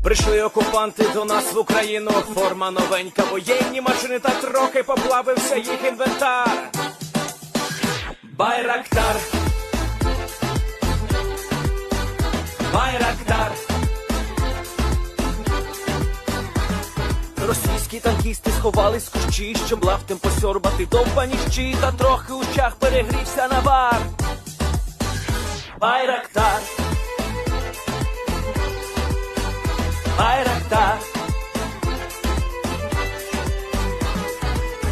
Прийшли окупанти до нас в Україну, форма новенька, воєнні машини та трохи поплавився їх інвентар. Байрактар, Байрактар. Російські танкісти сховались з кущі, щоб лаптем посьорбати довбані щі, та трохи у чах перегрівся навар. Байрактар, Байрактар.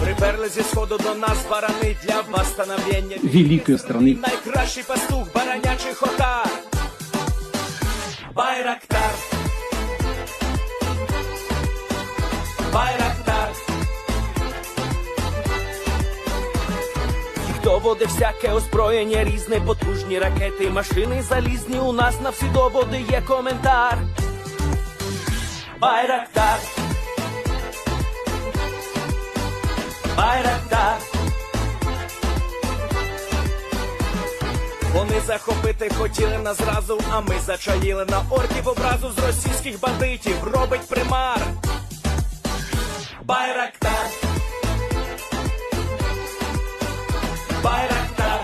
Приперли зі сходу до нас барани для восстановлення великої страни. Найкращий пастух баранячих отар. Байрактар, Байрактар. Їх доводи всяке озброєння різне, потужні ракети, машини залізні, у нас на всі доводи є коментар. Байрактар, Байрактар. Вони захопити хотіли нас зразу, а ми зачаїли на орків образу з російських бандитів, робить примар. Байрактар, Байрактар.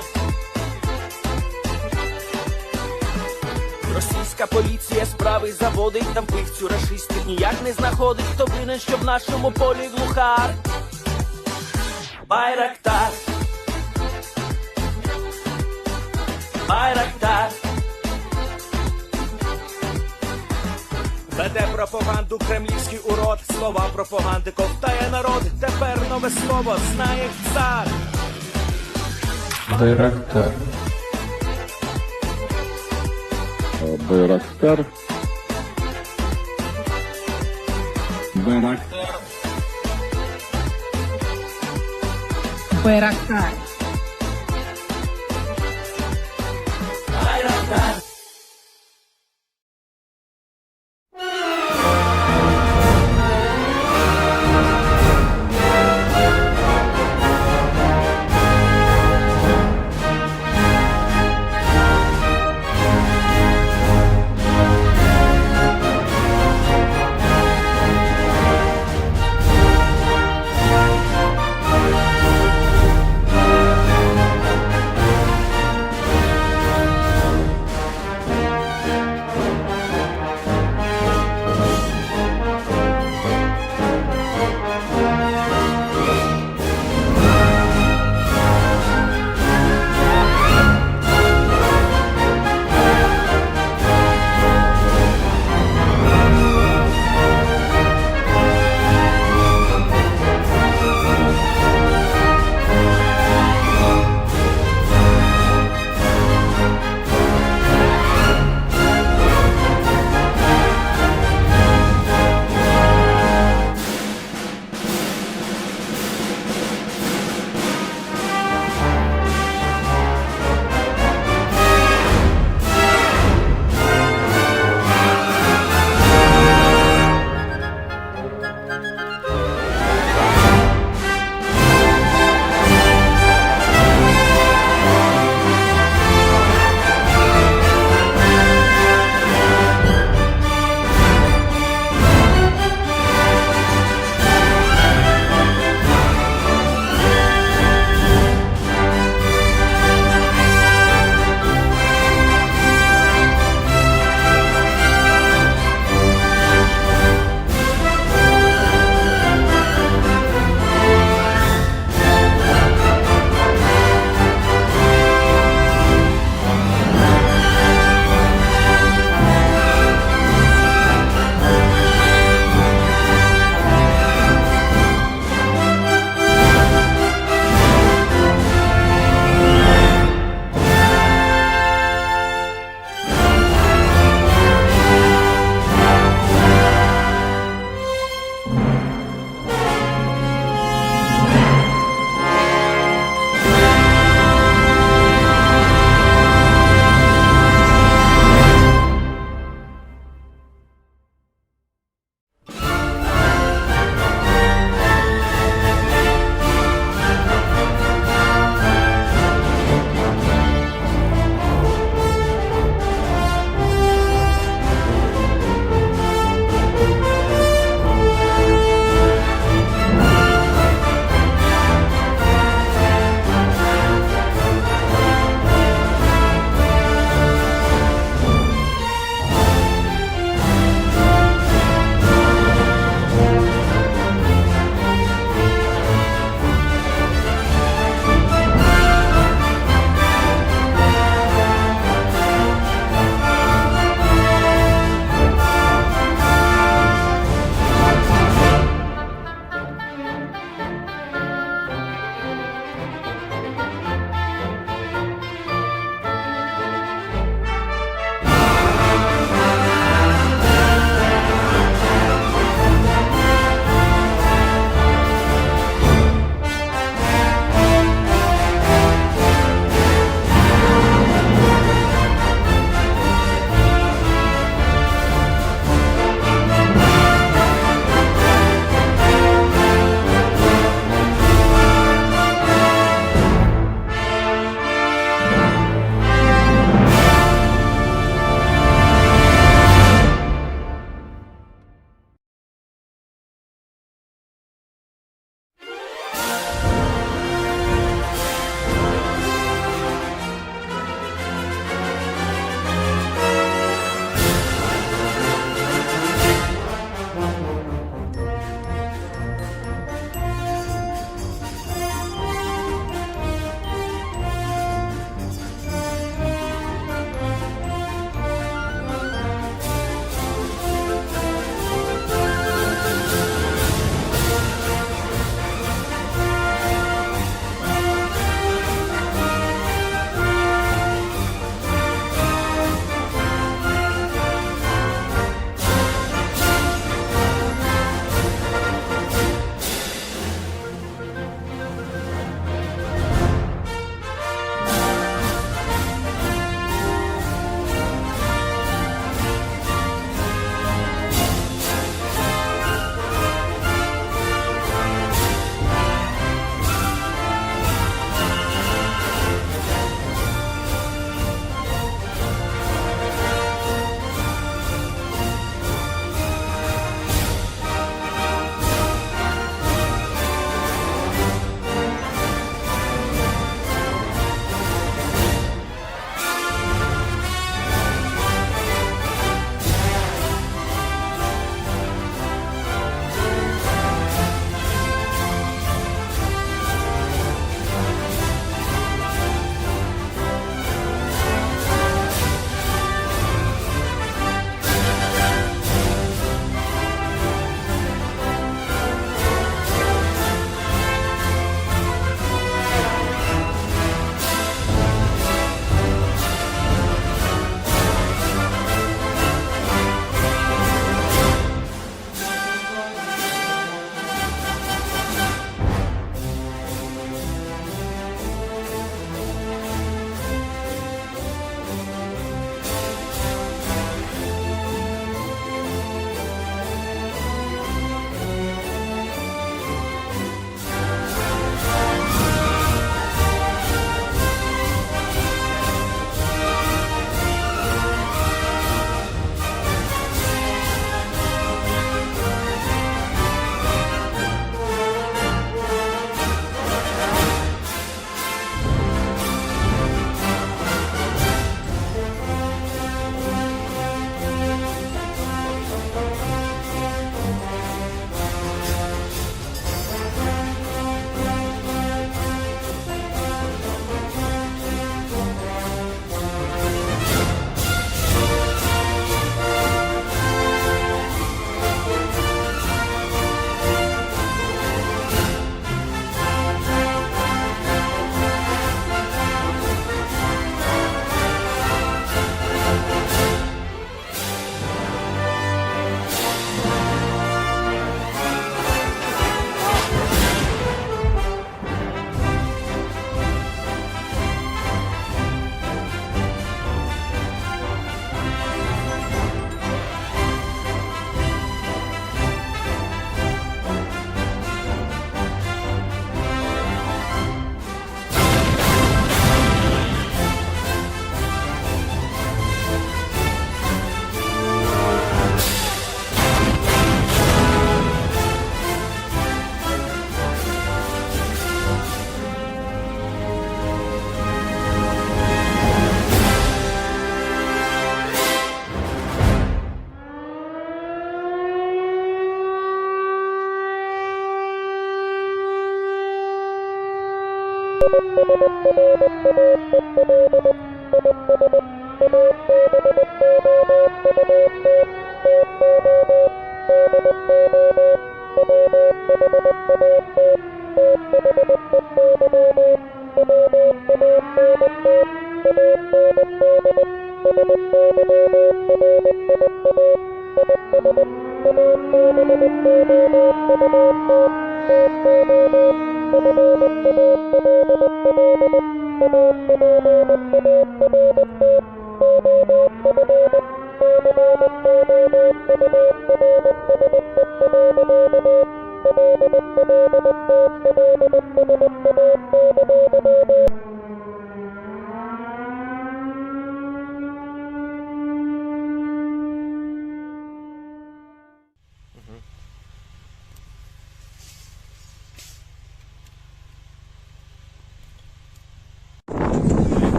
Російська поліція справи заводить, там пивцю рашистів ніяк не знаходить, хто винен, що в нашому полі глухар. Байрактар, Байрактар. Веде пропаганду кремлівський урод, слова пропаганди ковтає народ, тепер нове слово знає цар. Байрактар. Байрактар. Байрактар. Байрактар. Байрактар.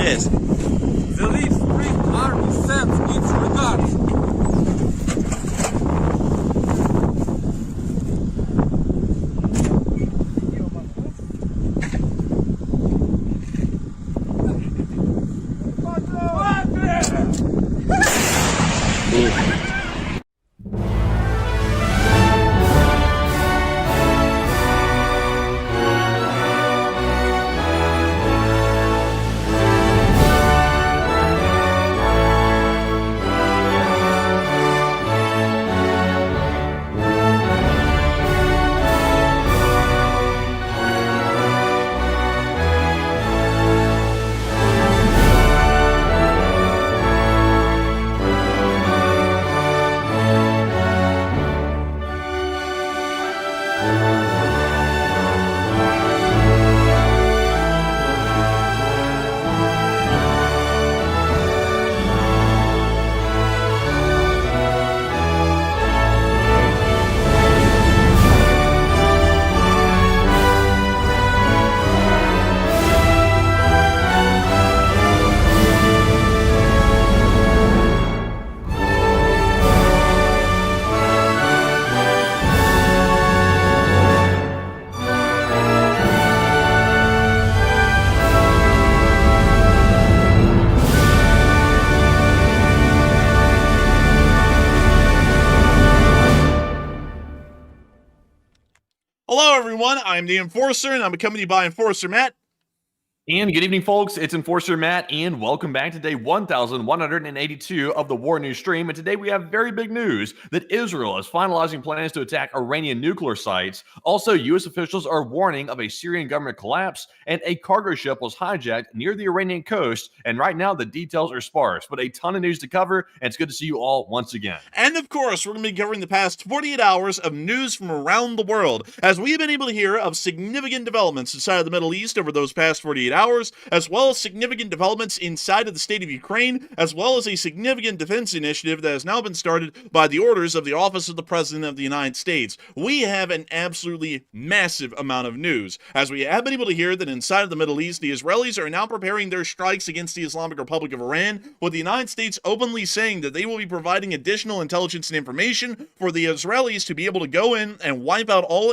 Yes. The lead Spring Army sends its regards. Hello, everyone. I'm the Enforcer, and I'm accompanied by Enforcer Matt. And good evening, folks. It's Enforcer Matt, and welcome back to day 1182 of the War News stream. And today we have very big news that Israel is finalizing plans to attack Iranian nuclear sites. Also, U.S. officials are warning of a Syrian government collapse, and a cargo ship was hijacked near the Iranian coast. And right now, the details are sparse, but a ton of news to cover, and it's good to see you all once again. And of course, we're going to be covering the past 48 hours of news from around the world, as we've been able to hear of significant developments inside of the Middle East over those past 48 hours, as well as significant developments inside of the state of Ukraine, as well as a significant defense initiative that has now been started by the orders of the Office of the President of the United States. We have an absolutely massive amount of news, as we have been able to hear that inside of the Middle East, the Israelis are now preparing their strikes against the Islamic Republic of Iran, with the United States openly saying that they will be providing additional intelligence and information for the Israelis to be able to go in and wipe out all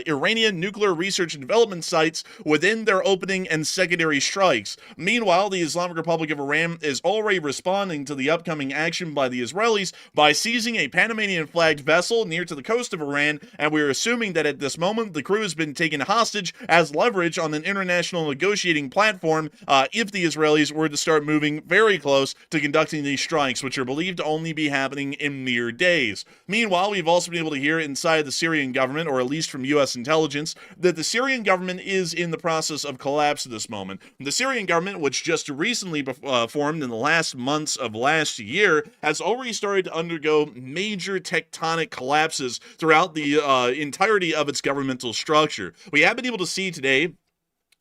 Iranian nuclear research and development sites within their opening and secondary strikes. Meanwhile, the Islamic Republic of Iran is already responding to the upcoming action by the Israelis by seizing a Panamanian flagged vessel near to the coast of Iran, and we're assuming that at this moment the crew has been taken hostage as leverage on an international negotiating platform if the Israelis were to start moving very close to conducting these strikes, which are believed to only be happening in mere days. Meanwhile, we've also been able to hear inside the Syrian government, or at least from U.S. intelligence, that the Syrian government is in the process of collapse at this moment. The Syrian government, which just recently formed in the last months of last year, has already started to undergo major tectonic collapses throughout the entirety of its governmental structure. We have been able to see today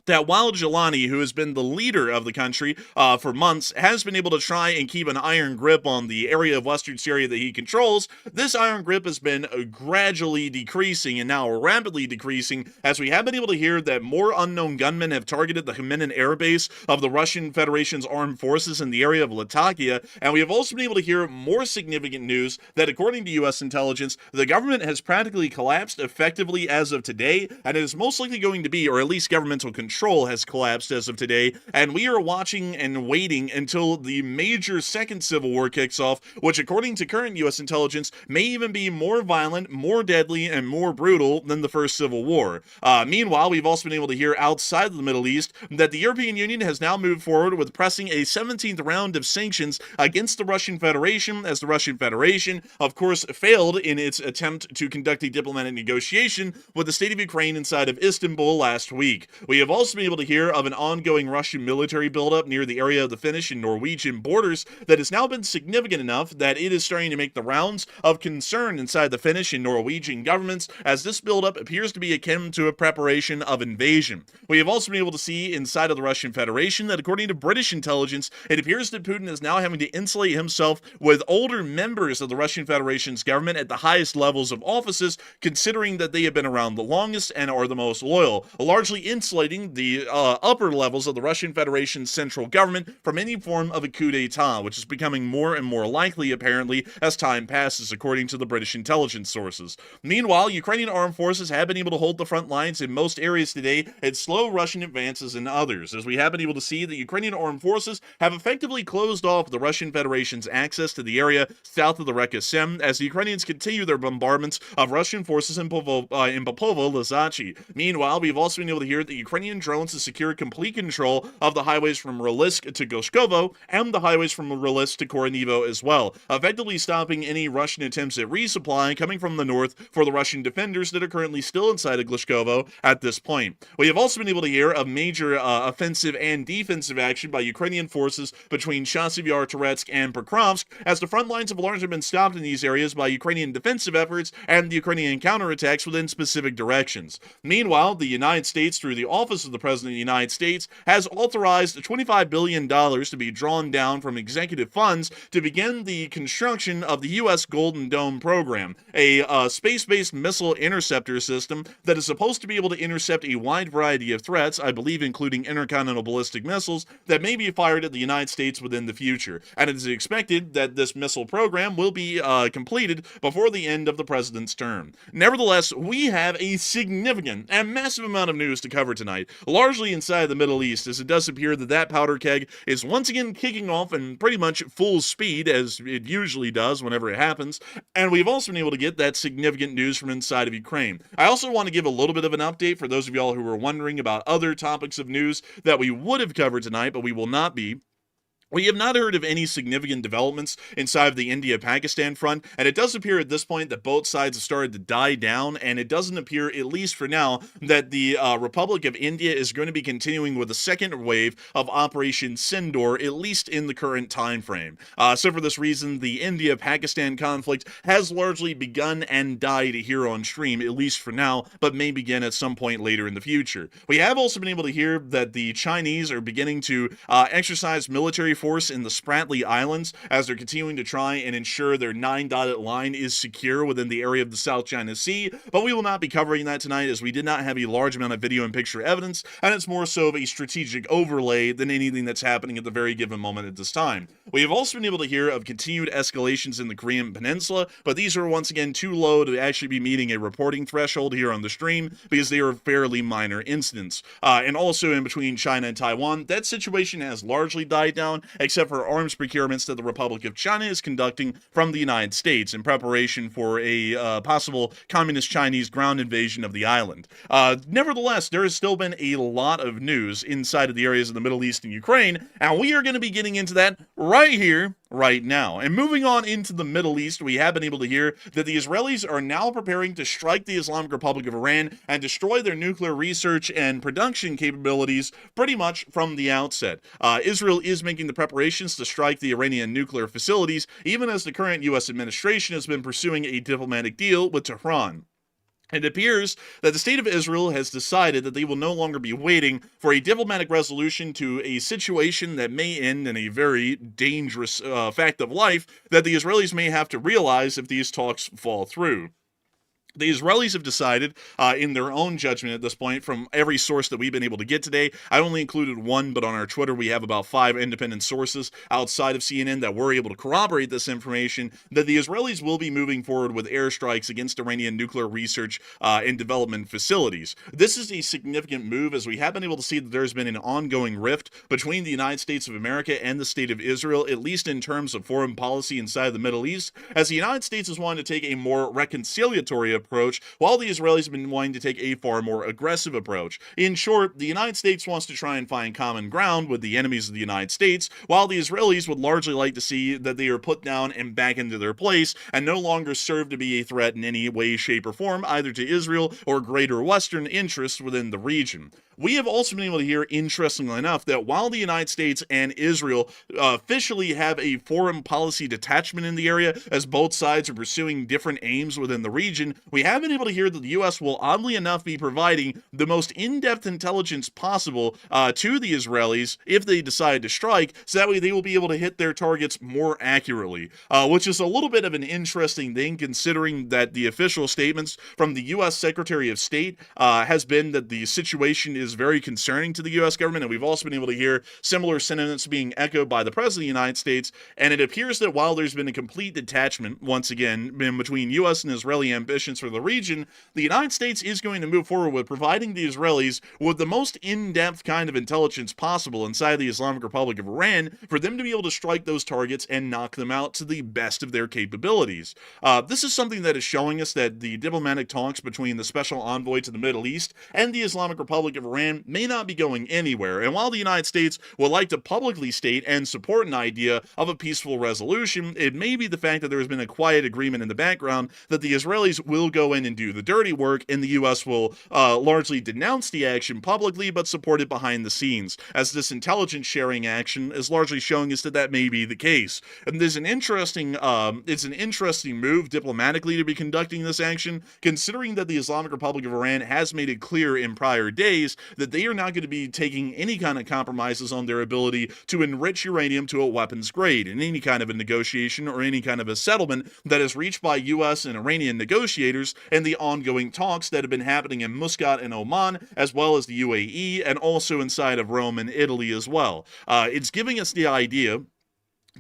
that while Jelani, who has been the leader of the country for months, has been able to try and keep an iron grip on the area of Western Syria that he controls, this iron grip has been gradually decreasing and now rapidly decreasing, as we have been able to hear that more unknown gunmen have targeted the Hmeimim airbase of the Russian Federation's armed forces in the area of Latakia, and we have also been able to hear more significant news that, according to U.S. intelligence, the government has practically collapsed effectively as of today, and it is most likely going to be, or at least governmental control, control has collapsed as of today, and we are watching and waiting until the major second civil war kicks off, which according to current U.S. intelligence may even be more violent, more deadly, and more brutal than the first civil war. Meanwhile, we've also been able to hear outside of the Middle East that the European Union has now moved forward with pressing a 17th round of sanctions against the Russian Federation, as the Russian Federation, of course, failed in its attempt to conduct a diplomatic negotiation with the state of Ukraine inside of Istanbul last week. We have also been able to hear of an ongoing Russian military buildup near the area of the Finnish and Norwegian borders that has now been significant enough that it is starting to make the rounds of concern inside the Finnish and Norwegian governments, as this buildup appears to be akin to a preparation of invasion. We have also been able to see inside of the Russian Federation that according to British intelligence, it appears that Putin is now having to insulate himself with older members of the Russian Federation's government at the highest levels of offices, considering that they have been around the longest and are the most loyal, largely insulating the upper levels of the Russian Federation's central government from any form of a coup d'etat, which is becoming more and more likely, apparently, as time passes, according to the British intelligence sources. Meanwhile, Ukrainian armed forces have been able to hold the front lines in most areas today and slow Russian advances in others, as we have been able to see that Ukrainian armed forces have effectively closed off the Russian Federation's access to the area south of the Reka Sem, as the Ukrainians continue their bombardments of Russian forces in Popovo-Lazachi. Meanwhile, we've also been able to hear that Ukrainian drones have secured complete control of the highways from Rylsk to Goshkovo and the highways from Rylsk to Koronivo as well, effectively stopping any Russian attempts at resupply coming from the north for the Russian defenders that are currently still inside of Goshkovo at this point. We have also been able to hear of major offensive and defensive action by Ukrainian forces between Chasiv Yar, Toretsk, and Pokrovsk, as the front lines have largely been stopped in these areas by Ukrainian defensive efforts and the Ukrainian counterattacks within specific directions. Meanwhile, the United States, through the Office of the President of the United States, has authorized $25 billion to be drawn down from executive funds to begin the construction of the U.S. Golden Dome program, a space-based missile interceptor system that is supposed to be able to intercept a wide variety of threats, I believe including intercontinental ballistic missiles, that may be fired at the United States within the future. And it is expected that this missile program will be completed before the end of the president's term. Nevertheless, we have a significant and massive amount of news to cover tonight, largely inside the Middle East, as it does appear that that powder keg is once again kicking off in pretty much full speed, as it usually does whenever it happens, and we've also been able to get that significant news from inside of Ukraine. I also want to give a little bit of an update for those of y'all who were wondering about other topics of news that we would have covered tonight, but we will not be. We have not heard of any significant developments inside of the India-Pakistan front, and it does appear at this point that both sides have started to die down, and it doesn't appear, at least for now, that the Republic of India is going to be continuing with a second wave of Operation Sindoor, at least in the current time frame. So for this reason, the India-Pakistan conflict has largely begun and died here on stream, at least for now, but may begin at some point later in the future. We have also been able to hear that the Chinese are beginning to exercise military force in the Spratly Islands as they're continuing to try and ensure their 9-dotted line is secure within the area of the South China Sea, but we will not be covering that tonight as we did not have a large amount of video and picture evidence, and it's more so of a strategic overlay than anything that's happening at the very given moment at this time. We have also been able to hear of continued escalations in the Korean Peninsula, but these are once again too low to actually be meeting a reporting threshold here on the stream because they are fairly minor incidents. And also in between China and Taiwan, that situation has largely died down, except for arms procurements that the Republic of China is conducting from the United States in preparation for a possible communist Chinese ground invasion of the island. Nevertheless, there has still been a lot of news inside of the areas of the Middle East and Ukraine, and we are going to be getting into that right here, right now. And moving on into the Middle East, we have been able to hear that the Israelis are now preparing to strike the Islamic Republic of Iran and destroy their nuclear research and production capabilities pretty much from the outset. Israel is making the preparations to strike the Iranian nuclear facilities, even as the current U.S. administration has been pursuing a diplomatic deal with Tehran. It appears that the state of Israel has decided that they will no longer be waiting for a diplomatic resolution to a situation that may end in a very dangerous fact of life that the Israelis may have to realize if these talks fall through. The Israelis have decided, in their own judgment at this point, from every source that we've been able to get today, I only included one, but on our Twitter we have about 5 independent sources outside of CNN that were able to corroborate this information, that the Israelis will be moving forward with airstrikes against Iranian nuclear research and development facilities. This is a significant move, as we have been able to see that there's been an ongoing rift between the United States of America and the State of Israel, at least in terms of foreign policy inside the Middle East, as the United States is wanting to take a more reconciliatory approach, while the Israelis have been wanting to take a far more aggressive approach. In short, the United States wants to try and find common ground with the enemies of the United States, while the Israelis would largely like to see that they are put down and back into their place and no longer serve to be a threat in any way, shape, or form, either to Israel or greater Western interests within the region. We have also been able to hear, interestingly enough, that while the United States and Israel officially have a foreign policy detachment in the area, as both sides are pursuing different aims within the region, we have been able to hear that the U.S. will, oddly enough, be providing the most in-depth intelligence possible to the Israelis if they decide to strike, so that way they will be able to hit their targets more accurately, which is a little bit of an interesting thing, considering that the official statements from the U.S. Secretary of State has been that the situation is very concerning to the U.S. government, and we've also been able to hear similar sentiments being echoed by the President of the United States, and it appears that while there's been a complete detachment, once again, in between U.S. and Israeli ambitions for the region, the United States is going to move forward with providing the Israelis with the most in-depth kind of intelligence possible inside the Islamic Republic of Iran for them to be able to strike those targets and knock them out to the best of their capabilities. This is something that is showing us that the diplomatic talks between the Special Envoy to the Middle East and the Islamic Republic of Iran may not be going anywhere, and while the United States would like to publicly state and support an idea of a peaceful resolution, it may be the fact that there has been a quiet agreement in the background that the Israelis will go in and do the dirty work, and the U.S. will largely denounce the action publicly but support it behind the scenes, as this intelligence sharing action is largely showing us that that may be the case. And there's an interesting move diplomatically to be conducting this action, considering that the Islamic Republic of Iran has made it clear in prior days that they are not going to be taking any kind of compromises on their ability to enrich uranium to a weapons grade in any kind of a negotiation or any kind of a settlement that is reached by U.S. and Iranian negotiators and the ongoing talks that have been happening in Muscat and Oman, as well as the UAE, and also inside of Rome and Italy as well. It's giving us the idea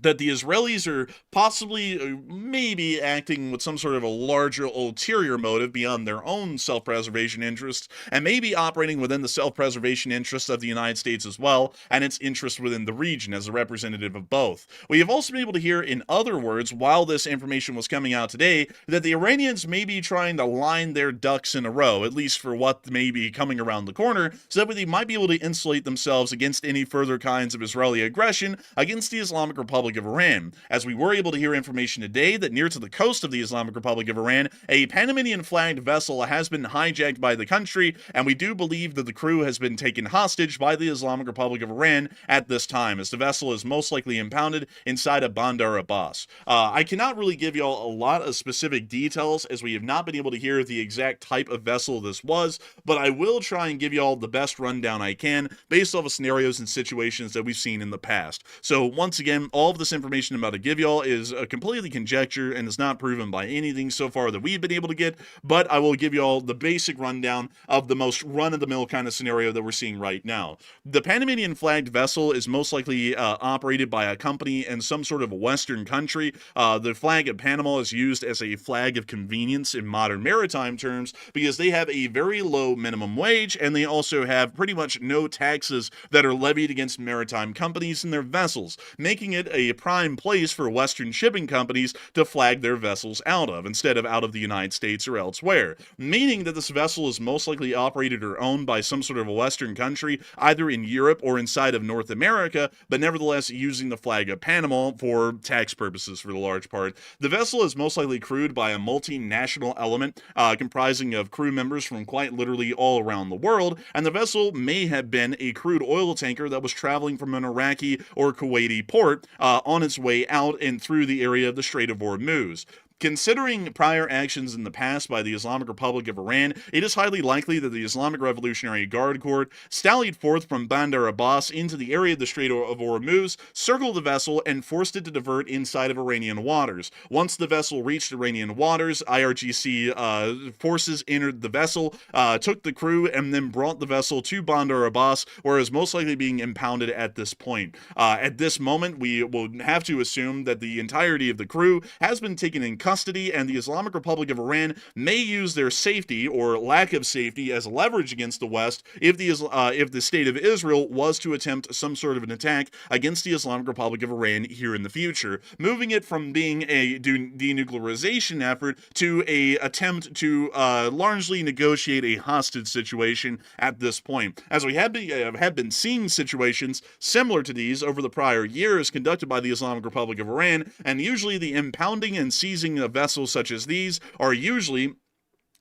that the Israelis are possibly, maybe acting with some sort of a larger ulterior motive beyond their own self-preservation interests, and maybe operating within the self-preservation interests of the United States as well, and its interest within the region as a representative of both. We have also been able to hear, in other words, while this information was coming out today, that the Iranians may be trying to line their ducks in a row, at least for what may be coming around the corner, so that they might be able to insulate themselves against any further kinds of Israeli aggression against the Islamic Republic of Iran, as we were able to hear information today that near to the coast of the Islamic Republic of Iran, a Panamanian flagged vessel has been hijacked by the country, and we do believe that the crew has been taken hostage by the Islamic Republic of Iran at this time, as the vessel is most likely impounded inside of Bandar Abbas. I cannot really give y'all a lot of specific details, as we have not been able to hear the exact type of vessel this was, but I will try and give y'all the best rundown I can based off of scenarios and situations that we've seen in the past. So once again, all of this information I'm about to give y'all is a completely conjecture and is not proven by anything so far that we've been able to get, but I will give y'all the basic rundown of the most run-of-the-mill kind of scenario that we're seeing right now. The Panamanian flagged vessel is most likely operated by a company in some sort of Western country. The flag of Panama is used as a flag of convenience in modern maritime terms because they have a very low minimum wage, and they also have pretty much no taxes that are levied against maritime companies and their vessels, making it a prime place for Western shipping companies to flag their vessels out of, instead of out of the United States or elsewhere, meaning that this vessel is most likely operated or owned by some sort of a Western country, either in Europe or inside of North America, but nevertheless using the flag of Panama for tax purposes for the large part. The vessel is most likely crewed by a multinational element comprising of crew members from quite literally all around the world, and the vessel may have been a crude oil tanker that was traveling from an Iraqi or Kuwaiti port on its way out and through the area of the Strait of Hormuz. Considering prior actions in the past by the Islamic Republic of Iran, it is highly likely that the Islamic Revolutionary Guard Corps sallied forth from Bandar Abbas into the area of the Strait of Hormuz, circled the vessel, and forced it to divert inside of Iranian waters. Once the vessel reached Iranian waters, IRGC forces entered the vessel, took the crew, and then brought the vessel to Bandar Abbas, where it was most likely being impounded at this point. At this moment, we will have to assume that the entirety of the crew has been taken in custody, and the Islamic Republic of Iran may use their safety or lack of safety as leverage against the West if the state of Israel was to attempt some sort of an attack against the Islamic Republic of Iran here in the future, moving it from being a denuclearization effort to a attempt to largely negotiate a hostage situation at this point. As we have been seeing situations similar to these over the prior years conducted by the Islamic Republic of Iran, and usually the impounding and seizing of vessels such as these are usually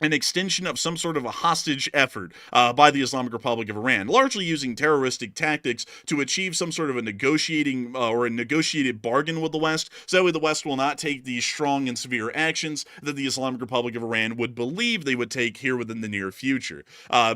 an extension of some sort of a hostage effort by the Islamic Republic of Iran, largely using terroristic tactics to achieve some sort of a negotiating or a negotiated bargain with the West, so that way the West will not take these strong and severe actions that the Islamic Republic of Iran would believe they would take here within the near future.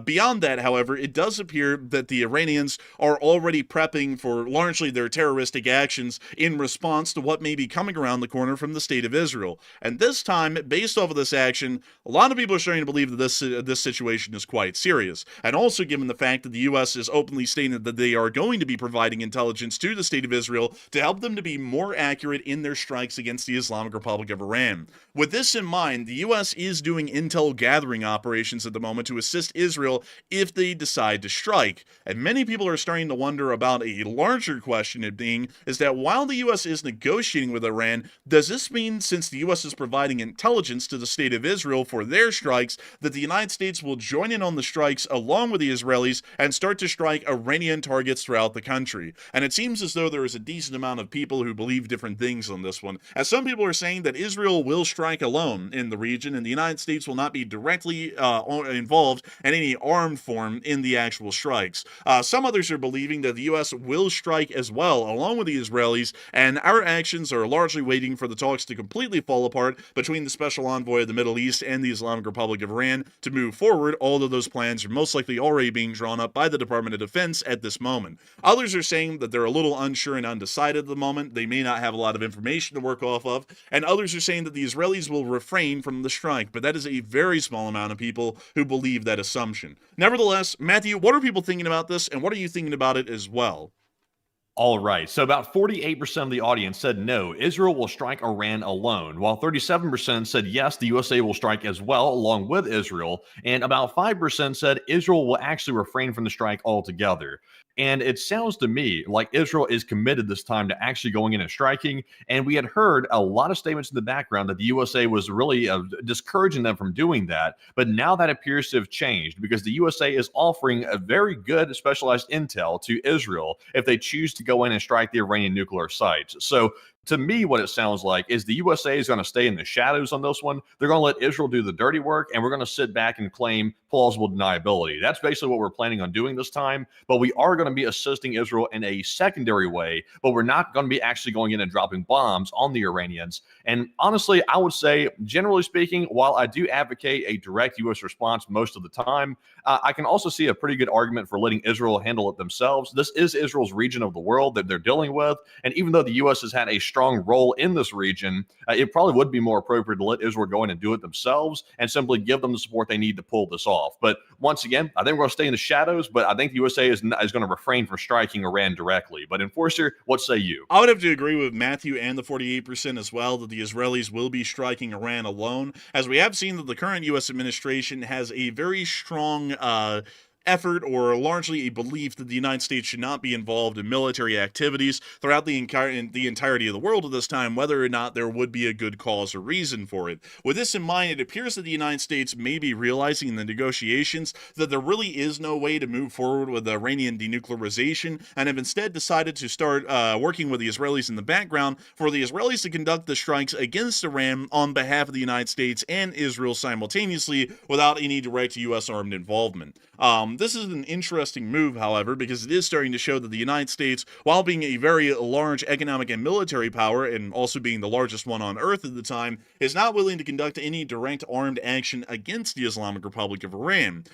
Beyond that, however, it does appear that the Iranians are already prepping for largely their terroristic actions in response to what may be coming around the corner from the state of Israel. And this time, based off of this action, a lot of people are starting to believe that this situation is quite serious. And also given the fact that the U.S. is openly stating that they are going to be providing intelligence to the state of Israel to help them to be more accurate in their strikes against the Islamic Republic of Iran. With this in mind, the U.S. is doing intel gathering operations at the moment to assist Israel if they decide to strike. And many people are starting to wonder about a larger question, it being, is that while the U.S. is negotiating with Iran, does this mean, since the U.S. is providing intelligence to the state of Israel for their strikes, that the United States will join in on the strikes along with the Israelis and start to strike Iranian targets throughout the country? And it seems as though there is a decent amount of people who believe different things on this one, as some people are saying that Israel will strike alone in the region and the United States will not be directly involved in any armed form in the actual strikes. Some others are believing that the U.S. will strike as well along with the Israelis, and our actions are largely waiting for the talks to completely fall apart between the Special Envoy of the Middle East and the Islamic Republic of Iran to move forward, although those plans are most likely already being drawn up by the Department of Defense at this moment. Others are saying that they're a little unsure and undecided at the moment. They may not have a lot of information to work off of, and others are saying that the Israelis will refrain from the strike, but that is a very small amount of people who believe that assumption. Nevertheless, Matthew, what are people thinking about this, and what are you thinking about it as well? All right. So about 48% of the audience said no, Israel will strike Iran alone, while 37% said yes, the USA will strike as well, along with Israel. And about 5% said Israel will actually refrain from the strike altogether. And it sounds to me like Israel is committed this time to actually going in and striking. And we had heard a lot of statements in the background that the USA was really discouraging them from doing that. But now that appears to have changed because the USA is offering a very good specialized intel to Israel if they choose to go in and strike the Iranian nuclear sites. So to me, what it sounds like is the USA is going to stay in the shadows on this one. They're going to let Israel do the dirty work, and we're going to sit back and claim plausible deniability. That's basically what we're planning on doing this time. But we are going to be assisting Israel in a secondary way, but we're not going to be actually going in and dropping bombs on the Iranians. And honestly, I would say, generally speaking, while I do advocate a direct U.S. response most of the time, I can also see a pretty good argument for letting Israel handle it themselves. This is Israel's region of the world that they're dealing with. And even though the U.S. has had a strong role in this region, it probably would be more appropriate to let Israel go in and do it themselves and simply give them the support they need to pull this off. But once again, I think we're going to stay in the shadows, but I think the USA is going to refrain from striking Iran directly. But Enforcer, what say you? I would have to agree with Matthew and the 48% as well that the Israelis will be striking Iran alone, as we have seen that the current U.S. administration has a very strong effort or largely a belief that the United States should not be involved in military activities throughout the entirety of the world at this time, whether or not there would be a good cause or reason for it. With this in mind, it appears that the United States may be realizing in the negotiations that there really is no way to move forward with Iranian denuclearization and have instead decided to start working with the Israelis in the background for the Israelis to conduct the strikes against Iran on behalf of the United States and Israel simultaneously without any direct U.S. armed involvement. This is an interesting move, however, because it is starting to show that the United States, while being a very large economic and military power, and also being the largest one on Earth at the time, is not willing to conduct any direct armed action against the Islamic Republic of Iran.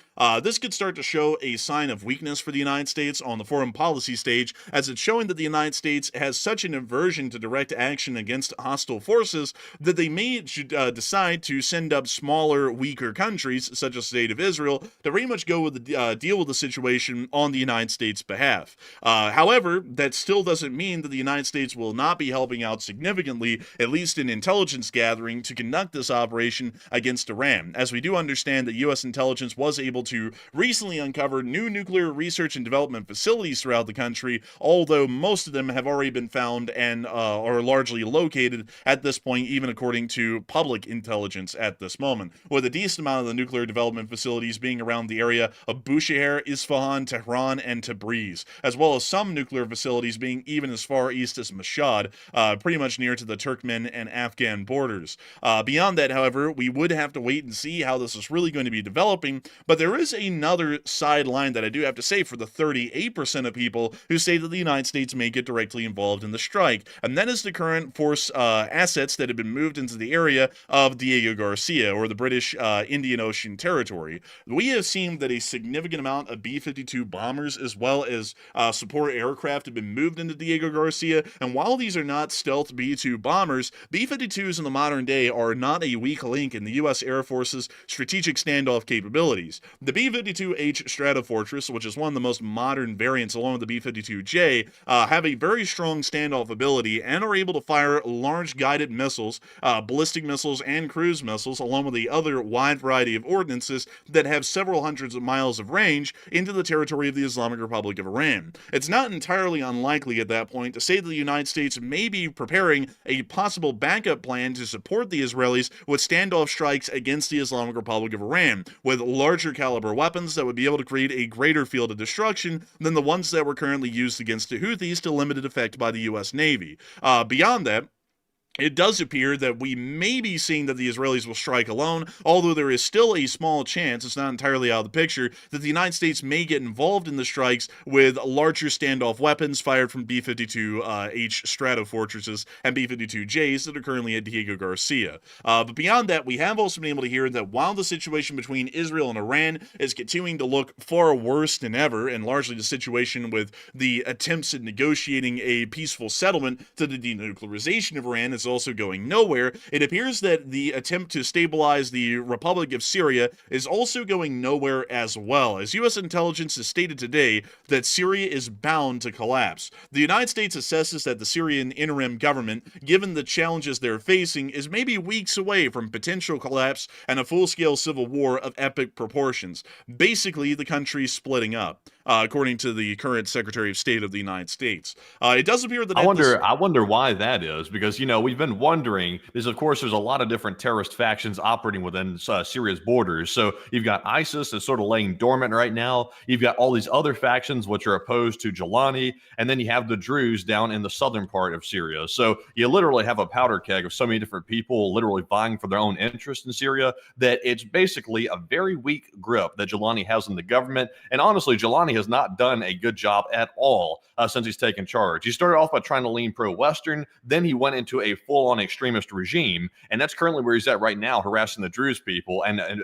This could start to show a sign of weakness for the United States on the foreign policy stage, as it's showing that the United States has such an aversion to direct action against hostile forces that they may decide to send up smaller, weaker countries, such as the State of Israel, to pretty much go with the deal with the situation on the United States' behalf. However, that still doesn't mean that the United States will not be helping out significantly, at least in intelligence gathering, to conduct this operation against Iran, as we do understand that U.S. intelligence was able to recently uncover new nuclear research and development facilities throughout the country, although most of them have already been found and are largely located at this point, even according to public intelligence at this moment, with a decent amount of the nuclear development facilities being around the area of Bushehr, Isfahan, Tehran, and Tabriz, as well as some nuclear facilities being even as far east as Mashhad, pretty much near to the Turkmen and Afghan borders. Beyond that, however, we would have to wait and see how this is really going to be developing, but there is another sideline that I do have to say for the 38% of people who say that the United States may get directly involved in the strike, and that is the current force assets that have been moved into the area of Diego Garcia, or the British Indian Ocean Territory. We have seen that a significant amount of B-52 bombers as well as support aircraft have been moved into Diego Garcia, and while these are not stealth B-2 bombers, B-52s in the modern day are not a weak link in the U.S. Air Force's strategic standoff capabilities. The B-52H Stratofortress, which is one of the most modern variants along with the B-52J, have a very strong standoff ability and are able to fire large guided missiles, ballistic missiles, and cruise missiles, along with the other wide variety of ordnances that have several hundreds of miles of range into the territory of the Islamic Republic of Iran. It's not entirely unlikely at that point to say that the United States may be preparing a possible backup plan to support the Israelis with standoff strikes against the Islamic Republic of Iran, with larger caliber weapons that would be able to create a greater field of destruction than the ones that were currently used against the Houthis to limited effect by the U.S. Navy. Beyond that, it does appear that we may be seeing that the Israelis will strike alone, although there is still a small chance, it's not entirely out of the picture, that the United States may get involved in the strikes with larger standoff weapons fired from B-52H Stratofortresses and B-52Js that are currently at Diego Garcia. But beyond that, we have also been able to hear that while the situation between Israel and Iran is continuing to look far worse than ever, and largely the situation with the attempts at negotiating a peaceful settlement to the denuclearization of Iran is also going nowhere, it appears that the attempt to stabilize the Republic of Syria is also going nowhere as well, as U.S. intelligence has stated today that Syria is bound to collapse. The United States assesses that the Syrian interim government, given the challenges they're facing, is maybe weeks away from potential collapse and a full-scale civil war of epic proportions. Basically, the country splitting up, according to the current Secretary of State of the United States. It does appear that I wonder why that is, because we've been wondering. There's a lot of different terrorist factions operating within Syria's borders. So you've got ISIS that's sort of laying dormant right now. You've got all these other factions which are opposed to Jelani, and then you have the Druze down in the southern part of Syria. So you literally have a powder keg of so many different people literally vying for their own interest in Syria that it's basically a very weak grip that Jelani has in the government. And honestly, Jelani has not done a good job at all since he's taken charge. He started off by trying to lean pro-Western, then he went into a full-on extremist regime, and that's currently where he's at right now, harassing the Druze people and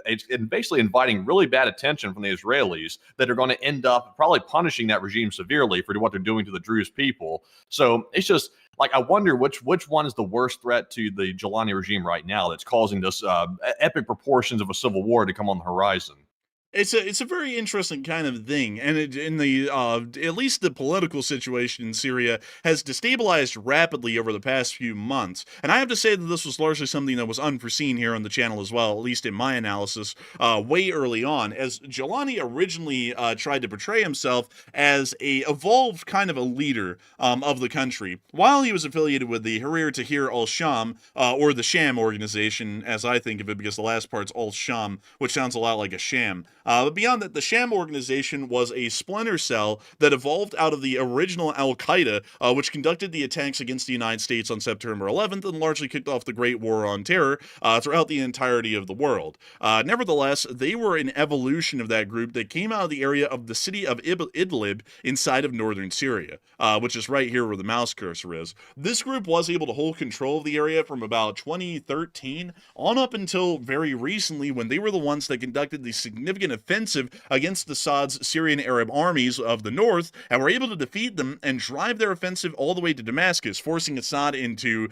basically inviting really bad attention from the Israelis that are going to end up probably punishing that regime severely for what they're doing to the Druze people. So it's just I wonder which one is the worst threat to the Jelani regime right now that's causing this epic proportions of a civil war to come on the horizon. It's a very interesting kind of thing, and in the at least the political situation in Syria has destabilized rapidly over the past few months. And I have to say that this was largely something that was unforeseen here on the channel as well, at least in my analysis, way early on, as Jelani originally tried to portray himself as a evolved kind of a leader of the country, while he was affiliated with the Harir Tahrir al-Sham, or the Sham organization, as I think of it, because the last part's al-Sham, which sounds a lot like a sham. But beyond that, the Sham organization was a splinter cell that evolved out of the original Al-Qaeda, which conducted the attacks against the United States on September 11th and largely kicked off the Great War on Terror throughout the entirety of the world. Nevertheless, they were an evolution of that group that came out of the area of the city of Idlib inside of northern Syria, which is right here where the mouse cursor is. This group was able to hold control of the area from about 2013 on up until very recently, when they were the ones that conducted the significant offensive against Assad's Syrian Arab armies of the north and were able to defeat them and drive their offensive all the way to Damascus, forcing Assad into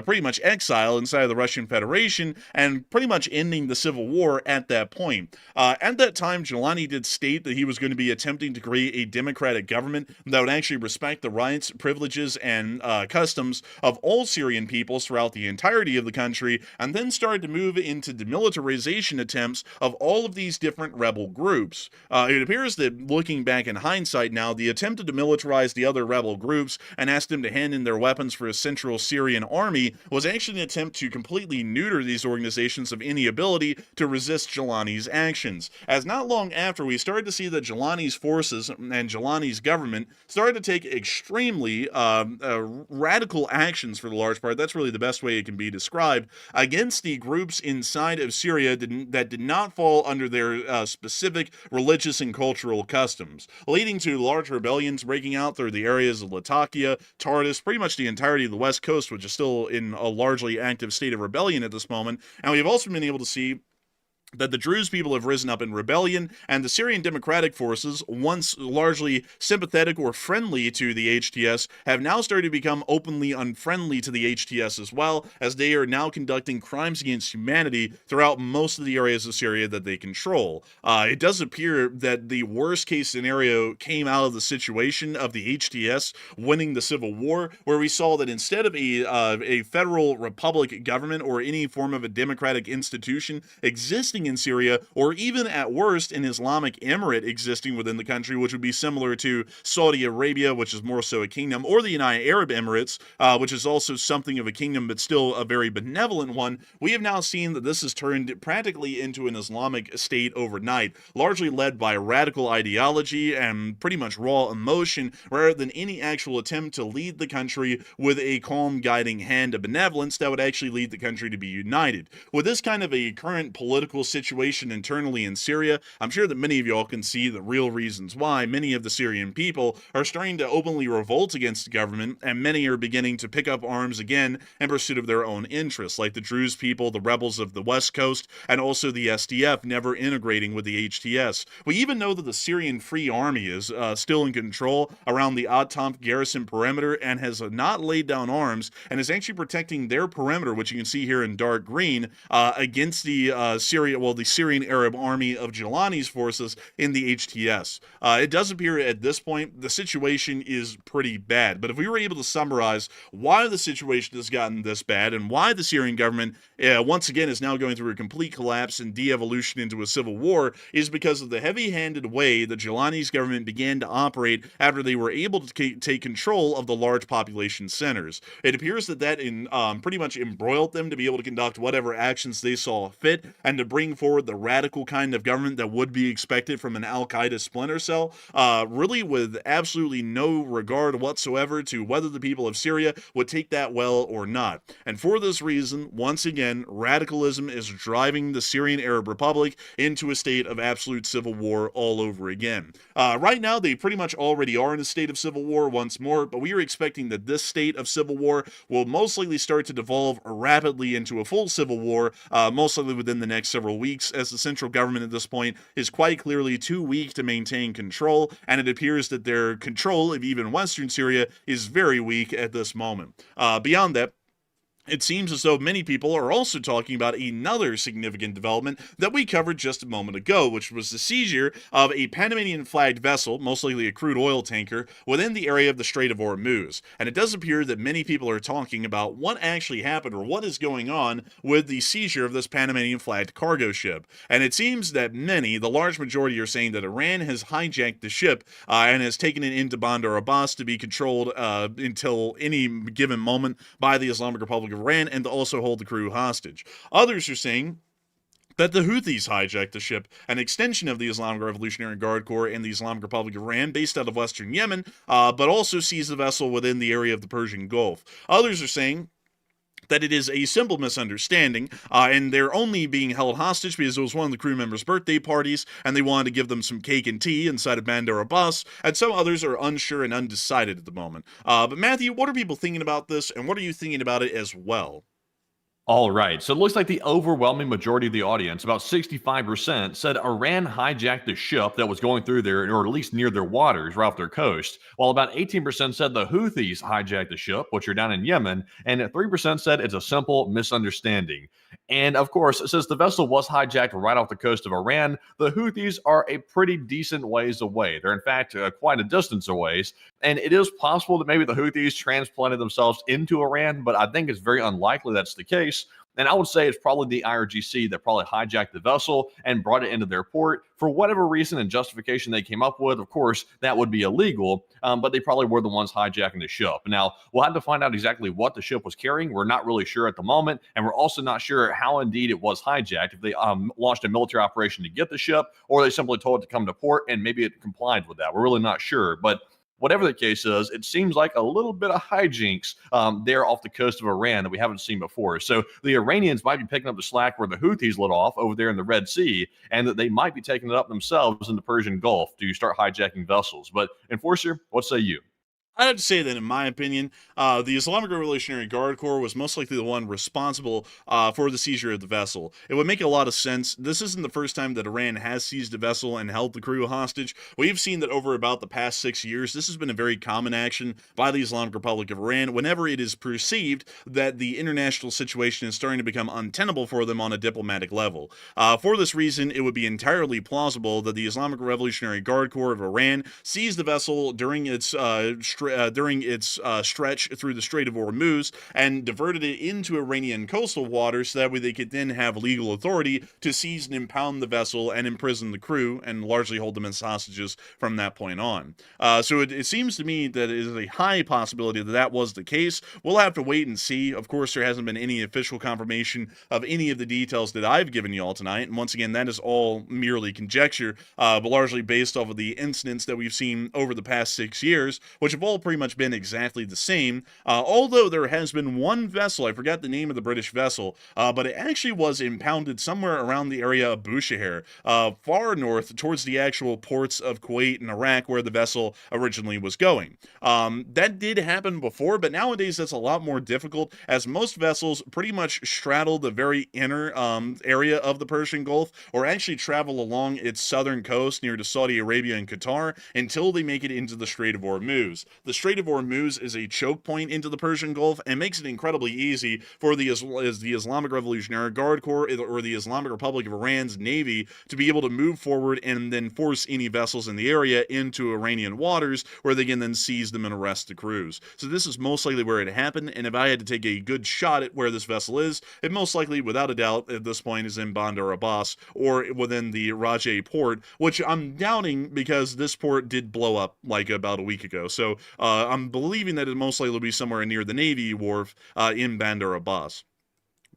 pretty much exile inside of the Russian Federation and pretty much ending the civil war at that point. At that time, Jelani did state that he was going to be attempting to create a democratic government that would actually respect the rights, privileges, and customs of all Syrian peoples throughout the entirety of the country, and then started to move into demilitarization attempts of all of these different rebel groups. It appears that, looking back in hindsight now, the attempt to demilitarize the other rebel groups and ask them to hand in their weapons for a central Syrian army was actually an attempt to completely neuter these organizations of any ability to resist Jelani's actions. As not long after, we started to see that Jelani's forces and Jelani's government started to take extremely radical actions, for the large part. That's really the best way it can be described, against the groups inside of Syria that did not fall under their specific religious and cultural customs, leading to large rebellions breaking out through the areas of Latakia, Toretsk, pretty much the entirety of the west coast, which is still in a largely active state of rebellion at this moment. And we've also been able to see that the Druze people have risen up in rebellion, and the Syrian Democratic Forces, once largely sympathetic or friendly to the HTS, have now started to become openly unfriendly to the HTS as well, as they are now conducting crimes against humanity throughout most of the areas of Syria that they control. It does appear that the worst case scenario came out of the situation of the HTS winning the civil war, where we saw that instead of a federal republic government or any form of a democratic institution existing in Syria, or even at worst an Islamic emirate existing within the country, which would be similar to Saudi Arabia, which is more so a kingdom, or the United Arab Emirates, which is also something of a kingdom but still a very benevolent one. We have now seen that this has turned practically into an Islamic state overnight, largely led by radical ideology and pretty much raw emotion, rather than any actual attempt to lead the country with a calm guiding hand of benevolence that would actually lead the country to be united. With this kind of a current political situation internally in Syria, I'm sure that many of y'all can see the real reasons why many of the Syrian people are starting to openly revolt against the government, and many are beginning to pick up arms again in pursuit of their own interests, like the Druze people, the rebels of the West Coast, and also the SDF never integrating with the HTS. We even know that the Syrian Free Army is still in control around the Atamf garrison perimeter and has not laid down arms and is actually protecting their perimeter, which you can see here in dark green, against the the Syrian Arab army of Jelani's forces in the HTS. It does appear at this point the situation is pretty bad, but if we were able to summarize why the situation has gotten this bad and why the Syrian government once again is now going through a complete collapse and de-evolution into a civil war, is because of the heavy-handed way that Jelani's government began to operate after they were able to take control of the large population centers. It appears that pretty much embroiled them to be able to conduct whatever actions they saw fit and to bring forward the radical kind of government that would be expected from an Al-Qaeda splinter cell, really with absolutely no regard whatsoever to whether the people of Syria would take that well or not. And for this reason, once again, radicalism is driving the Syrian Arab Republic into a state of absolute civil war all over again. Right now, they pretty much already are in a state of civil war once more, but we are expecting that this state of civil war will most likely start to devolve rapidly into a full civil war, most likely within the next several weeks, as the central government at this point is quite clearly too weak to maintain control, and it appears that their control of even Western Syria is very weak at this moment. Beyond that, it seems as though many people are also talking about another significant development that we covered just a moment ago, which was the seizure of a Panamanian flagged vessel, most likely a crude oil tanker, within the area of the Strait of Hormuz. And it does appear that many people are talking about what actually happened or what is going on with the seizure of this Panamanian flagged cargo ship. And it seems that many, the large majority, are saying that Iran has hijacked the ship and has taken it into Bandar Abbas to be controlled until any given moment by the Islamic Republic of Iran, and to also hold the crew hostage. Others are saying that the Houthis hijacked the ship, an extension of the Islamic Revolutionary Guard Corps and the Islamic Republic of Iran based out of western Yemen, but also seized the vessel within the area of the Persian Gulf. Others are saying that it is a simple misunderstanding, and they're only being held hostage because it was one of the crew members' birthday parties, and they wanted to give them some cake and tea inside of Bandar Abbas, and some others are unsure and undecided at the moment. But Matthew, what are people thinking about this, and what are you thinking about it as well? All right. So it looks like the overwhelming majority of the audience, about 65%, said Iran hijacked the ship that was going through there, or at least near their waters, right off their coast, while about 18% said the Houthis hijacked the ship, which are down in Yemen, and 3% said it's a simple misunderstanding. And of course, since the vessel was hijacked right off the coast of Iran, the Houthis are a pretty decent ways away. They're in fact quite a distance away. And it is possible that maybe the Houthis transplanted themselves into Iran, but I think it's very unlikely that's the case. And I would say it's probably the IRGC that probably hijacked the vessel and brought it into their port for whatever reason and justification they came up with. Of course, that would be illegal, but they probably were the ones hijacking the ship. Now, we'll have to find out exactly what the ship was carrying. We're not really sure at the moment, and we're also not sure how indeed it was hijacked, if they launched a military operation to get the ship, or they simply told it to come to port, and maybe it complied with that. We're really not sure, but whatever the case is, it seems like a little bit of hijinks there off the coast of Iran that we haven't seen before. So the Iranians might be picking up the slack where the Houthis lit off over there in the Red Sea, and that they might be taking it up themselves in the Persian Gulf to start hijacking vessels. But Enforcer, what say you? I'd have to say that, in my opinion, the Islamic Revolutionary Guard Corps was most likely the one responsible for the seizure of the vessel. It would make a lot of sense. This isn't the first time that Iran has seized a vessel and held the crew hostage. We've seen that over about the past 6 years, this has been a very common action by the Islamic Republic of Iran whenever it is perceived that the international situation is starting to become untenable for them on a diplomatic level. For this reason, it would be entirely plausible that the Islamic Revolutionary Guard Corps of Iran seized the vessel during its stretch through the Strait of Hormuz and diverted it into Iranian coastal waters so that way they could then have legal authority to seize and impound the vessel and imprison the crew and largely hold them as hostages from that point on. So it seems to me that it is a high possibility that that was the case. We'll have to wait and see. Of course, there hasn't been any official confirmation of any of the details that I've given you all tonight, and once again, that is all merely conjecture, but largely based off of the incidents that we've seen over the past 6 years, which have all pretty much been exactly the same, although there has been one vessel, I forgot the name of the British vessel, but it actually was impounded somewhere around the area of Bushehr, far north towards the actual ports of Kuwait and Iraq where the vessel originally was going. That did happen before, but nowadays that's a lot more difficult as most vessels pretty much straddle the very inner area of the Persian Gulf or actually travel along its southern coast near to Saudi Arabia and Qatar until they make it into the Strait of Hormuz. The Strait of Hormuz is a choke point into the Persian Gulf and makes it incredibly easy for the Islamic Revolutionary Guard Corps or the Islamic Republic of Iran's Navy to be able to move forward and then force any vessels in the area into Iranian waters where they can then seize them and arrest the crews. So this is most likely where it happened, and if I had to take a good shot at where this vessel is, it most likely, without a doubt, at this point is in Bandar Abbas or within the Rajeh port, which I'm doubting because this port did blow up like about a week ago. So I'm believing that it most likely will be somewhere near the Navy wharf in Bandar Abbas.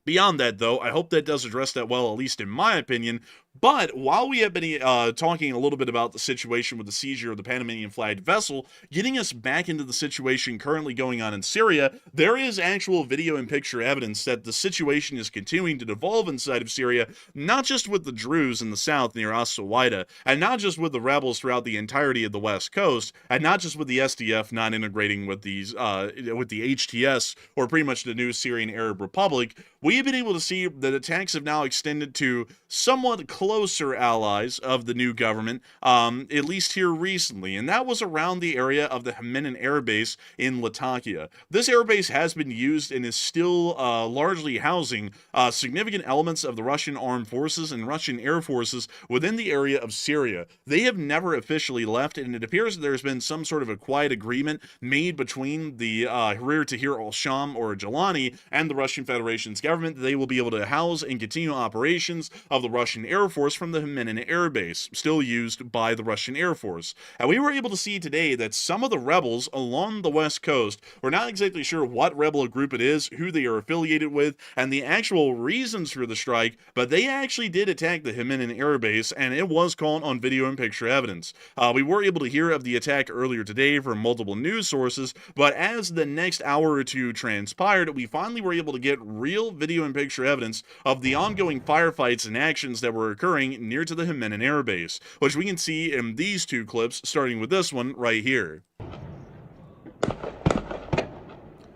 Beyond that, though, I hope that does address that well, at least in my opinion. But while we have been talking a little bit about the situation with the seizure of the Panamanian flagged vessel, getting us back into the situation currently going on in Syria, there is actual video and picture evidence that the situation is continuing to devolve inside of Syria, not just with the Druze in the south near As-Suwaida, and not just with the rebels throughout the entirety of the west coast, and not just with the SDF not integrating with these with the HTS or pretty much the new Syrian Arab Republic. We have been able to see that attacks have now extended to somewhat closer allies of the new government, at least here recently, and that was around the area of the Hmeimim airbase in Latakia. This airbase has been used and is still largely housing significant elements of the Russian armed forces and Russian air forces within the area of Syria. They have never officially left, and it appears that there's been some sort of a quiet agreement made between the Tahrir al-Sham or Jalani and the Russian Federation's government that they will be able to house and continue operations of the Russian Air Force Force from the Hmeimim airbase, still used by the Russian Air Force. And we were able to see today that some of the rebels along the west coast, we're not exactly sure what rebel group it is, who they are affiliated with, and the actual reasons for the strike, but they actually did attack the Hmeimim airbase, and it was caught on video and picture evidence. We were able to hear of the attack earlier today from multiple news sources, but as the next hour or two transpired, we finally were able to get real video and picture evidence of the ongoing firefights and actions that were occurring near to the Hmeimim airbase, which we can see in these two clips, starting with this one right here.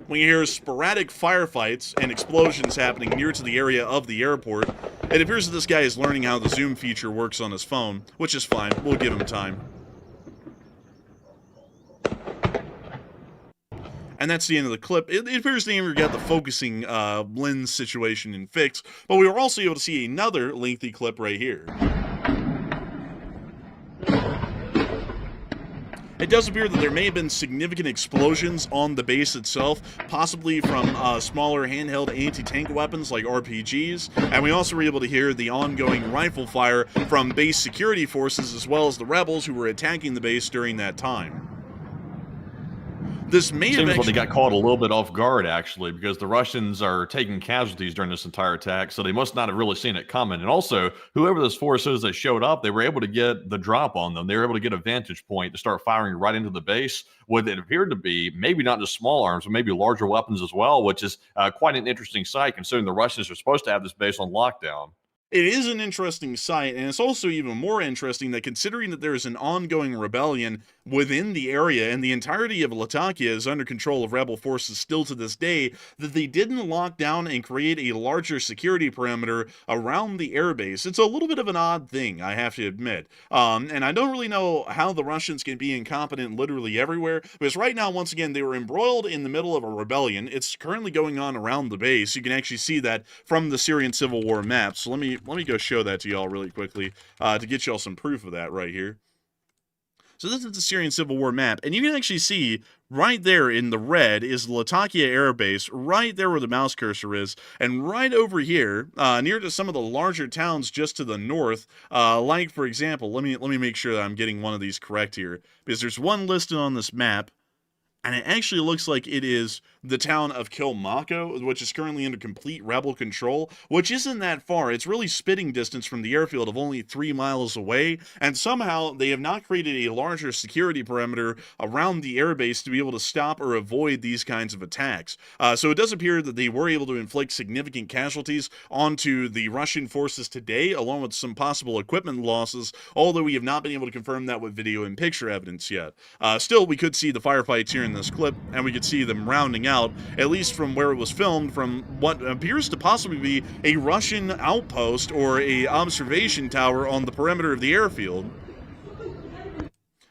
We hear sporadic firefights and explosions happening near to the area of the airport. It appears that this guy is learning how the zoom feature works on his phone, which is fine. We'll give him time. And that's the end of the clip. It appears they never got the focusing lens situation fixed, but we were also able to see another lengthy clip right here. It does appear that there may have been significant explosions on the base itself, possibly from smaller handheld anti-tank weapons like RPGs, and we also were able to hear the ongoing rifle fire from base security forces as well as the rebels who were attacking the base during that time. This may Seems like they got caught a little bit off guard, actually, because the Russians are taking casualties during this entire attack, so they must not have really seen it coming. And also, whoever this force is that showed up, they were able to get the drop on them. They were able to get a vantage point to start firing right into the base, what it appeared to be maybe not just small arms, but maybe larger weapons as well, which is quite an interesting sight, considering the Russians are supposed to have this base on lockdown. It is an interesting sight, and it's also even more interesting that considering that there is an ongoing rebellion within the area and the entirety of Latakia is under control of rebel forces still to this day, that they didn't lock down and create a larger security perimeter around the airbase. It's a little bit of an odd thing, I have to admit. And I don't really know how the Russians can be incompetent literally everywhere, because right now, once again, they were embroiled in the middle of a rebellion. It's currently going on around the base. You can actually see that from the Syrian Civil War map. So let me go show that to y'all really quickly to get y'all some proof of that right here. So this is the Syrian Civil War map, and you can actually see right there in the red is the Latakia Air Base, right there where the mouse cursor is, and right over here, near to some of the larger towns just to the north, like, for example, let me make sure that I'm getting one of these correct here, because there's one listed on this map, and it actually looks like it is the town of Kilmako, which is currently under complete rebel control, which isn't that far. It's really spitting distance from the airfield of only 3 miles away, and somehow they have not created a larger security perimeter around the airbase to be able to stop or avoid these kinds of attacks. So it does appear that they were able to inflict significant casualties onto the Russian forces today, along with some possible equipment losses, although we have not been able to confirm that with video and picture evidence yet. Still, we could see the firefights here in this clip, and we could see them rounding out, at least from where it was filmed, from what appears to possibly be a Russian outpost or a observation tower on the perimeter of the airfield.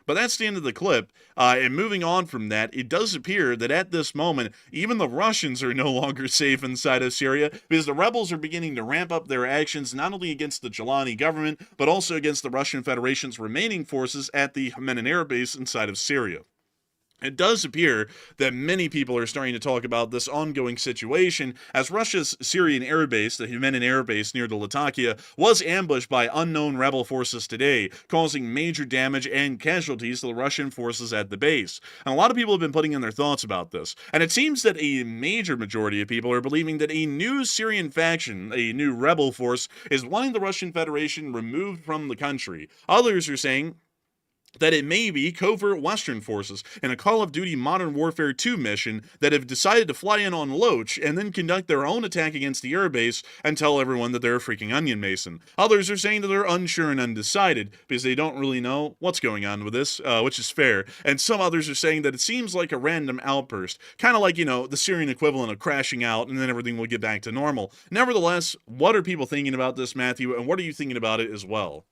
But that's the end of the clip, and moving on from that, it does appear that at this moment, even the Russians are no longer safe inside of Syria, because the rebels are beginning to ramp up their actions not only against the Jelani government, but also against the Russian Federation's remaining forces at the Hmeimim Air Base inside of Syria. It does appear that many people are starting to talk about this ongoing situation as Russia's Syrian airbase, the Hmeimim airbase near the Latakia, was ambushed by unknown rebel forces today, causing major damage and casualties to the Russian forces at the base. And a lot of people have been putting in their thoughts about this, and it seems that a major majority of people are believing that a new Syrian faction, a new rebel force, is wanting the Russian Federation removed from the country. Others are saying that it may be covert Western forces in a Call of Duty Modern Warfare 2 mission that have decided to fly in on Loach and then conduct their own attack against the airbase and tell everyone that they're a freaking onion mason. Others are saying that they're unsure and undecided because they don't really know what's going on with this, which is fair. And some others are saying that it seems like a random outburst, kind of like, you know, the Syrian equivalent of crashing out and then everything will get back to normal. Nevertheless, what are people thinking about this, Matthew, and what are you thinking about it as well?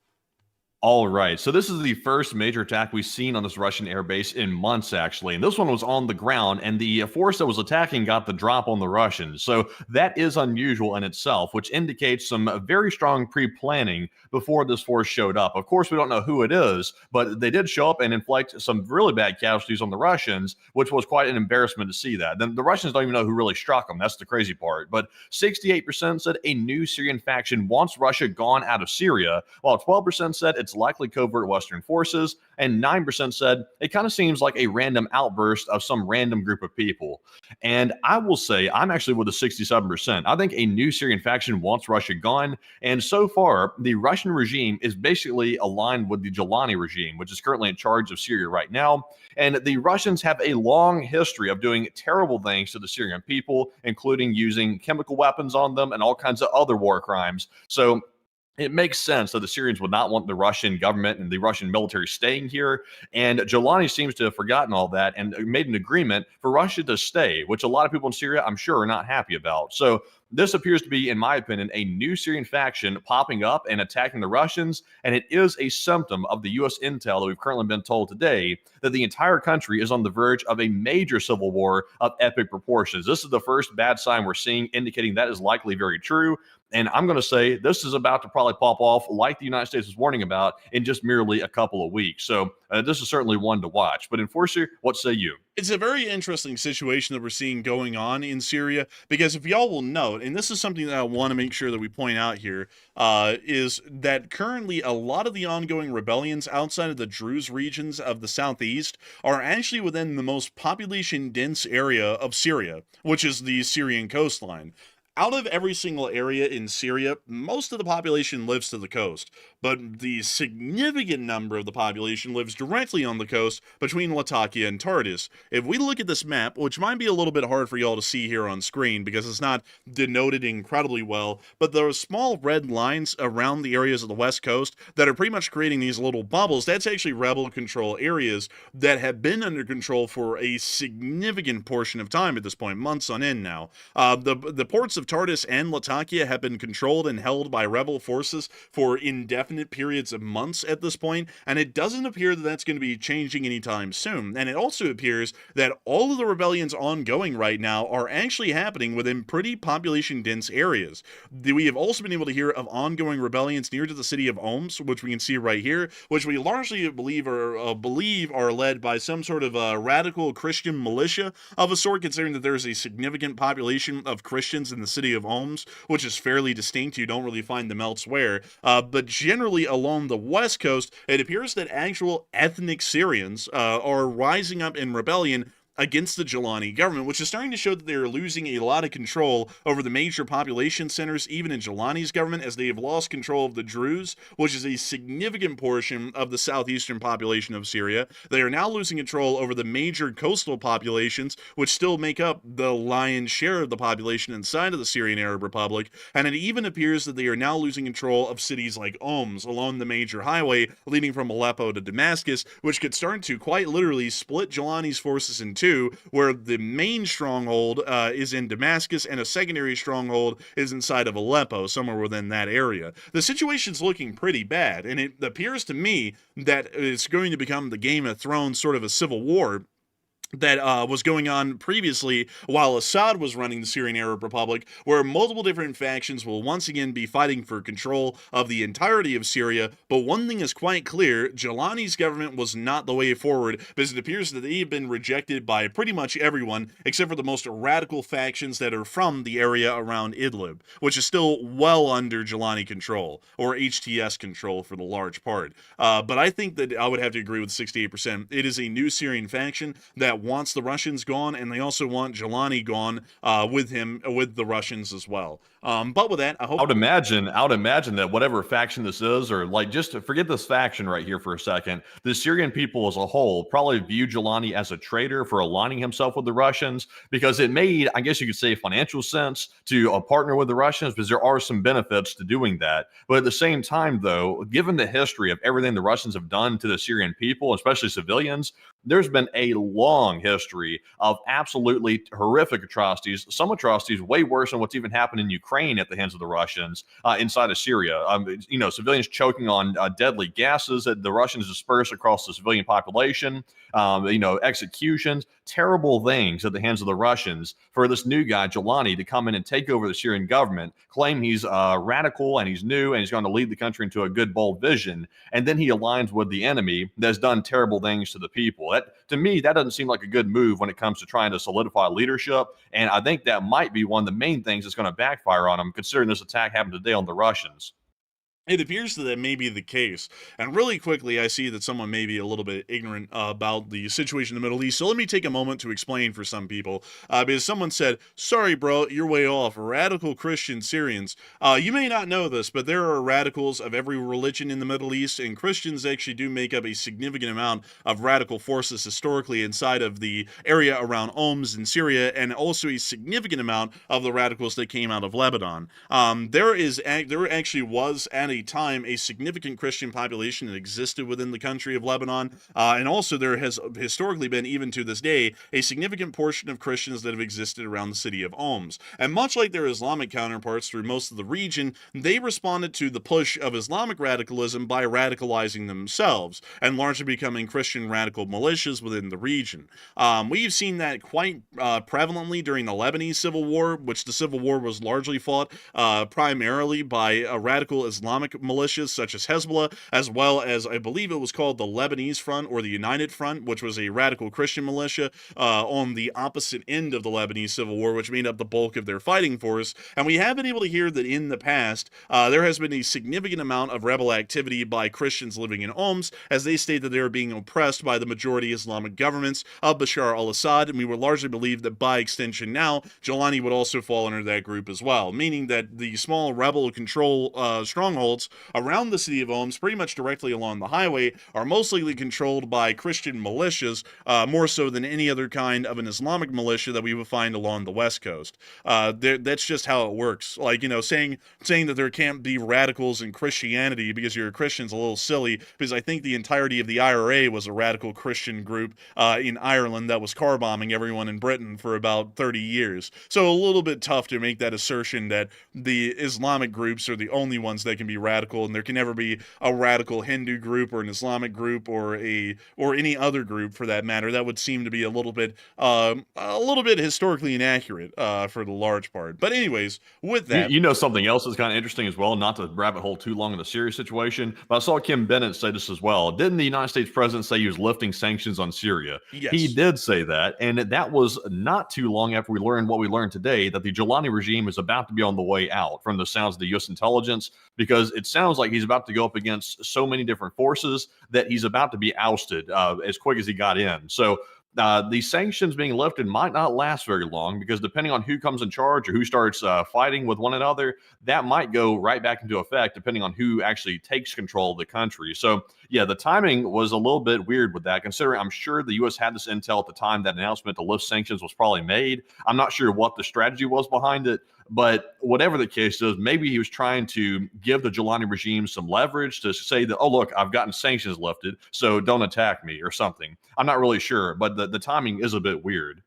All right. So this is the first major attack we've seen on this Russian airbase in months, actually. And this one was on the ground, and the force that was attacking got the drop on the Russians. So that is unusual in itself, which indicates some very strong pre-planning before this force showed up. Of course, we don't know who it is, but they did show up and inflict some really bad casualties on the Russians, which was quite an embarrassment to see that. Then the Russians don't even know who really struck them. That's the crazy part. But 68% said a new Syrian faction wants Russia gone out of Syria, while 12% said it's likely covert Western forces, and 9% said it kind of seems like a random outburst of some random group of people. And I will say, I'm actually with the 67%. I think a new Syrian faction wants Russia gone, and so far, the Russian regime is basically aligned with the Zelenskyy regime, which is currently in charge of Syria right now. And the Russians have a long history of doing terrible things to the Syrian people, including using chemical weapons on them and all kinds of other war crimes. So it makes sense that the Syrians would not want the Russian government and the Russian military staying here. And Jelani seems to have forgotten all that and made an agreement for Russia to stay, which a lot of people in Syria, I'm sure, are not happy about. So this appears to be, in my opinion, a new Syrian faction popping up and attacking the Russians, and it is a symptom of the U.S. intel that we've currently been told today that the entire country is on the verge of a major civil war of epic proportions. This is the first bad sign we're seeing, indicating that is likely very true. And I'm going to say this is about to probably pop off, like the United States was warning about, in just merely a couple of weeks. So this is certainly one to watch. But Enforcer, what say you? It's a very interesting situation that we're seeing going on in Syria, because if y'all will note, and this is something that I want to make sure that we point out here, is that currently a lot of the ongoing rebellions outside of the Druze regions of the southeast are actually within the most population-dense area of Syria, which is the Syrian coastline. Out of every single area in Syria, most of the population lives to the coast, but the significant number of the population lives directly on the coast between Latakia and Toretsk. If we look at this map, which might be a little bit hard for y'all to see here on screen because it's not denoted incredibly well, but there are small red lines around the areas of the west coast that are pretty much creating these little bubbles. That's actually rebel control areas that have been under control for a significant portion of time at this point, months on end now. The ports of Toretsk and Latakia have been controlled and held by rebel forces for indefinite periods of months at this point, and it doesn't appear that that's going to be changing anytime soon. And it also appears that all of the rebellions ongoing right now are actually happening within pretty population-dense areas. We have also been able to hear of ongoing rebellions near to the city of Homs, which we can see right here, which we largely believe are led by some sort of radical Christian militia of a sort, considering that there is a significant population of Christians in the city of Homs, which is fairly distinct. You don't really find them elsewhere. But generally along the west coast, it appears that actual ethnic Syrians are rising up in rebellion against the Jelani government, which is starting to show that they're losing a lot of control over the major population centers, even in Jelani's government, as they have lost control of the Druze, which is a significant portion of the southeastern population of Syria. They are now losing control over the major coastal populations, which still make up the lion's share of the population inside of the Syrian Arab Republic, and it even appears that they are now losing control of cities like Homs along the major highway leading from Aleppo to Damascus, which could start to quite literally split Jelani's forces in two, where the main stronghold is in Damascus and a secondary stronghold is inside of Aleppo, somewhere within that area. The situation's looking pretty bad, and it appears to me that it's going to become the Game of Thrones sort of a civil war that was going on previously while Assad was running the Syrian Arab Republic, where multiple different factions will once again be fighting for control of the entirety of Syria. But one thing is quite clear: Jelani's government was not the way forward, because it appears that they have been rejected by pretty much everyone except for the most radical factions that are from the area around Idlib, which is still well under Jelani control, or HTS control for the large part. But I think that I would have to agree with 68%. It is a new Syrian faction that wants the Russians gone, and they also want Jelani gone with the Russians as well. But with that, I would imagine that whatever faction this is, or like, just to forget this faction right here for a second, the Syrian people as a whole probably view Jelani as a traitor for aligning himself with the Russians, because it made, I guess you could say, financial sense to partner with the Russians, because there are some benefits to doing that. But at the same time, though, given the history of everything the Russians have done to the Syrian people, especially civilians, there's been a long long history of absolutely horrific atrocities, some atrocities way worse than what's even happened in Ukraine at the hands of the Russians inside of Syria. Civilians choking on deadly gases that the Russians disperse across the civilian population, executions, terrible things at the hands of the Russians. For this new guy, Jelani, to come in and take over the Syrian government, claim he's radical and he's new and he's going to lead the country into a good, bold vision, and then he aligns with the enemy that's done terrible things to the people. To me, that doesn't seem like a good move when it comes to trying to solidify leadership, and I think that might be one of the main things that's going to backfire on him, considering this attack happened today on the Russians. It appears that may be the case. And really quickly, I see that someone may be a little bit ignorant about the situation in the Middle East. So let me take a moment to explain for some people. Because someone said, sorry, bro, you're way off. Radical Christian Syrians. You may not know this, but there are radicals of every religion in the Middle East. And Christians actually do make up a significant amount of radical forces historically inside of the area around Homs in Syria. And also a significant amount of the radicals that came out of Lebanon. There actually was at a time a significant Christian population that existed within the country of Lebanon, and also there has historically been, even to this day, a significant portion of Christians that have existed around the city of Homs. And much like their Islamic counterparts through most of the region, they responded to the push of Islamic radicalism by radicalizing themselves and largely becoming Christian radical militias within the region. We've seen that quite prevalently during the Lebanese Civil War, which the Civil War was largely fought primarily by radical Islamic militias such as Hezbollah, as well as I believe it was called the Lebanese Front or the United Front, which was a radical Christian militia on the opposite end of the Lebanese Civil War, which made up the bulk of their fighting force. And we have been able to hear that in the past, there has been a significant amount of rebel activity by Christians living in Homs, as they state that they are being oppressed by the majority Islamic governments of Bashar al-Assad, and we would largely believe that by extension now, Jelani would also fall under that group as well, meaning that the small rebel control strongholds around the city of Homs, pretty much directly along the highway, are mostly controlled by Christian militias, more so than any other kind of an Islamic militia that we would find along the West Coast. That's just how it works. Like, saying that there can't be radicals in Christianity because you're a Christian's a little silly, because I think the entirety of the IRA was a radical Christian group in Ireland that was car bombing everyone in Britain for about 30 years. So a little bit tough to make that assertion that the Islamic groups are the only ones that can be radical, and there can never be a radical Hindu group or an Islamic group or any other group for that matter. That would seem to be a little bit historically inaccurate for the large part. But anyways, with that, something else that's kind of interesting as well, not to rabbit hole too long in the Syria situation, but I saw Kim Bennett say this as well. Didn't the United States president say he was lifting sanctions on Syria? Yes. He did say that, and that was not too long after we learned what we learned today, that the Jelani regime is about to be on the way out from the sounds of the U.S. intelligence, because it sounds like he's about to go up against so many different forces that he's about to be ousted as quick as he got in. So the sanctions being lifted might not last very long, because depending on who comes in charge or who starts fighting with one another, that might go right back into effect depending on who actually takes control of the country. So yeah, the timing was a little bit weird with that, considering I'm sure the U.S. had this intel at the time that announcement to lift sanctions was probably made. I'm not sure what the strategy was behind it, but whatever the case is, maybe he was trying to give the Jelani regime some leverage to say that, oh, look, I've gotten sanctions lifted, so don't attack me or something. I'm not really sure, but the timing is a bit weird.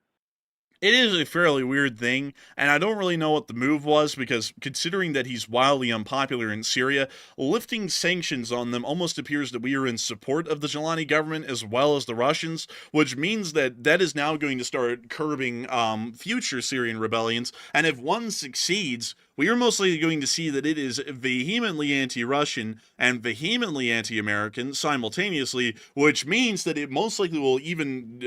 It is a fairly weird thing, and I don't really know what the move was, because considering that he's wildly unpopular in Syria, lifting sanctions on them almost appears that we are in support of the Jelani government as well as the Russians, which means that is now going to start curbing future Syrian rebellions, and if one succeeds, we are mostly going to see that it is vehemently anti-Russian and vehemently anti-American simultaneously, which means that it most likely will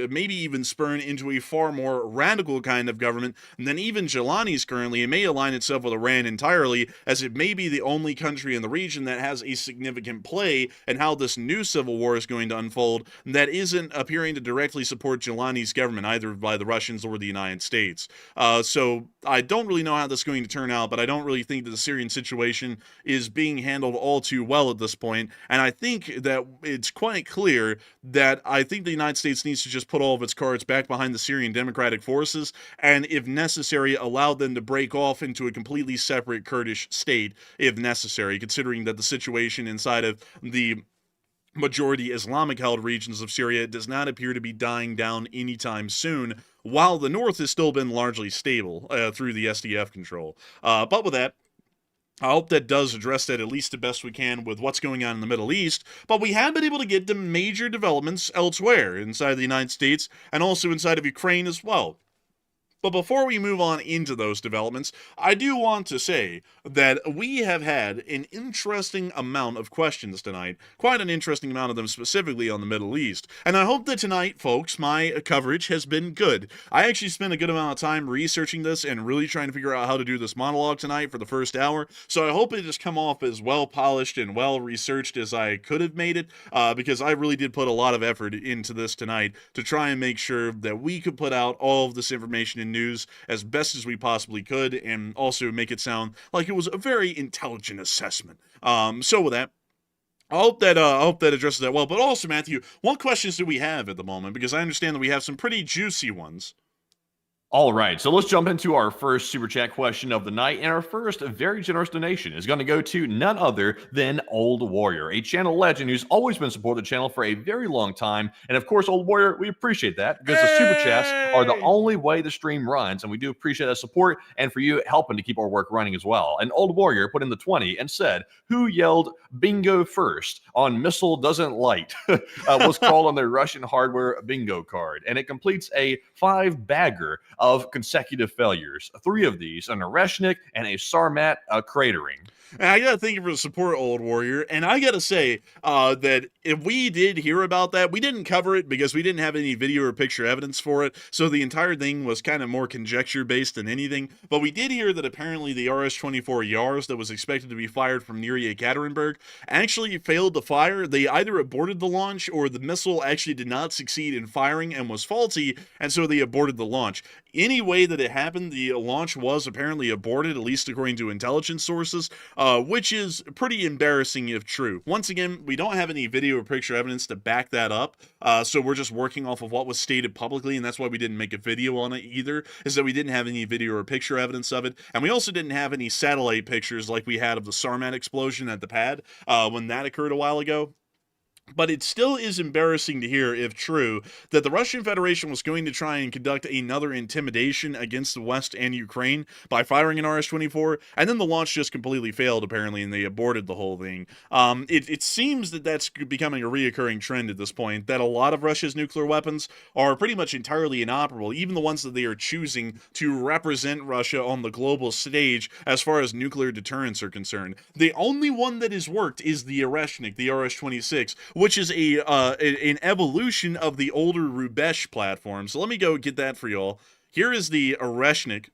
maybe even spurn into a far more radical kind of government than even Jelani's currently. It may align itself with Iran entirely, as it may be the only country in the region that has a significant play in how this new civil war is going to unfold that isn't appearing to directly support Jelani's government, either by the Russians or the United States. So I don't really know how this is going to turn out, but I don't really think that the Syrian situation is being handled all too well at this point. And I think that it's quite clear that I think the United States needs to just put all of its cards back behind the Syrian Democratic Forces, and if necessary, allow them to break off into a completely separate Kurdish state, if necessary, considering that the situation inside of the majority Islamic-held regions of Syria does not appear to be dying down anytime soon, while the north has still been largely stable through the SDF control. But with that, I hope that does address that at least the best we can with what's going on in the Middle East, but we have been able to get to major developments elsewhere inside the United States and also inside of Ukraine as well. But before we move on into those developments, I do want to say that we have had an interesting amount of questions tonight, quite an interesting amount of them specifically on the Middle East. And I hope that tonight, folks, my coverage has been good. I actually spent a good amount of time researching this and really trying to figure out how to do this monologue tonight for the first hour. So I hope it has come off as well polished and well researched as I could have made it, because I really did put a lot of effort into this tonight to try and make sure that we could put out all of this information and news as best as we possibly could, and also make it sound like it was a very intelligent assessment. So with that, I hope that addresses that well. But also, Matthew, what questions do we have at the moment? Because I understand that we have some pretty juicy ones. All right, so let's jump into our first super chat question of the night. And our first very generous donation is going to go to none other than Old Warrior, a channel legend who's always been supporting the channel for a very long time. And of course, Old Warrior, we appreciate that because the super chats are the only way the stream runs. And we do appreciate that support and for you helping to keep our work running as well. And Old Warrior put in the 20 and said, "Who yelled bingo first on Missile Doesn't Light?" was called on their Russian hardware bingo card. And it completes a 5-bagger of consecutive failures. 3 of these, an Oreshnik and a Sarmat cratering. And I gotta thank you for the support, Old Warrior. And I gotta say that if we did hear about that, we didn't cover it because we didn't have any video or picture evidence for it. So the entire thing was kind of more conjecture based than anything. But we did hear that apparently the RS-24 Yars that was expected to be fired from near Yekaterinburg actually failed to fire. They either aborted the launch or the missile actually did not succeed in firing and was faulty, and so they aborted the launch. Any way that it happened, the launch was apparently aborted, at least according to intelligence sources, which is pretty embarrassing if true. Once again, we don't have any video or picture evidence to back that up, so we're just working off of what was stated publicly, and that's why we didn't make a video on it either, is that we didn't have any video or picture evidence of it, and we also didn't have any satellite pictures like we had of the Sarmat explosion at the pad when that occurred a while ago. But it still is embarrassing to hear, if true, that the Russian Federation was going to try and conduct another intimidation against the West and Ukraine by firing an RS-24, and then the launch just completely failed, apparently, and they aborted the whole thing. It seems that that's becoming a reoccurring trend at this point, that a lot of Russia's nuclear weapons are pretty much entirely inoperable, even the ones that they are choosing to represent Russia on the global stage as far as nuclear deterrence are concerned. The only one that has worked is the Oreshnik, the RS-26, which is an evolution of the older Rubesh platform. So let me go get that for y'all. Here is the Oreshnik,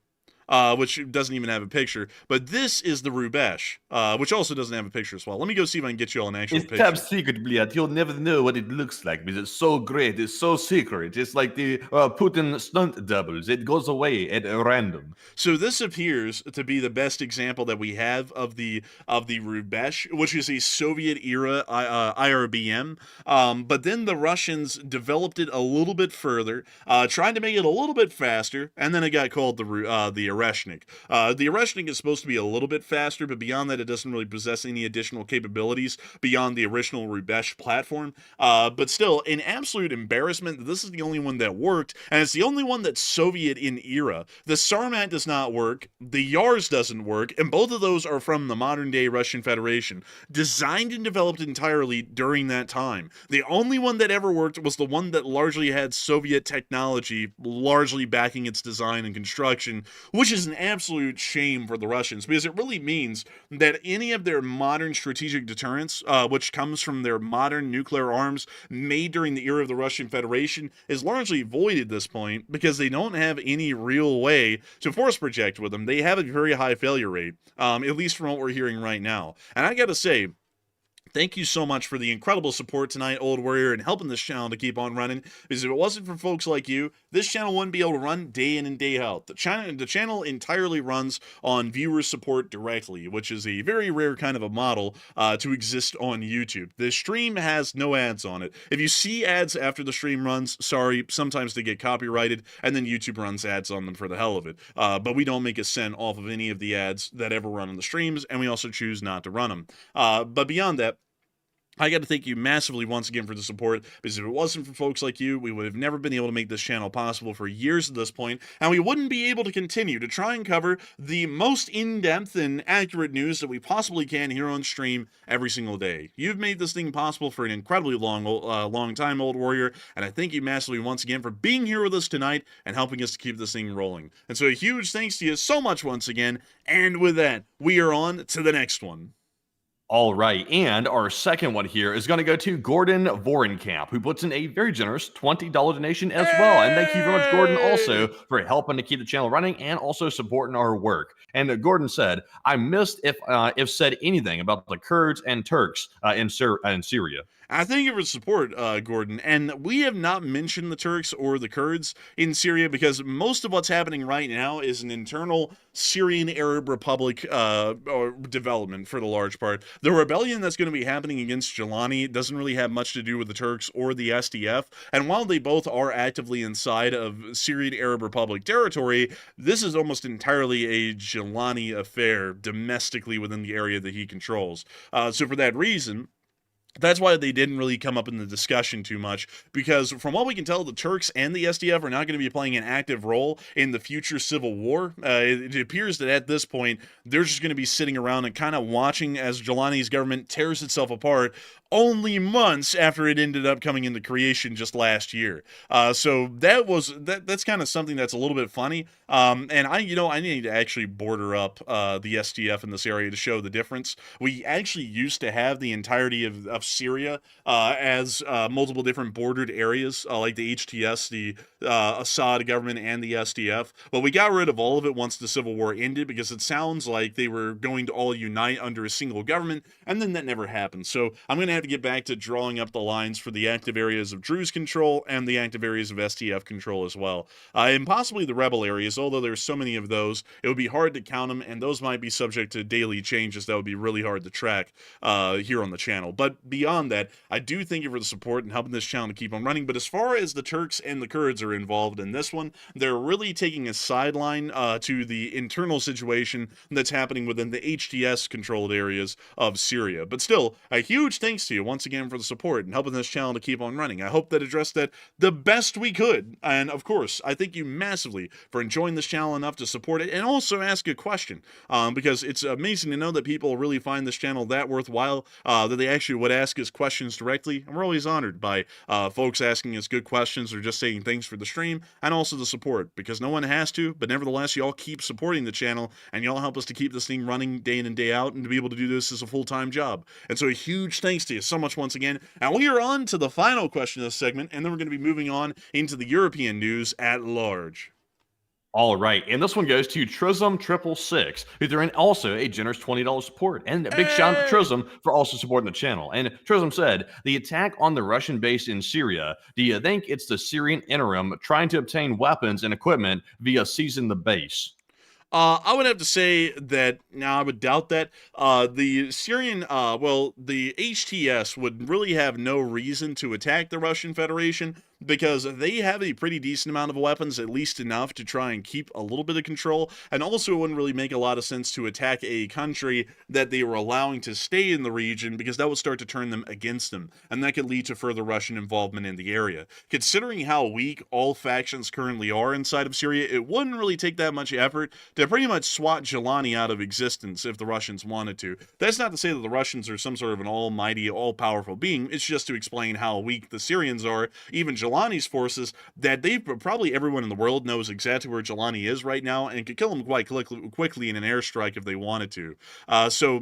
which doesn't even have a picture. But this is the Rubesh, which also doesn't have a picture as well. Let me go see if I can get you all an actual It's picture. top secret, Bliat. You'll never know what it looks like because it's so great. It's so secret. It's like the Putin stunt doubles. It goes away at random. So this appears to be the best example that we have of the Rubesh, which is a Soviet era IRBM. But then the Russians developed it a little bit further, trying to make it a little bit faster, and then it got called the Oreshnik. The Oreshnik is supposed to be a little bit faster, but beyond that, it doesn't really possess any additional capabilities beyond the original Rubesh platform. But still, an absolute embarrassment that this is the only one that worked, and it's the only one that's Soviet in era. The Sarmat does not work, the Yars doesn't work, and both of those are from the modern-day Russian Federation, designed and developed entirely during that time. The only one that ever worked was the one that largely had Soviet technology largely backing its design and construction, which is an absolute shame for the Russians, because it really means that any of their modern strategic deterrence, which comes from their modern nuclear arms made during the era of the Russian Federation, is largely void at this point, because they don't have any real way to force project with them. They have a very high failure rate, at least from what we're hearing right now. And I gotta say, thank you so much for the incredible support tonight, Old Warrior, and helping this channel to keep on running. Because if it wasn't for folks like you, this channel wouldn't be able to run day in and day out. The channel entirely runs on viewer support directly, which is a very rare kind of a model to exist on YouTube. The stream has no ads on it. If you see ads after the stream runs, sorry, sometimes they get copyrighted, and then YouTube runs ads on them for the hell of it. But we don't make a cent off of any of the ads that ever run on the streams, and we also choose not to run them. But beyond that, I got to thank you massively once again for the support, because if it wasn't for folks like you, we would have never been able to make this channel possible for years at this point, and we wouldn't be able to continue to try and cover the most in-depth and accurate news that we possibly can here on stream every single day. You've made this thing possible for an incredibly long time, Old Warrior, and I thank you massively once again for being here with us tonight and helping us to keep this thing rolling. And so a huge thanks to you so much once again, and with that, we are on to the next one. All right, and our second one here is going to go to Gordon Vorenkamp, who puts in a very generous $20 donation as well. And thank you very much, Gordon, also for helping to keep the channel running and also supporting our work. And Gordon said, I missed if said anything about the Kurds and Turks in Syria. I thank you for the support, Gordon. And we have not mentioned the Turks or the Kurds in Syria because most of what's happening right now is an internal Syrian Arab Republic development for the large part. The rebellion that's going to be happening against Jelani doesn't really have much to do with the Turks or the SDF. And while they both are actively inside of Syrian Arab Republic territory, this is almost entirely a Jelani affair domestically within the area that he controls. So for that reason, that's why they didn't really come up in the discussion too much, because from what we can tell, the Turks and the SDF are not going to be playing an active role in the future civil war. It appears that at this point, they're just going to be sitting around and kind of watching as Jelani's government tears itself apart only months after it ended up coming into creation just last year. So that's kind of something that's a little bit funny. And I need to actually border up the SDF in this area to show the difference. We actually used to have the entirety of Syria as multiple different bordered areas, like the HTS, the Assad government, and the SDF. But we got rid of all of it once the civil war ended, because it sounds like they were going to all unite under a single government, and then that never happened. So I'm going to have to get back to drawing up the lines for the active areas of Druze control and the active areas of SDF control as well. And possibly the rebel areas, although there's so many of those, it would be hard to count them, and those might be subject to daily changes that would be really hard to track here on the channel. But beyond that, I do thank you for the support and helping this channel to keep on running. But as far as the Turks and the Kurds are involved in this one, they're really taking a sideline to the internal situation that's happening within the HTS-controlled areas of Syria. But still, a huge thanks to you once again for the support and helping this channel to keep on running. I hope that addressed that the best we could. And of course, I thank you massively for enjoying this channel enough to support it and also ask a question, because it's amazing to know that people really find this channel that worthwhile, that they actually would ask us questions directly. And we're always honored by folks asking us good questions or just saying thanks for the stream and also the support, because no one has to, but nevertheless, y'all keep supporting the channel and y'all help us to keep this thing running day in and day out and to be able to do this as a full-time job. And so a huge thanks to you so much once again. And we are on to the final question of this segment, and then we're going to be moving on into the European news at large. All right, and this one goes to Trism666, who threw in also a generous $20 support. And a big shout out to Trism for also supporting the channel. And Trism said, the attack on the Russian base in Syria, do you think it's the Syrian interim trying to obtain weapons and equipment via seizing the base? I would have to say that, now I would doubt that. The Syrian, the HTS would really have no reason to attack the Russian Federation, because they have a pretty decent amount of weapons, at least enough to try and keep a little bit of control, and also it wouldn't really make a lot of sense to attack a country that they were allowing to stay in the region, because that would start to turn them against them, and that could lead to further Russian involvement in the area. Considering how weak all factions currently are inside of Syria, it wouldn't really take that much effort to pretty much swat Jelani out of existence if the Russians wanted to. That's not to say that the Russians are some sort of an almighty, all-powerful being, it's just to explain how weak the Syrians are, even Jelani's forces, that probably everyone in the world knows exactly where Jelani is right now and could kill him quite quickly in an airstrike if they wanted to. So,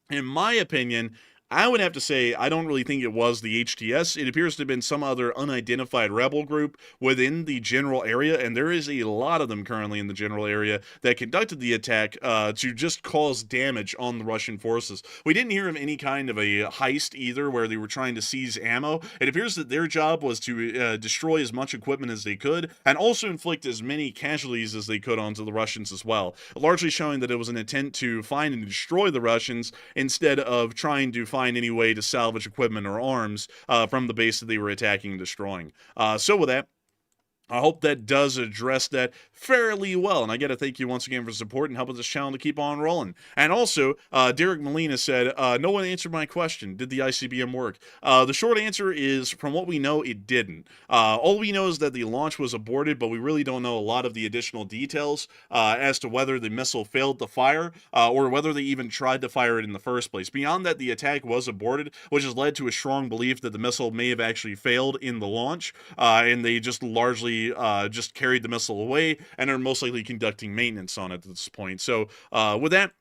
in my opinion, I would have to say I don't really think it was the HTS. It appears to have been some other unidentified rebel group within the general area, and there is a lot of them currently in the general area that conducted the attack to just cause damage on the Russian forces. We didn't hear of any kind of a heist either where they were trying to seize ammo. It appears that their job was to destroy as much equipment as they could and also inflict as many casualties as they could onto the Russians as well, largely showing that it was an attempt to find and destroy the Russians instead of trying to find any way to salvage equipment or arms from the base that they were attacking and destroying. So with that, I hope that does address that fairly well. And I got to thank you once again for support and helping this channel to keep on rolling. And also, Derek Molina said, no one answered my question. Did the ICBM work? The short answer is, from what we know, it didn't. All we know is that the launch was aborted, but we really don't know a lot of the additional details as to whether the missile failed to fire or whether they even tried to fire it in the first place. Beyond that, the attack was aborted, which has led to a strong belief that the missile may have actually failed in the launch, and they just largely just carried the missile away and are most likely conducting maintenance on it at this point. So with that,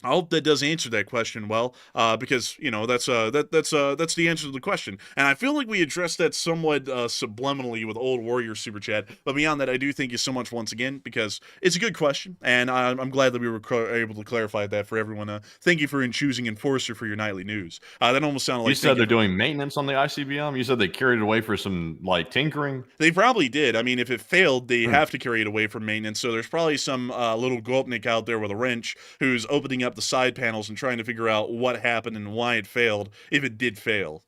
I hope that does answer that question well, because that's the answer to the question, and I feel like we addressed that somewhat subliminally with Old Warrior Super Chat. But beyond that, I do thank you so much once again because it's a good question, and I'm glad that we were able to clarify that for everyone. Thank you for choosing Enforcer for your nightly news. That almost sounded like you said they're doing maintenance on the ICBM. You said they carried it away for some tinkering. They probably did. I mean, if it failed, they have to carry it away for maintenance. So there's probably some little Gopnik out there with a wrench who's opening up the side panels and trying to figure out what happened and why it failed, if it did fail.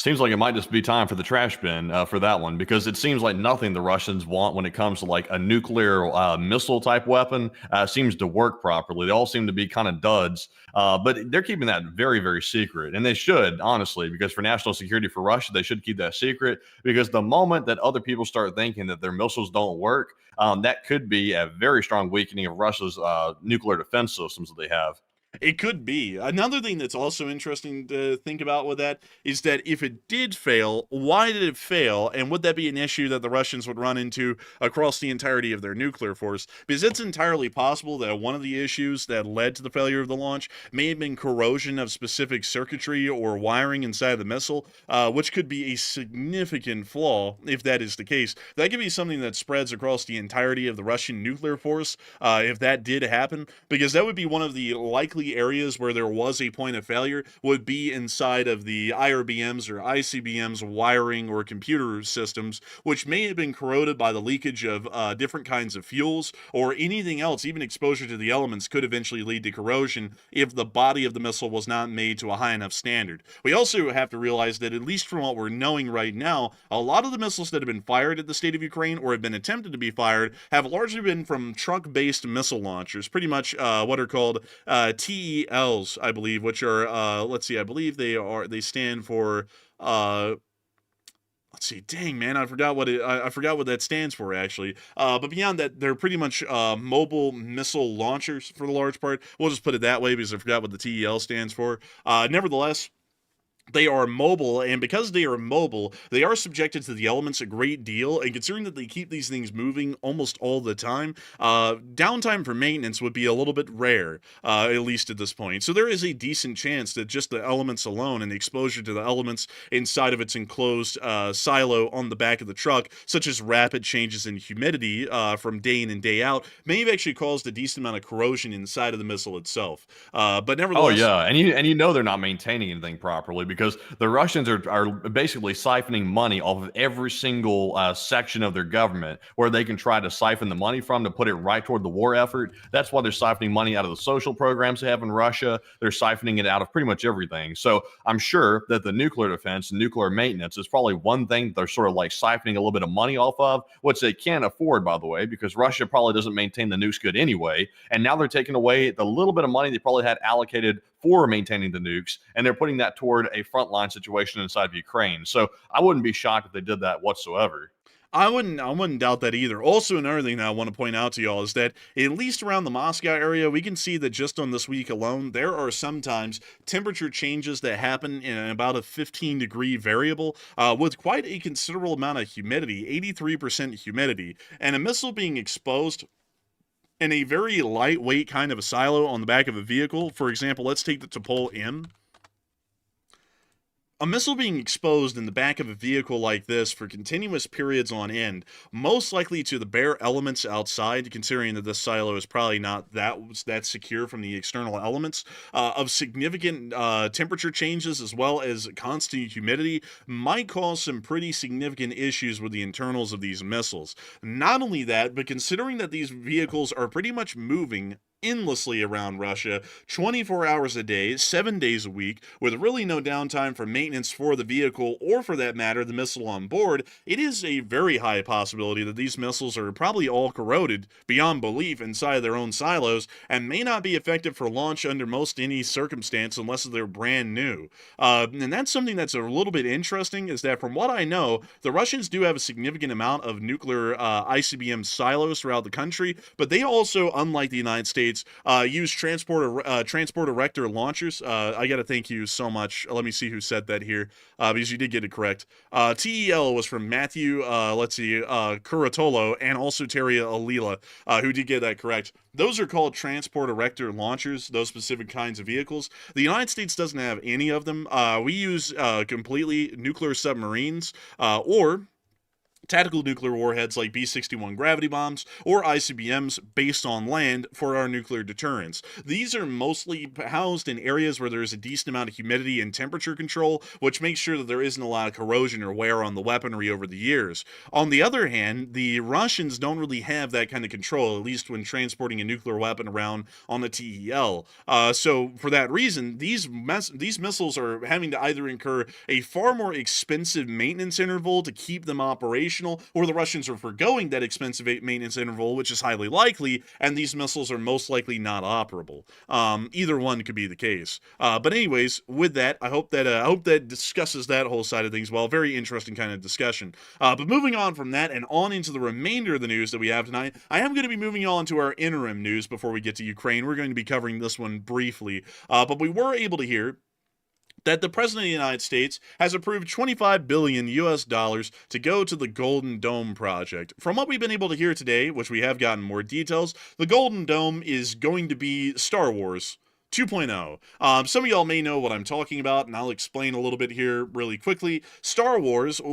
Seems like it might just be time for the trash bin for that one, because it seems like nothing the Russians want when it comes to like a nuclear missile type weapon seems to work properly. They all seem to be kind of duds, but they're keeping that very, very secret. And they should, honestly, because for national security for Russia, they should keep that secret, because the moment that other people start thinking that their missiles don't work, that could be a very strong weakening of Russia's nuclear defense systems that they have. It could be. Another thing that's also interesting to think about with that is that if it did fail, why did it fail? And would that be an issue that the Russians would run into across the entirety of their nuclear force? Because it's entirely possible that one of the issues that led to the failure of the launch may have been corrosion of specific circuitry or wiring inside the missile, which could be a significant flaw if that is the case. That could be something that spreads across the entirety of the Russian nuclear force if that did happen, because that would be one of the likely areas where there was a point of failure would be inside of the IRBMs or ICBMs wiring or computer systems, which may have been corroded by the leakage of different kinds of fuels or anything else. Even exposure to the elements could eventually lead to corrosion if the body of the missile was not made to a high enough standard. We also have to realize that, at least from what we're knowing right now, a lot of the missiles that have been fired at the state of Ukraine or have been attempted to be fired have largely been from truck-based missile launchers, pretty much what are called TELs, I believe, which are let's see, I believe they stand for let's see, dang man, I forgot what that stands for actually. But beyond that, they're pretty much mobile missile launchers for the large part. We'll just put it that way because I forgot what the TEL stands for. Nevertheless, they are mobile, and because they are mobile, they are subjected to the elements a great deal, and considering that they keep these things moving almost all the time, downtime for maintenance would be a little bit rare, at least at this point. So there is a decent chance that just the elements alone and the exposure to the elements inside of its enclosed silo on the back of the truck, such as rapid changes in humidity from day in and day out, may have actually caused a decent amount of corrosion inside of the missile itself. But nevertheless... Oh, yeah, and you know they're not maintaining anything properly, because the Russians are basically siphoning money off of every single section of their government where they can try to siphon the money from to put it right toward the war effort. That's why they're siphoning money out of the social programs they have in Russia. They're siphoning it out of pretty much everything. So I'm sure that the nuclear defense and nuclear maintenance is probably one thing they're sort of like siphoning a little bit of money off of, which they can't afford, by the way, because Russia probably doesn't maintain the nukes good anyway. And now they're taking away the little bit of money they probably had allocated for maintaining the nukes, and they're putting that toward a frontline situation inside of Ukraine. So I wouldn't be shocked if they did that whatsoever. I wouldn't doubt that either. Also, another thing that I want to point out to y'all is that at least around the Moscow area, we can see that just on this week alone, there are sometimes temperature changes that happen in about a 15-degree variable with quite a considerable amount of humidity, 83% humidity, and a missile being exposed in a very lightweight kind of a silo on the back of a vehicle. For example, let's take the Topol M. A missile being exposed in the back of a vehicle like this for continuous periods on end, most likely to the bare elements outside, considering that this silo is probably not that secure from the external elements, of significant temperature changes as well as constant humidity, might cause some pretty significant issues with the internals of these missiles. Not only that, but considering that these vehicles are pretty much moving endlessly around Russia, 24 hours a day, 7 days a week, with really no downtime for maintenance for the vehicle or, for that matter, the missile on board, it is a very high possibility that these missiles are probably all corroded beyond belief inside their own silos and may not be effective for launch under most any circumstance unless they're brand new. And that's something that's a little bit interesting, is that from what I know, the Russians do have a significant amount of nuclear ICBM silos throughout the country, but they also, unlike the United States, use transport erector launchers. I got to thank you so much. Let me see who said that here, because you did get it correct. TEL was from Matthew, Curatolo, and also Teria Alila, who did get that correct. Those are called transport erector launchers, those specific kinds of vehicles. The United States doesn't have any of them. We use completely nuclear submarines, or tactical nuclear warheads like B-61 gravity bombs or ICBMs based on land for our nuclear deterrence. These are mostly housed in areas where there is a decent amount of humidity and temperature control, which makes sure that there isn't a lot of corrosion or wear on the weaponry over the years. On the other hand, the Russians don't really have that kind of control, at least when transporting a nuclear weapon around on the TEL. So for that reason, these missiles are having to either incur a far more expensive maintenance interval to keep them operational, or the Russians are forgoing that expensive maintenance interval, which is highly likely, and these missiles are most likely not operable. Either one could be the case. But anyways, with that, I hope that discusses that whole side of things well. Very interesting kind of discussion. But moving on from that and on into the remainder of the news that we have tonight, I am going to be moving on to our interim news before we get to Ukraine. We're going to be covering this one briefly. But we were able to hear that the President of the United States has approved $25 billion to go to the Golden Dome project. From what we've been able to hear today, which we have gotten more details, the Golden Dome is going to be Star Wars 2.0. Some of y'all may know what I'm talking about, and I'll explain a little bit here really quickly. Star Wars is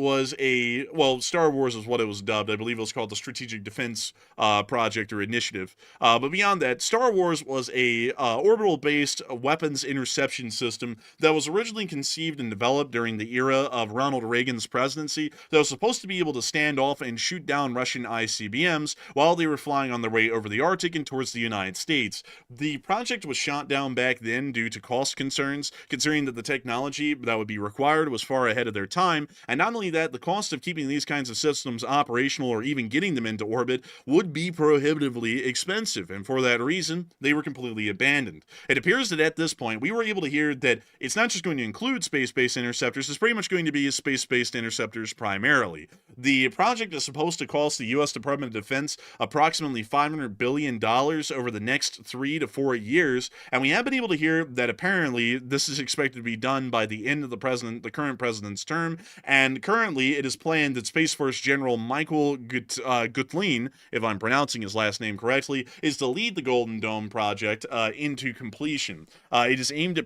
what it was dubbed. I believe it was called the Strategic Defense Project or Initiative. But beyond that, Star Wars was a orbital-based weapons interception system that was originally conceived and developed during the era of Ronald Reagan's presidency that was supposed to be able to stand off and shoot down Russian ICBMs while they were flying on their way over the Arctic and towards the United States. The project was shot down back then due to cost concerns, considering that the technology that would be required was far ahead of their time, and not only that, the cost of keeping these kinds of systems operational or even getting them into orbit would be prohibitively expensive, and for that reason, they were completely abandoned. It appears that at this point, we were able to hear that it's not just going to include space-based interceptors, it's pretty much going to be space-based interceptors primarily. The project is supposed to cost the U.S. Department of Defense approximately $500 billion over the next 3 to 4 years, and we have been able to hear that apparently this is expected to be done by the end of the current president's term, and currently it is planned that Space Force General Michael Gutlin, if I'm pronouncing his last name correctly, is to lead the Golden Dome project into completion. It is aimed at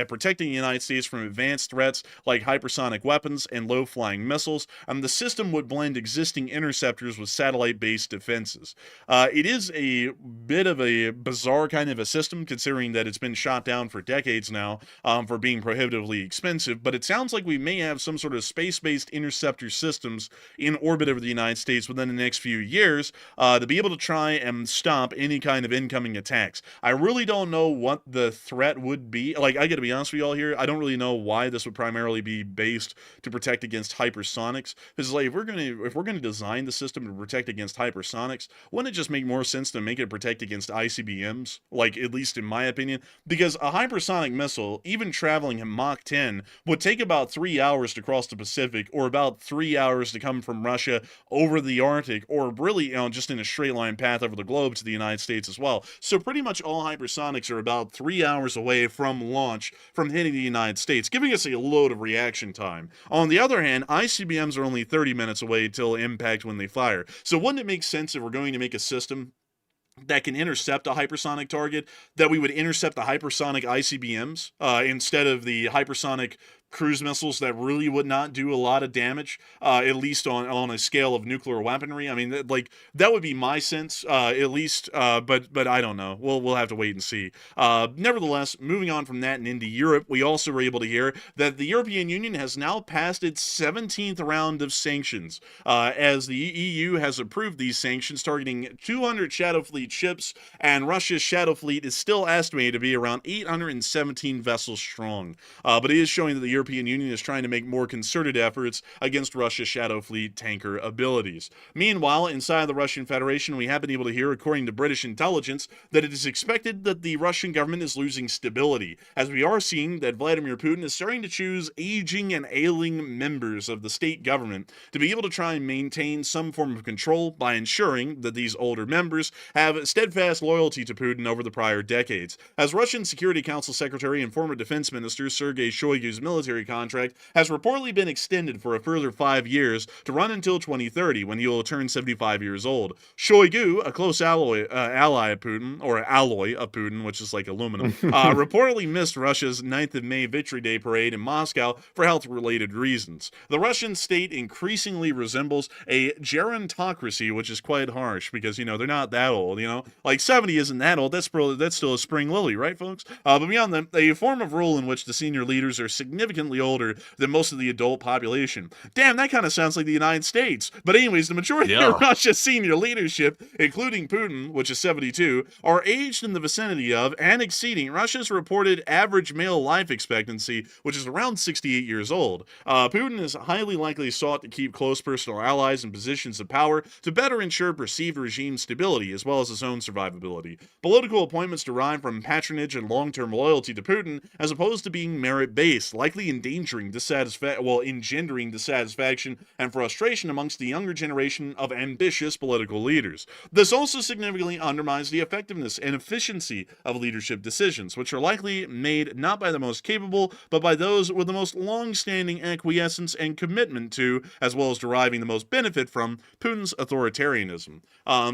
protecting the United States from advanced threats like hypersonic weapons and low-flying missiles, and the system would blend existing interceptors with satellite-based defenses. It is a bit of a bizarre kind of a system, considering that it's been shot down for decades now for being prohibitively expensive, but it sounds like we may have some sort of space-based interceptor systems in orbit over the United States within the next few years to be able to try and stop any kind of incoming attacks. I really don't know what the threat would be. Like, I gotta be honest with y'all here, I don't really know why this would primarily be based to protect against hypersonics, because like, if we're gonna design the system to protect against hypersonics, wouldn't it just make more sense to make it protect against ICBMs? Like, at least in my opinion, because a hypersonic missile, even traveling at Mach 10, would take about 3 hours to cross the Pacific, or about 3 hours to come from Russia over the Arctic, or really, just in a straight line path over the globe to the United States as well. So pretty much all hypersonics are about 3 hours away from launch from hitting the United States, giving us a load of reaction time. On the other hand, ICBMs are only 30 minutes away till impact when they fire. So wouldn't it make sense if we're going to make a system that can intercept a hypersonic target, that we would intercept the hypersonic ICBMs instead of the hypersonic cruise missiles that really would not do a lot of damage, at least on a scale of nuclear weaponry. I mean, that would be my sense, at least. But I don't know. We'll have to wait and see. Nevertheless, moving on from that and into Europe, we also were able to hear that the European Union has now passed its 17th round of sanctions, as the EU has approved these sanctions targeting 200 Shadow Fleet ships, and Russia's Shadow Fleet is still estimated to be around 817 vessels strong. But it is showing that the European Union is trying to make more concerted efforts against Russia's Shadow Fleet tanker abilities. Meanwhile, inside the Russian Federation, we have been able to hear, according to British intelligence, that it is expected that the Russian government is losing stability, as we are seeing that Vladimir Putin is starting to choose aging and ailing members of the state government to be able to try and maintain some form of control by ensuring that these older members have steadfast loyalty to Putin over the prior decades. As Russian Security Council Secretary and former Defense Minister Sergei Shoigu's military contract has reportedly been extended for a further 5 years to run until 2030, when he will turn 75 years old. Shoigu, a close ally of Putin, or alloy of Putin, which is like aluminum, reportedly missed Russia's 9th of May Victory Day parade in Moscow for health-related reasons. The Russian state increasingly resembles a gerontocracy, which is quite harsh because, they're not that old, Like 70 isn't that old, that's still a spring lily, right, folks? But beyond that, a form of rule in which the senior leaders are significantly older than most of the adult population. Damn, that kind of sounds like the United States. But anyways, the majority of Russia's senior leadership, including Putin, which is 72, are aged in the vicinity of and exceeding Russia's reported average male life expectancy, which is around 68 years old. Putin is highly likely sought to keep close personal allies in positions of power to better ensure perceived regime stability as well as his own survivability. Political appointments derive from patronage and long-term loyalty to Putin, as opposed to being merit-based, likely engendering dissatisfaction and frustration amongst the younger generation of ambitious political leaders. This also significantly undermines the effectiveness and efficiency of leadership decisions, which are likely made not by the most capable, but by those with the most long-standing acquiescence and commitment to, as well as deriving the most benefit from, Putin's authoritarianism.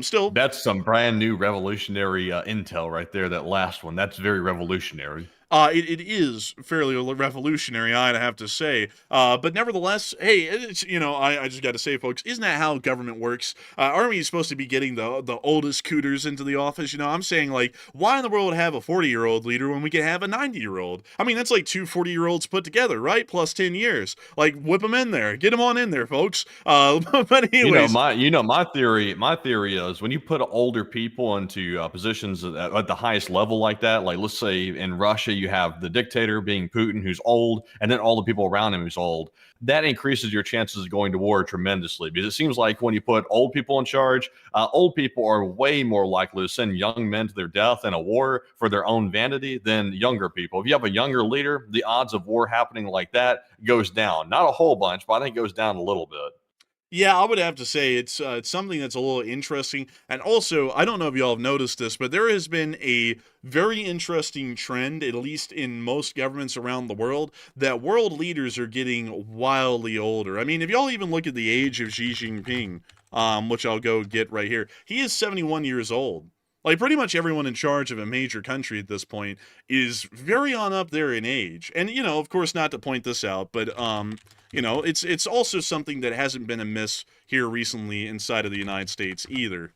Still, that's some brand new revolutionary intel right there. That last one, that's very revolutionary. It is fairly revolutionary, I'd have to say. But nevertheless, hey, it's, I just got to say, folks, isn't that how government works? Army is supposed to be getting the oldest cooters into the office. I'm saying, like, why in the world have a 40-year-old leader when we can have a 90-year-old? I mean, that's like two 40-year-olds put together, right? Plus 10 years. Like, whip them in there. Get them on in there, folks. But anyways. My theory is when you put older people into positions at the highest level like that, like let's say in Russia, you have the dictator being Putin, who's old, and then all the people around him who's old. That increases your chances of going to war tremendously, because it seems like when you put old people in charge, old people are way more likely to send young men to their death in a war for their own vanity than younger people. If you have a younger leader, the odds of war happening like that goes down. Not a whole bunch, but I think it goes down a little bit. Yeah, I would have to say it's something that's a little interesting. And also, I don't know if y'all have noticed this, but there has been a very interesting trend, at least in most governments around the world, that world leaders are getting wildly older. I mean, if y'all even look at the age of Xi Jinping, which I'll go get right here, he is 71 years old. Like, pretty much everyone in charge of a major country at this point is very on up there in age. And, of course, not to point this out, but, it's also something that hasn't been amiss here recently inside of the United States either.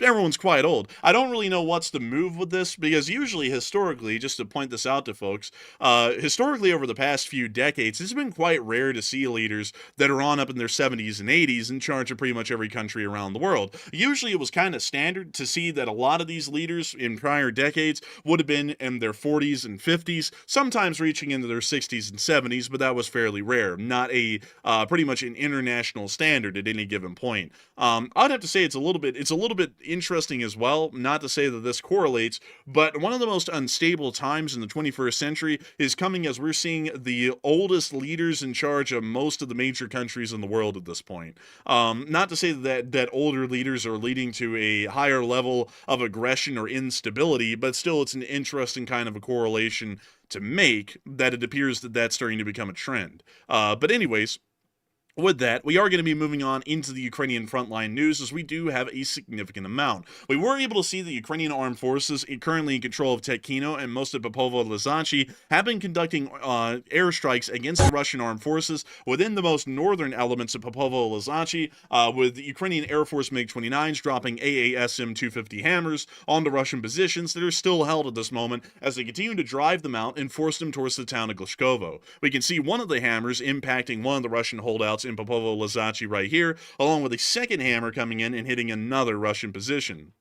Everyone's quite old. I don't really know what's the move with this, because usually, historically, just to point this out to folks, historically over the past few decades, it's been quite rare to see leaders that are on up in their 70s and 80s in charge of pretty much every country around the world. Usually it was kind of standard to see that a lot of these leaders in prior decades would have been in their 40s and 50s, sometimes reaching into their 60s and 70s, but that was fairly rare, not a pretty much an international standard at any given point. I'd have to say it's a little bit interesting as well, not to say that this correlates, but one of the most unstable times in the 21st century is coming as we're seeing the oldest leaders in charge of most of the major countries in the world at this point. Not to say that older leaders are leading to a higher level of aggression or instability, but still it's an interesting kind of a correlation to make, that it appears that that's starting to become a trend. But anyways, with that, we are going to be moving on into the Ukrainian frontline news, as we do have a significant amount. We were able to see the Ukrainian armed forces currently in control of Tekhino and most of Popovo-Lizanchi have been conducting airstrikes against the Russian armed forces within the most northern elements of Popovo-Lizanchi, with the Ukrainian Air Force MiG-29s dropping AASM-250 hammers onto Russian positions that are still held at this moment as they continue to drive them out and force them towards the town of Glashkovo. We can see one of the hammers impacting one of the Russian holdouts in Popovo-Lizanchi right here, along with a second hammer coming in and hitting another Russian position.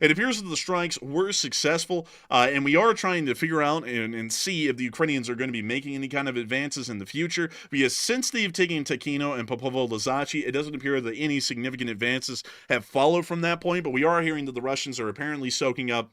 It appears that the strikes were successful, and we are trying to figure out and see if the Ukrainians are going to be making any kind of advances in the future, because since they've taken Tekhino and Popovo-Lizanchi, it doesn't appear that any significant advances have followed from that point, but we are hearing that the Russians are apparently soaking up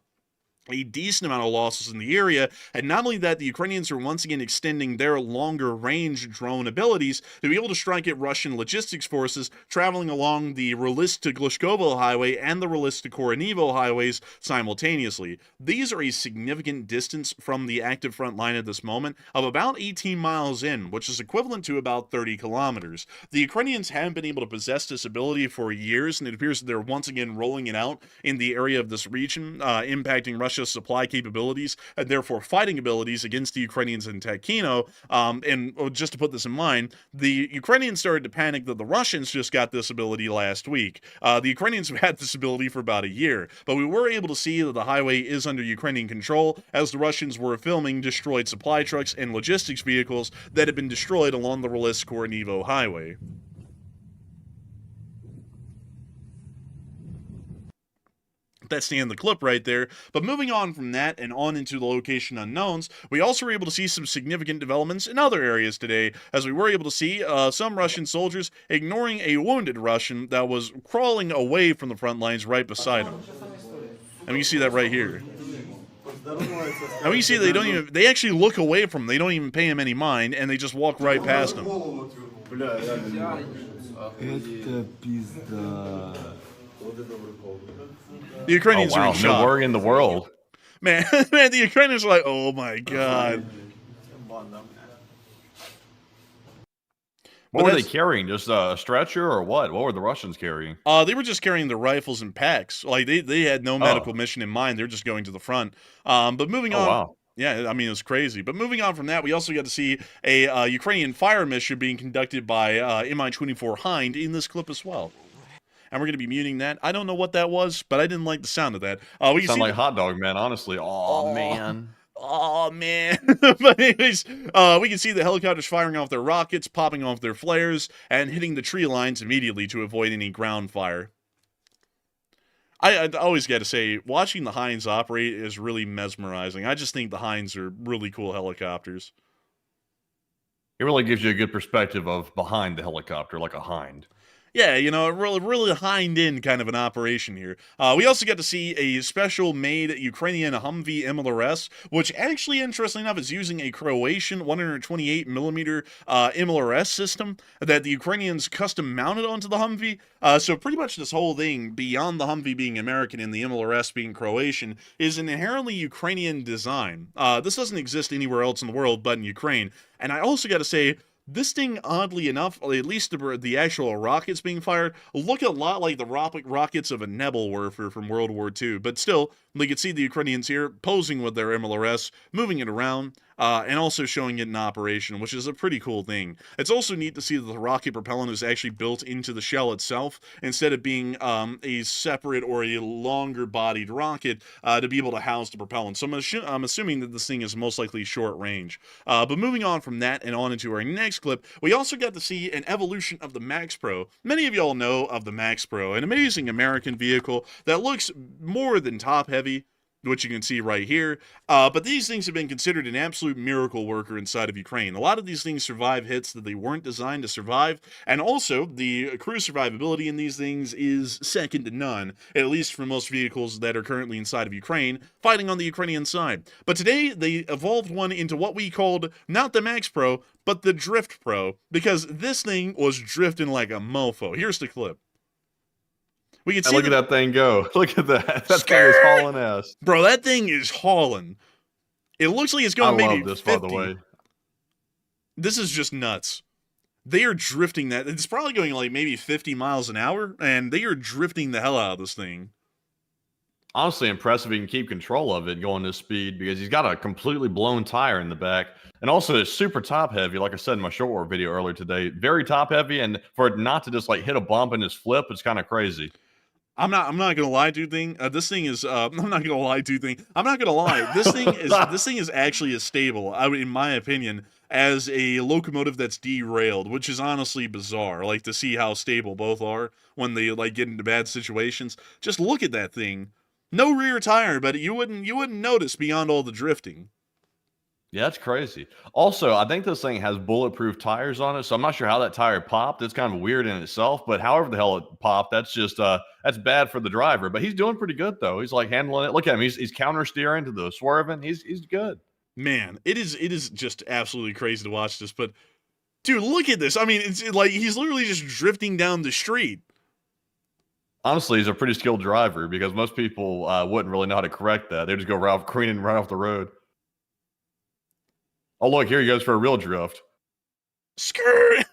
a decent amount of losses in the area, and not only that, the Ukrainians are once again extending their longer range drone abilities to be able to strike at Russian logistics forces traveling along the Relist to Glashkovo highway and the Relist to Koronivo highways simultaneously. These are a significant distance from the active front line at this moment of about 18 miles in, which is equivalent to about 30 kilometers. The Ukrainians haven't been able to possess this ability for years, and it appears that they're once again rolling it out in the area of this region, impacting Russia's supply capabilities and therefore fighting abilities against the Ukrainians in Tekhino. And just to put this in mind, the Ukrainians started to panic that the Russians just got this ability last week. The Ukrainians have had this ability for about a year, but we were able to see that the highway is under Ukrainian control as the Russians were filming destroyed supply trucks and logistics vehicles that had been destroyed along the Relist-Koronivo highway. That's the end of the clip right there. But moving on from that and on into the location unknowns, we also were able to see some significant developments in other areas today, as we were able to see some Russian soldiers ignoring a wounded Russian that was crawling away from the front lines right beside him. And you see that right here. And you see they actually look away from him. They don't even pay him any mind, and they just walk right past him. The Ukrainians are in shock. No worry in the world. Man, the Ukrainians are like, oh my god. What were they carrying? Just a stretcher or what? What were the Russians carrying? They were just carrying their rifles and packs. Like, they had no medical mission in mind. They're just going to the front. But moving on. Wow. Yeah, I mean, it was crazy. But moving on from that, we also got to see a Ukrainian fire mission being conducted by Mi-24 Hind in this clip as well. And we're going to be muting that. I don't know what that was, but I didn't like the sound of that. We can Sound see like Hot Dog Man, honestly. Oh, man. Oh, man. But anyways, we can see the helicopters firing off their rockets, popping off their flares, and hitting the tree lines immediately to avoid any ground fire. I always got to say, watching the Hinds operate is really mesmerizing. I just think the Hinds are really cool helicopters. It really gives you a good perspective of behind the helicopter, like a hind. Yeah, you know, really hind-in kind of an operation here. We also got to see a special-made Ukrainian Humvee MLRS, which actually, interestingly enough, is using a Croatian 128mm MLRS system that the Ukrainians custom-mounted onto the Humvee. So pretty much this whole thing, beyond the Humvee being American and the MLRS being Croatian, is an inherently Ukrainian design. This doesn't exist anywhere else in the world but in Ukraine. And I also got to say, this thing, oddly enough, at least the actual rockets being fired, look a lot like the rockets of a Nebelwerfer from World War II. But still, we can see the Ukrainians here posing with their MLRS, moving it around, and also showing it in operation, which is a pretty cool thing. It's also neat to see that the rocket propellant is actually built into the shell itself, instead of being a separate or a longer-bodied rocket to be able to house the propellant. So I'm assuming that this thing is most likely short range. But moving on from that and on into our next clip, we also got to see an evolution of the Max Pro. Many of y'all know of the Max Pro, an amazing American vehicle that looks more than top-heavy, which you can see right here. But these things have been considered an absolute miracle worker inside of Ukraine. A lot of these things survive hits that they weren't designed to survive, and also the crew survivability in these things is second to none, at least for most vehicles that are currently inside of Ukraine, fighting on the Ukrainian side. But today, they evolved one into what we called, not the Max Pro, but the Drift Pro, because this thing was drifting like a mofo. Here's the clip. We can see look at that thing go. Look at that. That thing is hauling ass. Bro, that thing is hauling. It looks like it's I going maybe love this, 50. by the way. This is just nuts. They are drifting that. It's probably going like maybe 50 miles an hour, and they are drifting the hell out of this thing. Honestly impressive he can keep control of it going this speed because he's got a completely blown tire in the back. And also it's super top heavy, like I said in my short war video earlier today. Very top heavy, and for it not to just like hit a bump and just flip, it's kind of crazy. I'm not gonna lie, dude. This thing is. I'm not gonna lie, dude. I'm not gonna lie. This thing is actually as stable, in my opinion, as a locomotive that's derailed, which is honestly bizarre. Like to see how stable both are when they like get into bad situations. Just look at that thing. No rear tire, but you wouldn't notice beyond all the drifting. Yeah, that's crazy. Also, I think this thing has bulletproof tires on it, so I'm not sure how that tire popped. It's kind of weird in itself, but however the hell it popped, that's just that's bad for the driver. But he's doing pretty good though. He's like handling it. Look at him. He's counter steering to the swerving. He's good. Man, it is just absolutely crazy to watch this. But dude, look at this. I mean, it's like he's literally just drifting down the street. Honestly, he's a pretty skilled driver because most people wouldn't really know how to correct that. They just go careening right off the road. Oh, look, here he goes for a real drift. Skirt,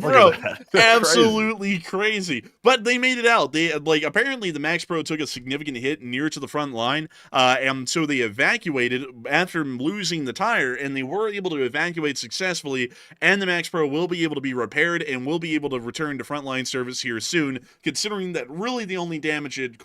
bro, absolutely crazy. But they made it out. They apparently the Max Pro took a significant hit near to the front line, and so they evacuated after losing the tire, and they were able to evacuate successfully. And the Max Pro will be able to be repaired and will be able to return to frontline service here soon. Considering that really the only damage it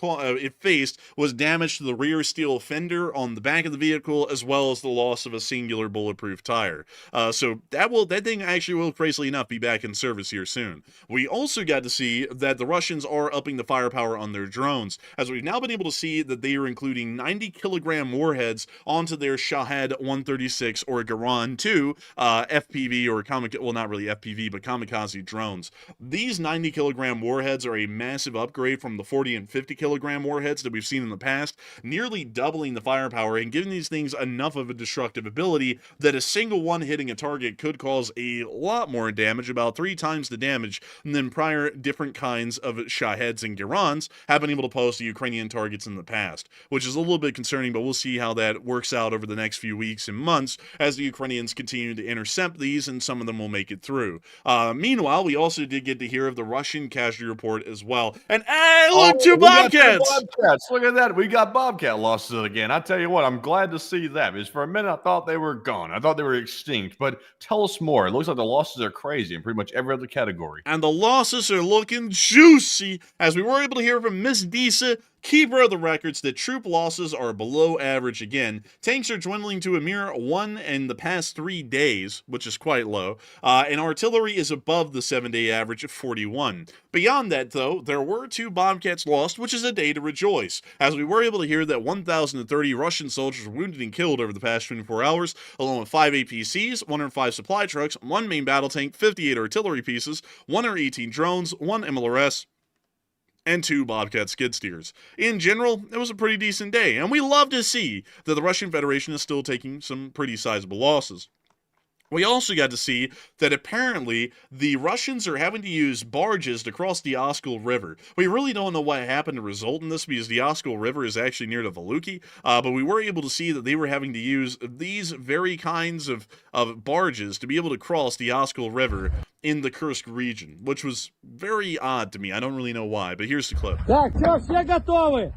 faced was damage to the rear steel fender on the back of the vehicle, as well as the loss of a singular bulletproof tire. So that thing actually will, crazily enough, be back in service here soon. We also got to see that the Russians are upping the firepower on their drones, as we've now been able to see that they are including 90-kilogram warheads onto their Shahed 136 or Garan 2 FPV or well, not really FPV, but kamikaze drones. These 90-kilogram warheads are a massive upgrade from the 40 and 50-kilogram warheads that we've seen in the past, nearly doubling the firepower and giving these things enough of a destructive ability that a single one hitting a target could cause a lot more damage, about 3 times the damage than prior different kinds of Shaheds and Garans have been able to pose to Ukrainian targets in the past, which is a little bit concerning, but we'll see how that works out over the next few weeks and months as the Ukrainians continue to intercept these, and some of them will make it through. Meanwhile, we also did get to hear of the Russian casualty report as well. And hey, look, 2 Bobcats! Look at that. We got Bobcat losses again. I tell you what, I'm glad to see that, because for a minute I thought they were gone. I thought they were extinct, but tell us more. It looks like the losses are crazy in pretty much every other category. And the losses are looking juicy, as we were able to hear from Miss Disa, keeper of the records, that troop losses are below average again. Tanks are dwindling to a mere 1 in the past 3 days, which is quite low, and artillery is above the 7-day average of 41. Beyond that, though, there were 2 Bobcats lost, which is a day to rejoice, as we were able to hear that 1,030 Russian soldiers were wounded and killed over the past 24 hours, along with 5 APCs, 105 supply trucks, 1 main battle tank, 58 artillery pieces, 118 drones, 1 MLRS, and 2 Bobcat skid steers. In general, it was a pretty decent day, and we love to see that the Russian Federation is still taking some pretty sizable losses. We also got to see that apparently the Russians are having to use barges to cross the Oskil River. We really don't know what happened to result in this, because the Oskil River is actually near to Veluki, but we were able to see that they were having to use these very kinds of barges to be able to cross the Oskil River in the Kursk region, which was very odd to me. I don't really know why, but here's the clip. Так, все готовы.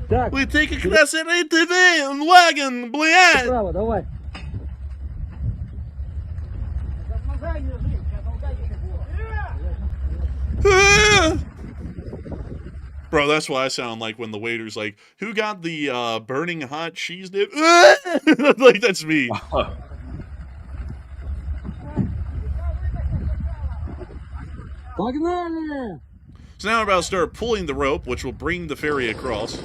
Так, We take a class at ATV and wagon, блядь! право, давай. Bro, that's what I sound like when the waiter's like, who got the burning hot cheese dip? Like, that's me. Погнали! So now we're about to start pulling the rope, which will bring the ferry across. Oh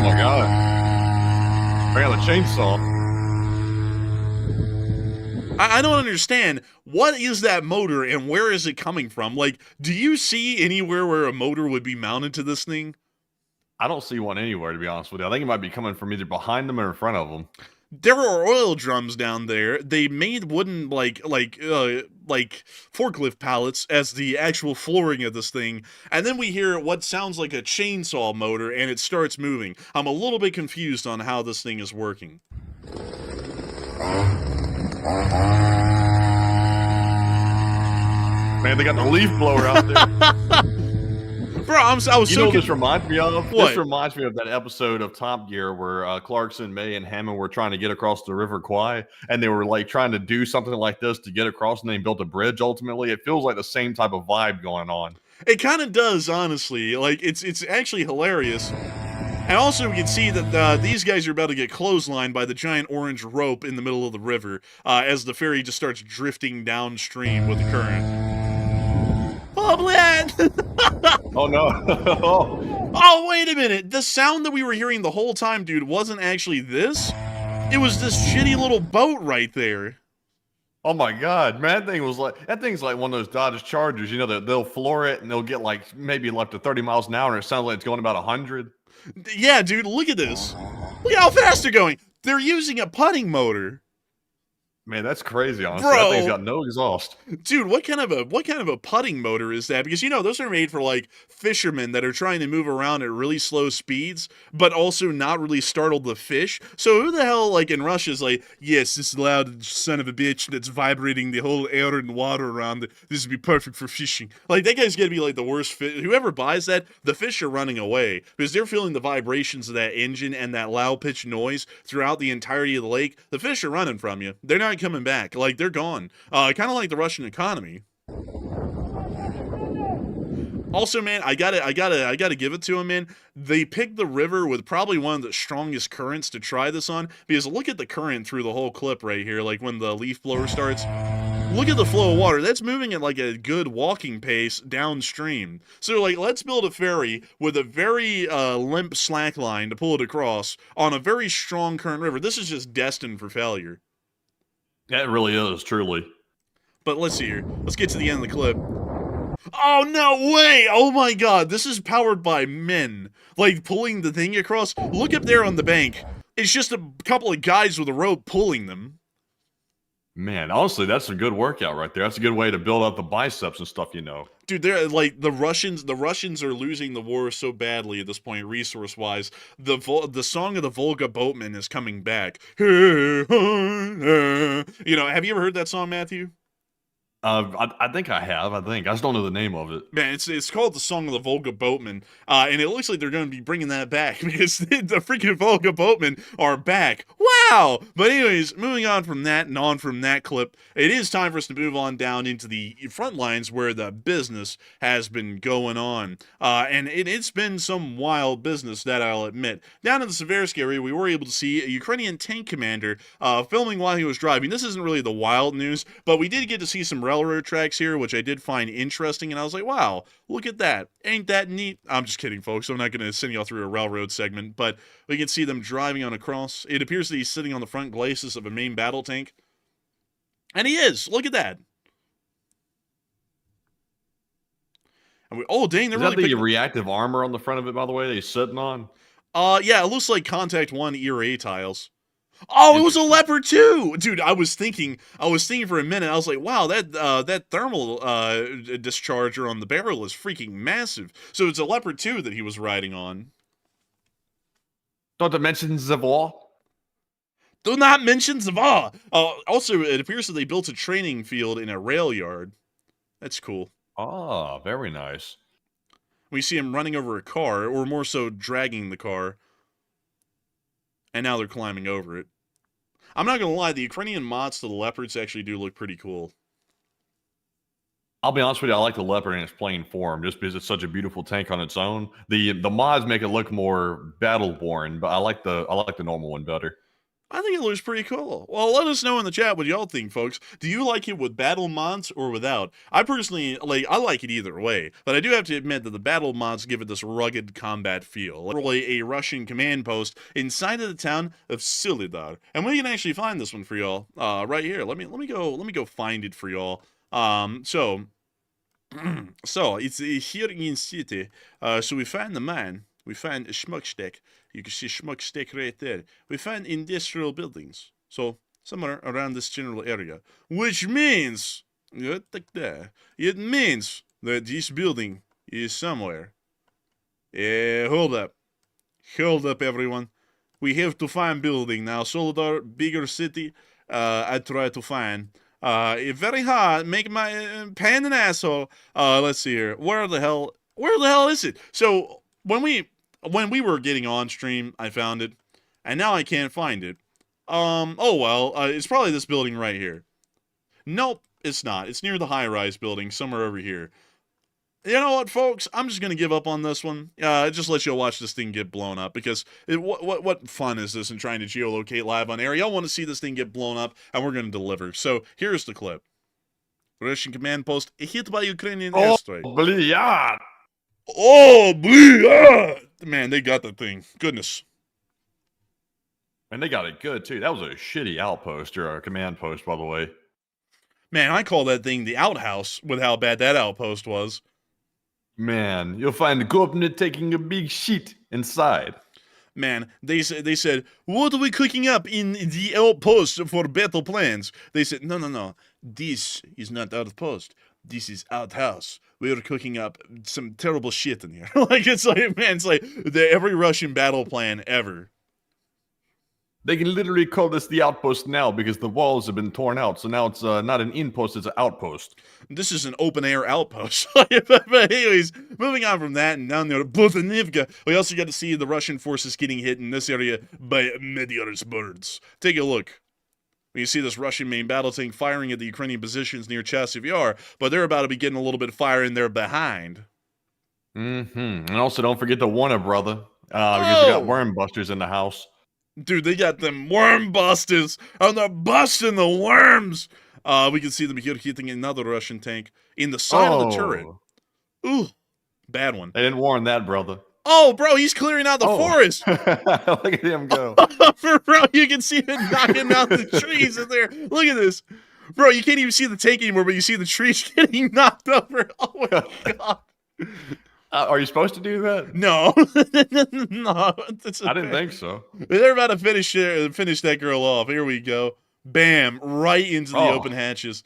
my god. I got a chainsaw. I don't understand. What is that motor and where is it coming from? Like, do you see anywhere where a motor would be mounted to this thing? I don't see one anywhere, to be honest with you. I think it might be coming from either behind them or in front of them. There are oil drums down there. They made wooden like like forklift pallets as the actual flooring of this thing, and then we hear what sounds like a chainsaw motor, and it starts moving. I'm a little bit confused on how this thing is working. Man, they got the leaf blower out there. Bro, I was You so know what this reminds me of? What? This reminds me of that episode of Top Gear where Clarkson, May, and Hammond were trying to get across the River Kwai, and they were like trying to do something like this to get across, and they built a bridge ultimately. It feels like the same type of vibe going on. It kind of does, honestly. Like, it's actually hilarious. And also, we can see that these guys are about to get clotheslined by the giant orange rope in the middle of the river as the ferry just starts drifting downstream with the current. Oh, man! Oh, no. Oh, wait a minute. The sound that we were hearing the whole time, dude, wasn't actually this. It was this shitty little boat right there. Oh, my God. Man, that thing's like one of those Dodge Chargers, you know, that they'll floor it, and they'll get like maybe up to 30 miles an hour, and it sounds like it's going about 100. Yeah, dude, look at this. Look at how fast they're going. They're using a putting motor. Man, that's crazy, honestly. Bro. That thing's got no exhaust. Dude, what kind of a putting motor is that? Because, you know, those are made for, like, fishermen that are trying to move around at really slow speeds, but also not really startle the fish. So who the hell, like, in Russia is like, yes, this loud son of a bitch that's vibrating the whole air and water around it. This would be perfect for fishing. Like, that guy's gonna be, like, the worst fish. Whoever buys that, the fish are running away. Because they're feeling the vibrations of that engine and that loud-pitched noise throughout the entirety of the lake. The fish are running from you. They're not coming back. Like, they're gone. Kind of like the Russian economy. Also, man, I gotta give it to them, man. They picked the river with probably one of the strongest currents to try this on, because look at the current through the whole clip right here, like when the leaf blower starts. Look at the flow of water. That's moving at like a good walking pace downstream. So, like, let's build a ferry with a very limp slack line to pull it across on a very strong current river. This is just destined for failure. Yeah, it really is, truly. But let's see here. Let's get to the end of the clip. Oh, no way! Oh my god, this is powered by men. Like, pulling the thing across. Look up there on the bank. It's just a couple of guys with a rope pulling them. Man, honestly, that's a good workout right there. That's a good way to build up the biceps and stuff, you know. Dude, they're like the Russians are losing the war so badly at this point, resource-wise. The song of the Volga boatman is coming back. You know, have you ever heard that song, Matthew? I think I have. I just don't know the name of it. Man, it's called the Song of the Volga Boatman, and it looks like they're going to be bringing that back because the freaking Volga Boatmen are back. Wow! But anyways, moving on from that and on from that clip, it is time for us to move on down into the front lines where the business has been going on. And it's been some wild business, that I'll admit. Down in the Seversky area, we were able to see a Ukrainian tank commander filming while he was driving. This isn't really the wild news, but we did get to see some railroad tracks here, which I did find interesting, and I was like, wow, look at that. Ain't that neat? I'm just kidding, folks. I'm not going to send y'all through a railroad segment, but we can see them driving on a cross. It appears that he's sitting on the front glacis of a main battle tank. And he is. Look at that. And oh, dang, they're Is really that the picking... reactive armor on the front of it, by the way, that he's sitting on? Yeah, it looks like Contact 1 ERA tiles. Oh, it was a Leopard 2! Dude, I was thinking for a minute, I was like, wow, that thermal discharger on the barrel is freaking massive. So it's a Leopard 2 that he was riding on. Not to mention Zavor. Do not mention Zavor! Also, it appears that they built a training field in a rail yard. That's cool. Ah, very nice. We see him running over a car, or more so, dragging the car. And now they're climbing over it. I'm not gonna lie, the Ukrainian mods to the Leopards actually do look pretty cool. I'll be honest with you, I like the Leopard in its plain form, just because it's such a beautiful tank on its own. The mods make it look more battle-born, but I like the normal one better. I think it looks pretty cool. Well, let us know in the chat what y'all think, folks. Do you like it with battle mods or without? I personally, I like it either way, but I do have to admit that the battle mods give it this rugged combat feel. Literally a Russian command post inside of the town of Solidar. And we can actually find this one for y'all, right here. Let me go find it for y'all. So it's here in city. So we find the man. We find a smokestack. You can see smokestack right there. We find industrial buildings. So somewhere around this general area. Which means It means that this building is somewhere. Hold up. Hold up, everyone. We have to find building now. Soledar, bigger city. I try to find. Very hard. Make my pan an asshole. Let's see here. Where the hell is it? So when we were getting on stream, I found it, and now I can't find it. Oh well. It's probably this building right here. Nope, it's not. It's near the high-rise building, somewhere over here. You know what, folks? I'm just gonna give up on this one. Just let you watch this thing get blown up, because what fun is this in trying to geolocate live on air? Y'all want to see this thing get blown up, and we're gonna deliver. So here's the clip: Russian command post hit by Ukrainian airstrike. Blia! Oh, blia! Man, they got the thing. Goodness. And they got it good, too. That was a shitty outpost or a command post, by the way. Man, I call that thing the outhouse with how bad that outpost was. Man, you'll find the governor taking a big shit inside. Man, they said, what are we cooking up in the outpost for battle plans? They said, no, this is not outpost. This is outhouse. We're cooking up some terrible shit in here. It's like every Russian battle plan ever. They can literally call this the outpost now because the walls have been torn out. So now it's not an inpost, it's an outpost. This is an open-air outpost. But anyways, moving on from that and down there to Butanivka, we also got to see the Russian forces getting hit in this area by meteor's birds. Take a look. You see this Russian main battle tank firing at the Ukrainian positions near Chasiv Yar, but they're about to be getting a little bit of fire in there behind. And also don't forget the Warner brother, because we got worm busters in the house. Dude, they got them worm busters, and they're busting the worms. We can see them here hitting another Russian tank in the side of the turret. Ooh, bad one. They didn't warn that, brother. Oh, bro, he's clearing out the forest. Look at him go. Bro, you can see him knocking out the trees in there. Look at this. Bro, you can't even see the tank anymore, but you see the trees getting knocked over. Oh, my God. Are you supposed to do that? No. No. I didn't think so. They're about to finish that girl off. Here we go. Bam. Right into the open hatches.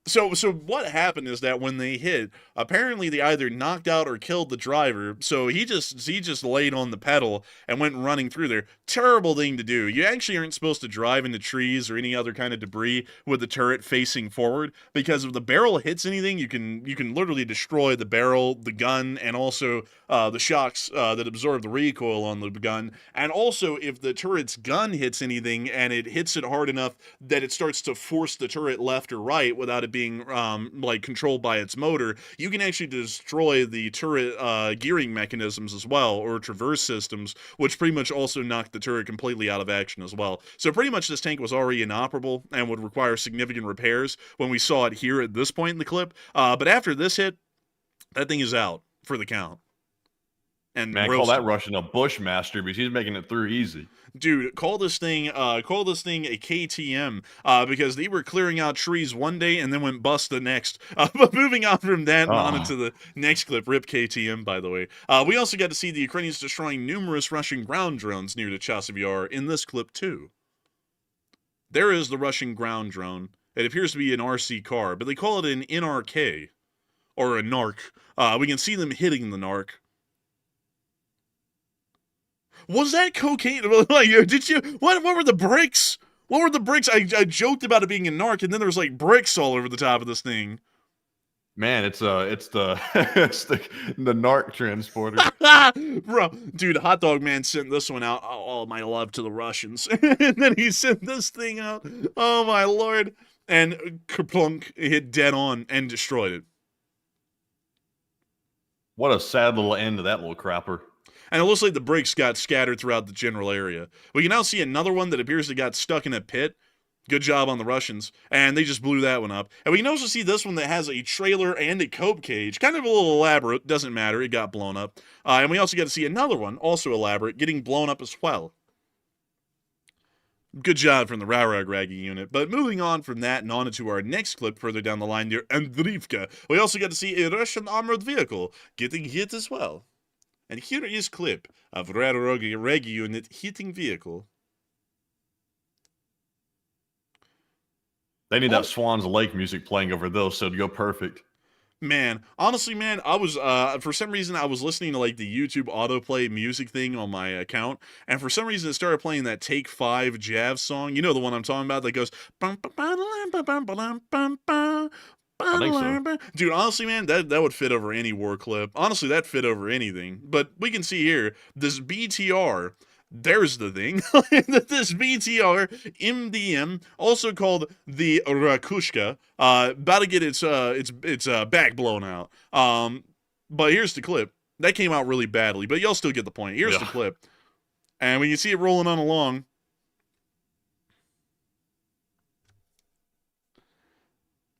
So what happened is that when they hit, apparently they either knocked out or killed the driver. So he just laid on the pedal and went running through there. Terrible thing to do. You actually aren't supposed to drive into trees or any other kind of debris with the turret facing forward, because if the barrel hits anything, you can literally destroy the barrel, the gun, and also the shocks that absorb the recoil on the gun. And also, if the turret's gun hits anything and it hits it hard enough that it starts to force the turret left or right without it being controlled by its motor, you can actually destroy the turret gearing mechanisms as well, or traverse systems, which pretty much also knock the turret completely out of action as well. So pretty much this tank was already inoperable and would require significant repairs when we saw it here at this point in the clip. But after this hit, that thing is out for the count. And man, call that Russian a bushmaster because he's making it through easy. Dude, call this thing a KTM, because they were clearing out trees one day and then went bust the next. But moving on from that and on into the next clip, rip KTM, by the way. We also got to see the Ukrainians destroying numerous Russian ground drones near the Chasiv Yar in this clip too. There is the Russian ground drone. It appears to be an RC car, but they call it an NRK, or a NARC. We can see them hitting the NARC. Was that cocaine? Did you? What were the bricks? What were the bricks? I joked about it being a narc, and then there was like bricks all over the top of this thing. Man, it's the the narc transporter. Bro, dude, Hot Dog Man sent this one out. All my love to the Russians, and then he sent this thing out. Oh my lord! And kerplunk, it hit dead on and destroyed it. What a sad little end to that little crapper. And it looks like the bricks got scattered throughout the general area. We can now see another one that appears to got stuck in a pit. Good job on the Russians. And they just blew that one up. And we can also see this one that has a trailer and a cope cage. Kind of a little elaborate. Doesn't matter. It got blown up. And we also got to see another one, also elaborate, getting blown up as well. Good job from the Raggy unit. But moving on from that and on into our next clip further down the line near Andriivka, we also got to see a Russian armored vehicle getting hit as well. And here is clip of Raggy unit hitting vehicle. They need that Swan's Lake music playing over those, so it'd go perfect. Man, honestly, man, I was for some reason I was listening to like the YouTube autoplay music thing on my account, and for some reason it started playing that Take 5 Jav song. You know the one I'm talking about that goes I think so. Dude, honestly, man, that would fit over any war clip. Honestly, that fit over anything. But we can see here this BTR. There's the thing. This BTR MDM, also called the Rakushka, about to get its back blown out. But here's the clip. That came out really badly, but y'all still get the point. Here's the clip, and when you see it rolling on along.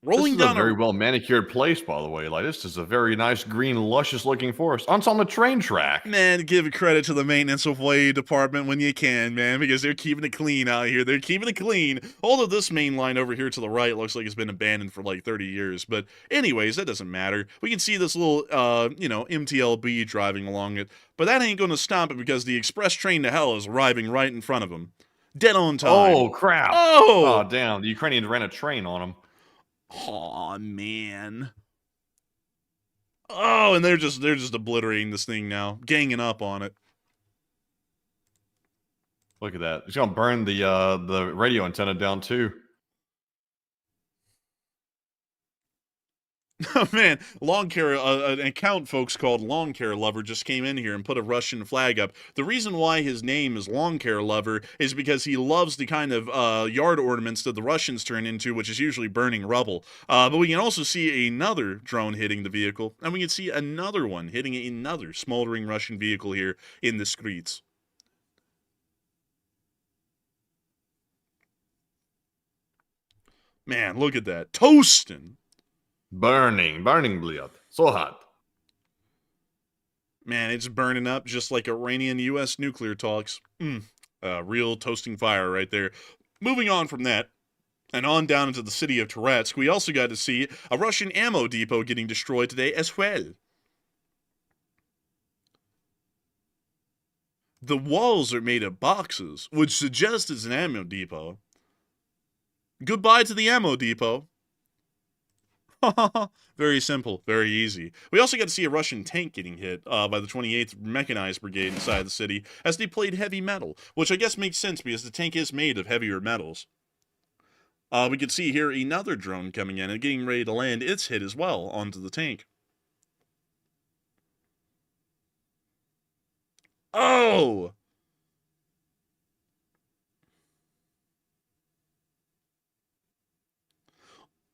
Rolling this is down a very well manicured place, by the way. Like, this is a very nice, green, luscious-looking forest. It's on the train track. Man, give credit to the maintenance of way department when you can, man, because they're keeping it clean out here. They're keeping it clean. Although this main line over here to the right looks like it's been abandoned for like 30 years. But anyways, that doesn't matter. We can see this little, MTLB driving along it. But that ain't going to stop it because the express train to hell is arriving right in front of them. Dead on time. Oh, crap. Oh, damn. The Ukrainians ran a train on them. Aw, man. Oh, and they're just obliterating this thing now, ganging up on it. Look at that. It's gonna burn the radio antenna down too. Oh, man, Lawn Care, an account folks called Lawn Care Lover just came in here and put a Russian flag up. The reason why his name is Lawn Care Lover is because he loves the kind of yard ornaments that the Russians turn into, which is usually burning rubble. But we can also see another drone hitting the vehicle, and we can see another one hitting another smoldering Russian vehicle here in the streets. Man, look at that. Toasting. Burning blood. So hot. Man, it's burning up just like Iranian-U.S. nuclear talks. Real toasting fire right there. Moving on from that, and on down into the city of Toretsk, we also got to see a Russian ammo depot getting destroyed today as well. The walls are made of boxes, which suggests it's an ammo depot. Goodbye to the ammo depot. Very simple, very easy. We also got to see a Russian tank getting hit by the 28th Mechanized Brigade inside the city as they played heavy metal, which I guess makes sense because the tank is made of heavier metals. We could see here another drone coming in and getting ready to land its hit as well onto the tank. Oh!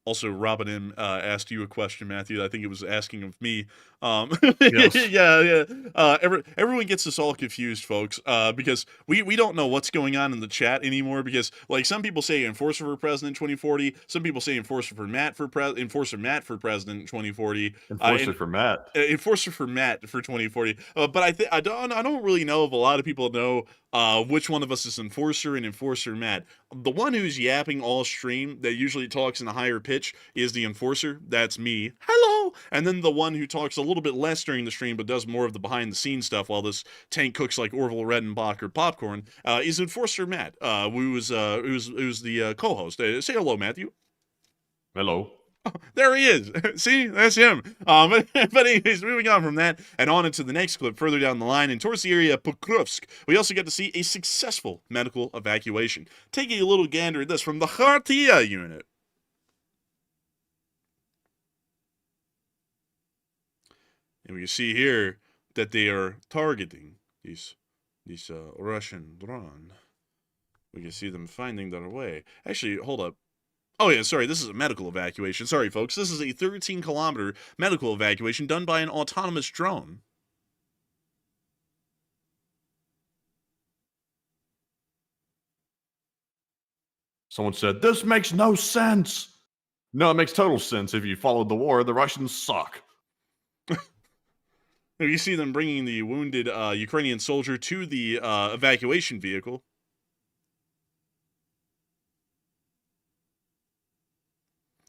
Also, Robin M. Asked you a question, Matthew. I think it was asking of me. Yes. Yeah. Everyone gets us all confused, folks, because we don't know what's going on in the chat anymore. Because like some people say Enforcer for President 2040, some people say Enforcer Matt for President 2040. Enforcer for Matt. Enforcer for Matt for 2040. But I don't really know if a lot of people know which one of us is Enforcer and Enforcer Matt. The one who's yapping all stream that usually talks in a higher pitch is the Enforcer. That's me. Hello. And then the one who talks a little bit less during the stream but does more of the behind the scenes stuff while this tank cooks like Orville Redenbacher popcorn is Enforcer Matt, who's the co-host. Say hello, Matthew. Hello. Oh, there he is. See, that's him. But anyways, moving on from that and on into the next clip further down the line and towards the area of Pokrovsk, we also get to see a successful medical evacuation. Taking a little gander at this from the Latakia unit. And we can see here that they are targeting this Russian drone. We can see them finding their way. Actually, hold up. Oh, yeah, sorry, this is a medical evacuation. Sorry, folks, this is a 13-kilometer medical evacuation done by an autonomous drone. Someone said, this makes no sense. No, it makes total sense. If you followed the war, the Russians suck. You see them bringing the wounded Ukrainian soldier to the evacuation vehicle.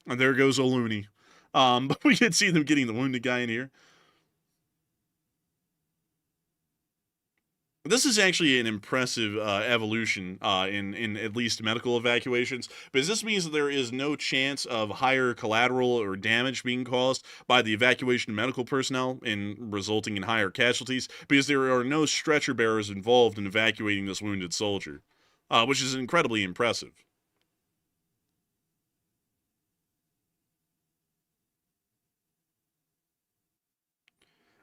And there goes O'Looney. But we can see them getting the wounded guy in here. This is actually an impressive evolution in at least medical evacuations, because this means that there is no chance of higher collateral or damage being caused by the evacuation of medical personnel, and resulting in higher casualties, because there are no stretcher bearers involved in evacuating this wounded soldier, which is incredibly impressive.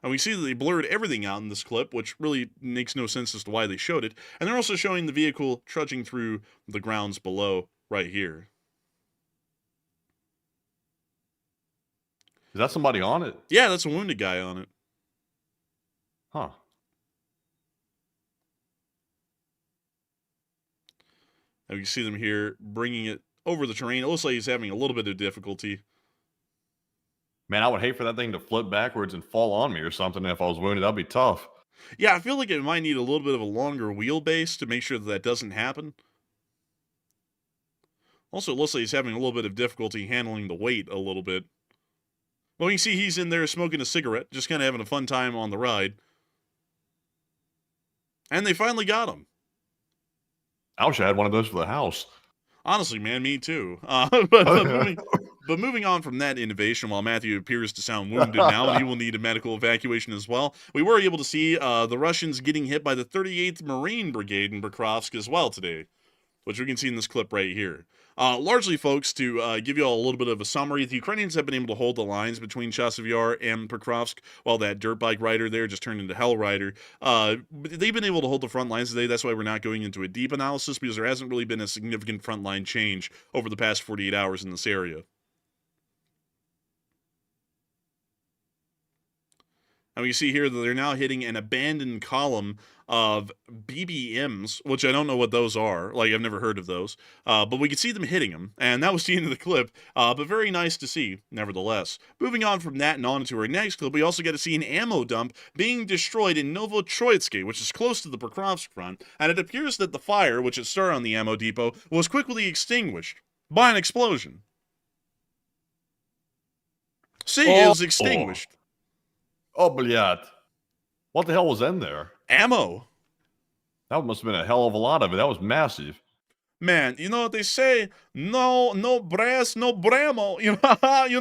And we see that they blurred everything out in this clip, which really makes no sense as to why they showed it. And they're also showing the vehicle trudging through the grounds below right here. Is that somebody on it? Yeah, that's a wounded guy on it. Huh. And you see them here bringing it over the terrain. It looks like he's having a little bit of difficulty. Man, I would hate for that thing to flip backwards and fall on me or something. If I was wounded, that'd be tough. Yeah, I feel like it might need a little bit of a longer wheelbase to make sure that that doesn't happen. Also, it looks like he's having a little bit of difficulty handling the weight a little bit. Well, you can see he's in there smoking a cigarette, just kind of having a fun time on the ride. And they finally got him. I wish I had one of those for the house. Honestly, man, me too. But moving on from that innovation, while Matthew appears to sound wounded now, and he will need a medical evacuation as well, we were able to see the Russians getting hit by the 38th Marine Brigade in Pokrovsk as well today, which we can see in this clip right here. Largely, folks, to give you all a little bit of a summary, the Ukrainians have been able to hold the lines between Chasiv Yar and Pokrovsk, while that dirt bike rider there just turned into Hell Rider. They've been able to hold the front lines today. That's why we're not going into a deep analysis, because there hasn't really been a significant front line change over the past 48 hours in this area. And we see here that they're now hitting an abandoned column of BBMs, which I don't know what those are. Like, I've never heard of those. But we can see them hitting them, and that was the end of the clip. But very nice to see, nevertheless. Moving on from that and on to our next clip, we also get to see an ammo dump being destroyed in Toretsk, which is close to the Pokrovsk front, and it appears that the fire, which had started on the ammo depot, was quickly extinguished by an explosion. See, it was extinguished. Oh, блядь. What the hell was in there? Ammo. That must have been a hell of a lot of it. That was massive. Man, you know what they say? No brass, no bramo. You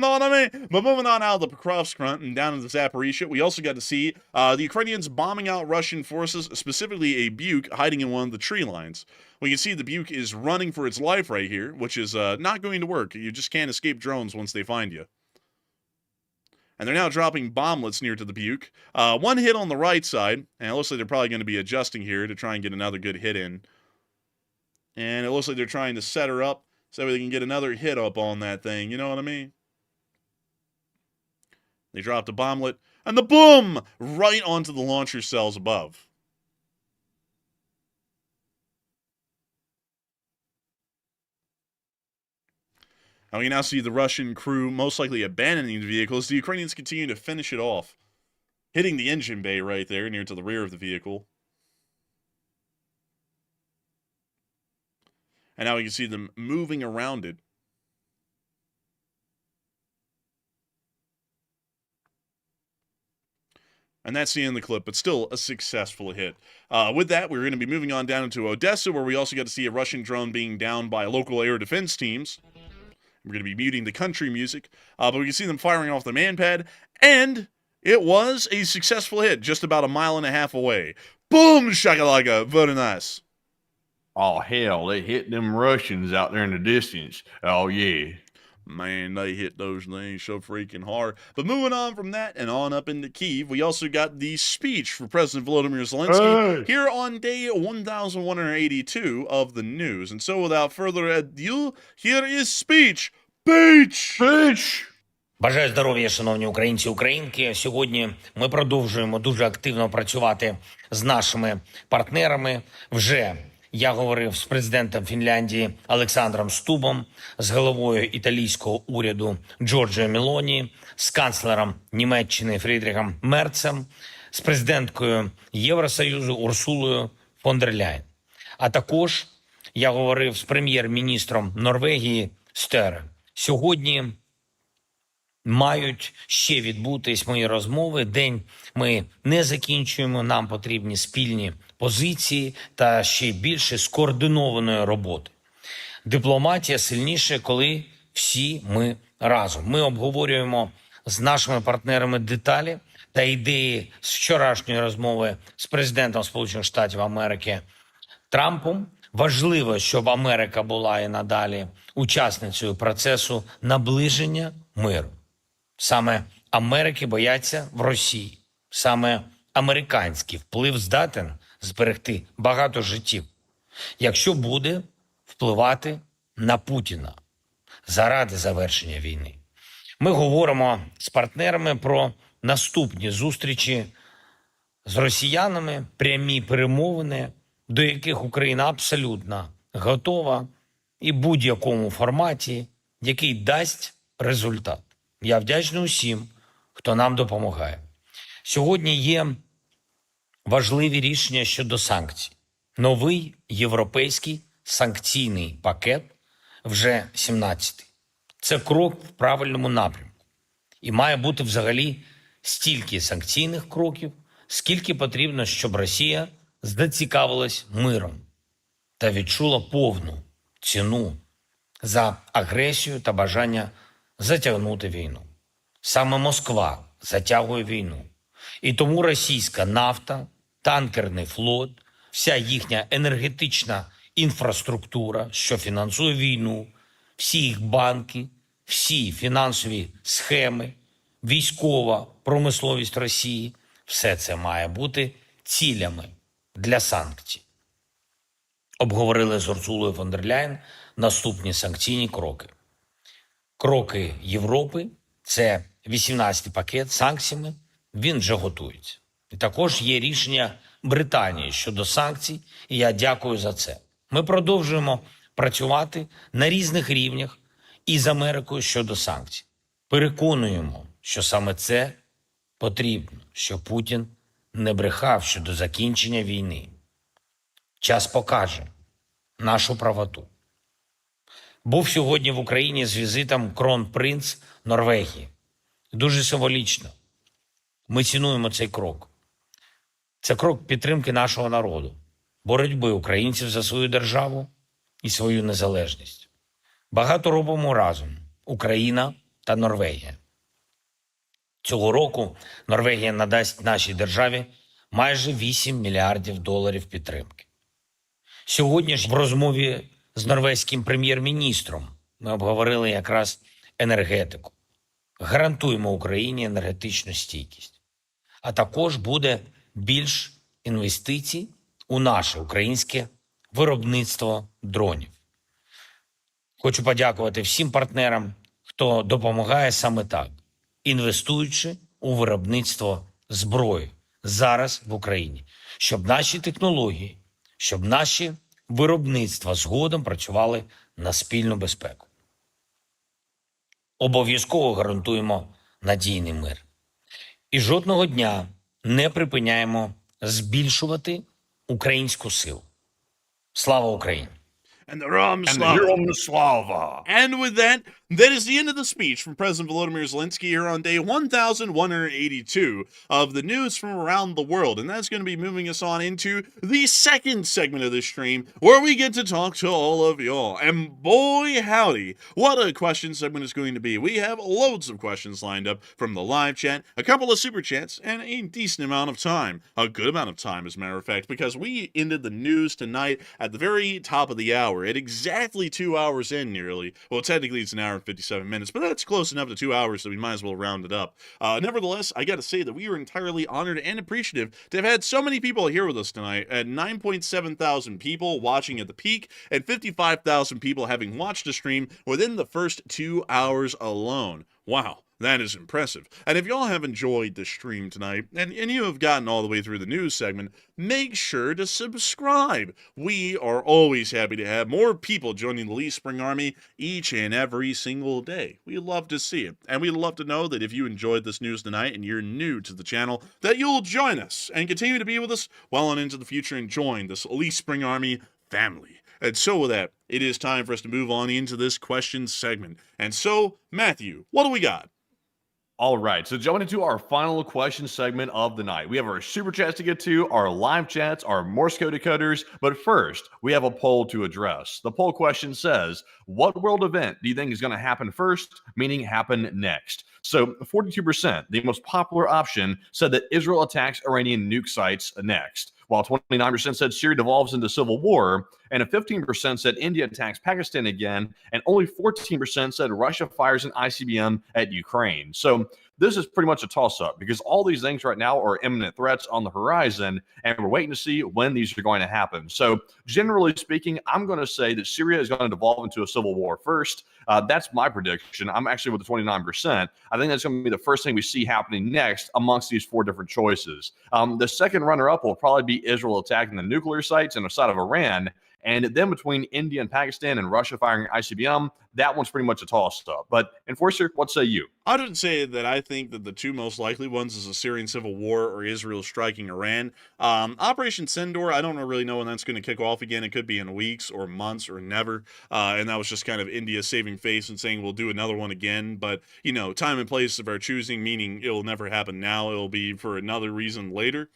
know what I mean? But moving on out of the Pokrovsk front and down into Zaporizhzhia, we also got to see the Ukrainians bombing out Russian forces, specifically a Buke hiding in one of the tree lines. We can see the Buke is running for its life right here, which is not going to work. You just can't escape drones once they find you. And they're now dropping bomblets near to the Buke. One hit on the right side, and it looks like they're probably going to be adjusting here to try and get another good hit in. And it looks like they're trying to set her up so they can get another hit up on that thing. You know what I mean? They dropped a bomblet, and the boom! Right onto the launcher cells above. And we now see the Russian crew most likely abandoning the vehicles. The Ukrainians continue to finish it off, hitting the engine bay right there near to the rear of the vehicle. And now we can see them moving around it. And that's the end of the clip, but still a successful hit. With that, we're going to be moving on down into Odessa, where we also got to see a Russian drone being downed by local air defense teams. We're going to be muting the country music, but we can see them firing off the manpad, and it was a successful hit just about a mile and a half away. Boom, shakalaka, very nice. Oh, hell, they hit them Russians out there in the distance. Oh, yeah. Man, they hit those things so freaking hard. But moving on from that and on up into Kyiv, we also got the speech for President Volodymyr Zelenskyy here on day 1182 of the news. And so without further ado, here is speech. Speech! Бажаю здоров'я, шановні українці, українки. Сьогодні ми продовжуємо дуже активно працювати з нашими партнерами. Вже я говорив з президентом Фінляндії Олександром Стубом, з головою італійського уряду Джорджіо Мелоні, з канцлером Німеччини Фрідріхом Мерцем, з президенткою Євросоюзу Урсулою фон дер Ляєн. А також я говорив з прем'єр-міністром Норвегії Стере. Сьогодні Мають ще відбутись мої розмови. День ми не закінчуємо. Нам потрібні спільні позиції та ще більше скоординованої роботи. Дипломатія сильніше, коли всі ми разом. Ми обговорюємо з нашими партнерами деталі та ідеї з вчорашньої розмови з президентом Сполучених Штатів Америки Трампом. Важливо, щоб Америка була і надалі учасницею процесу наближення миру. Саме Америки бояться в Росії. Саме американський вплив здатен зберегти багато життів, якщо буде впливати на Путіна заради завершення війни. Ми говоримо з партнерами про наступні зустрічі з росіянами, прямі перемовини, до яких Україна абсолютно готова, і будь-якому форматі, який дасть результат. Я вдячний усім, хто нам допомагає. Сьогодні є важливі рішення щодо санкцій. Новий європейський санкційний пакет вже 17-й. Це крок в правильному напрямку. І має бути взагалі стільки санкційних кроків, скільки потрібно, щоб Росія зацікавилась миром та відчула повну ціну за агресію та бажання затягнути війну. Саме Москва затягує війну. І тому російська нафта, танкерний флот, вся їхня енергетична інфраструктура, що фінансує війну, всі їх банки, всі фінансові схеми, військова промисловість Росії – все це має бути цілями для санкцій. Обговорили з Урсулою фон дер Ляєн наступні санкційні кроки. Кроки Європи – це 18-й пакет з санкціями, він вже готується. І також є рішення Британії щодо санкцій, і я дякую за це. Ми продовжуємо працювати на різних рівнях із Америкою щодо санкцій. Переконуємо, що саме це потрібно, що Путін не брехав щодо закінчення війни. Час покаже нашу правоту. Був сьогодні в Україні з візитом кронпринц Норвегії. Дуже символічно. Ми цінуємо цей крок. Це крок підтримки нашого народу, боротьби українців за свою державу і свою незалежність. Багато робимо разом – Україна та Норвегія. Цього року Норвегія надасть нашій державі майже 8 мільярдів доларів підтримки. Сьогодні ж в розмові з норвезьким прем'єр-міністром ми обговорили якраз енергетику. Гарантуємо Україні енергетичну стійкість. А також буде більш інвестицій у наше українське виробництво дронів. Хочу подякувати всім партнерам, хто допомагає саме так, інвестуючи у виробництво зброї зараз в Україні, щоб наші технології, щоб наші виробництва згодом працювали на спільну безпеку. Обов'язково гарантуємо надійний мир. І жодного дня не припиняємо збільшувати українську силу. Слава Україні! And the Ram Slava. And with that, that is the end of the speech from President Volodymyr Zelenskyy here on day 1182 of the news from around the world. And that's going to be moving us on into the second segment of this stream, where we get to talk to all of y'all. And boy, howdy, what a question segment is going to be. We have loads of questions lined up from the live chat, a couple of super chats, and a decent amount of time. A good amount of time, as a matter of fact, because we ended the news tonight at the very top of the hour. At exactly 2 hours in, nearly. Well, technically it's an hour and 57 minutes, but that's close enough to 2 hours, so we might as well round it up. Nevertheless, I gotta say that we are entirely honored and appreciative to have had so many people here with us tonight, at 9.7 thousand people watching at the peak, and 55,000 people having watched the stream within the first 2 hours alone. Wow. That is impressive. And if y'all have enjoyed the stream tonight, and you have gotten all the way through the news segment, make sure to subscribe. We are always happy to have more people joining the Lee Spring Army each and every single day. We love to see it. And we'd love to know that if you enjoyed this news tonight and you're new to the channel, that you'll join us and continue to be with us well on into the future and join this Lee Spring Army family. And so with that, it is time for us to move on into this question segment. And so, Matthew, what do we got? All right, so jumping into our final question segment of the night. We have our super chats to get to, our live chats, our Morse code decoders, but first, we have a poll to address. The poll question says, what world event do you think is going to happen first, meaning happen next? So 42%, the most popular option, said that Israel attacks Iranian nuke sites next, while 29% said Syria devolves into civil war, and 15% said India attacks Pakistan again, and only 14% said Russia fires an ICBM at Ukraine. So this is pretty much a toss-up because all these things right now are imminent threats on the horizon, and we're waiting to see when these are going to happen. So generally speaking, I'm going to say that Syria is going to devolve into a civil war first. That's my prediction. I'm actually with the 29%. I think that's going to be the first thing we see happening next amongst these four different choices. The second runner-up will probably be Israel attacking the nuclear sites on the side of Iran. And then between India and Pakistan and Russia firing ICBM, that one's pretty much a toss-up. But Enforcer, what say you? I would say that I think that the two most likely ones is a Syrian civil war or Israel striking Iran. Operation Sindor, I don't really know when that's going to kick off again. It could be in weeks or months or never. And that was just kind of India saving face and saying we'll do another one again. But, time and place of our choosing, meaning it'll never happen now. It'll be for another reason later.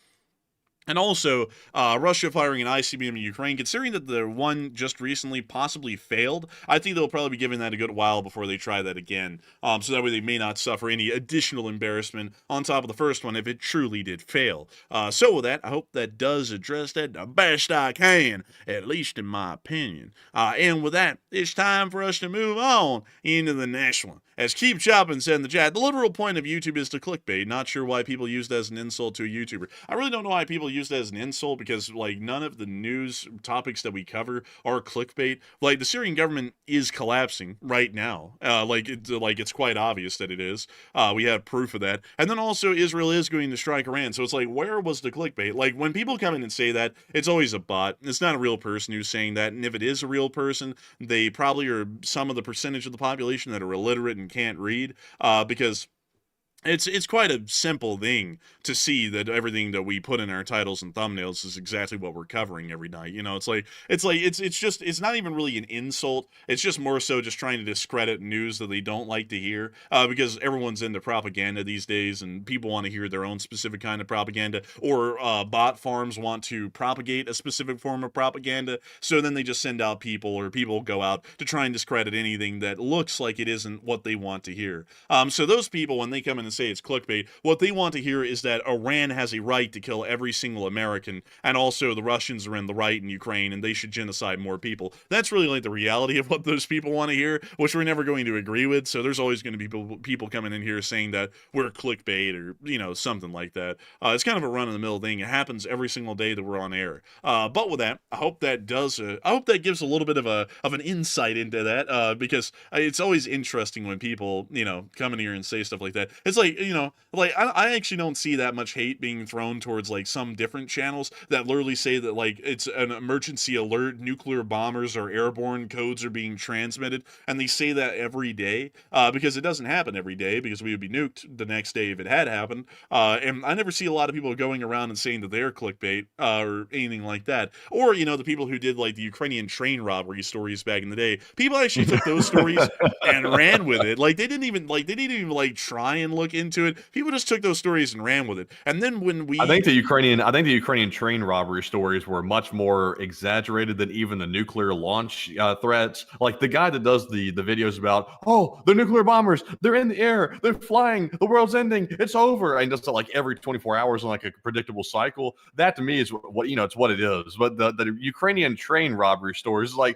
And also, Russia firing an ICBM in Ukraine, considering that the one just recently possibly failed, I think they'll probably be giving that a good while before they try that again. So that way they may not suffer any additional embarrassment on top of the first one if it truly did fail. So with that, I hope that does address that the best I can, at least in my opinion. And with that, it's time for us to move on into the next one. As Keep Chopping said in the chat, the literal point of YouTube is to clickbait. Not sure why people use that as an insult to a YouTuber. I really don't know why people use that as an insult because, none of the news topics that we cover are clickbait. The Syrian government is collapsing right now. It's quite obvious that it is. We have proof of that. And then also, Israel is going to strike Iran. So it's where was the clickbait? When people come in and say that, it's always a bot. It's not a real person who's saying that. And if it is a real person, they probably are some of the percentage of the population that are illiterate and can't read, because it's quite a simple thing to see that everything that we put in our titles and thumbnails is exactly what we're covering every night. It's not even really an insult. It's just more so just trying to discredit news that they don't like to hear, because everyone's into propaganda these days and people want to hear their own specific kind of propaganda, or bot farms want to propagate a specific form of propaganda. So then they just send out people, or people go out to try and discredit anything that looks like it isn't what they want to hear. So those people, when they come in and say it's clickbait, what they want to hear is that Iran has a right to kill every single American, and also the Russians are in the right in Ukraine and they should genocide more people. That's really the reality of what those people want to hear, which we're never going to agree with. So there's always going to be people coming in here saying that we're clickbait or something like that. It's kind of a run-of-the-mill thing. It happens every single day that we're on air. But with that, I hope that gives a little bit of an insight into that, because it's always interesting when people come in here and say stuff like that. It's I actually don't see that much hate being thrown towards some different channels that literally say that it's an emergency alert, nuclear bombers are airborne, codes are being transmitted, and they say that every day, because it doesn't happen every day, because we would be nuked the next day if it had happened. And I never see a lot of people going around and saying that they're clickbait, or anything like that. Or the people who did the Ukrainian train robbery stories back in the day, people actually took those stories and ran with it. They didn't even try and look into it. People just took those stories and ran with it. And then when I think the Ukrainian train robbery stories were much more exaggerated than even the nuclear launch threats. The guy that does the videos about, oh, the nuclear bombers, they're in the air, they're flying, the world's ending, it's over, and does it every 24 hours on a predictable cycle. That to me is what it's what it is. But the Ukrainian train robbery stories is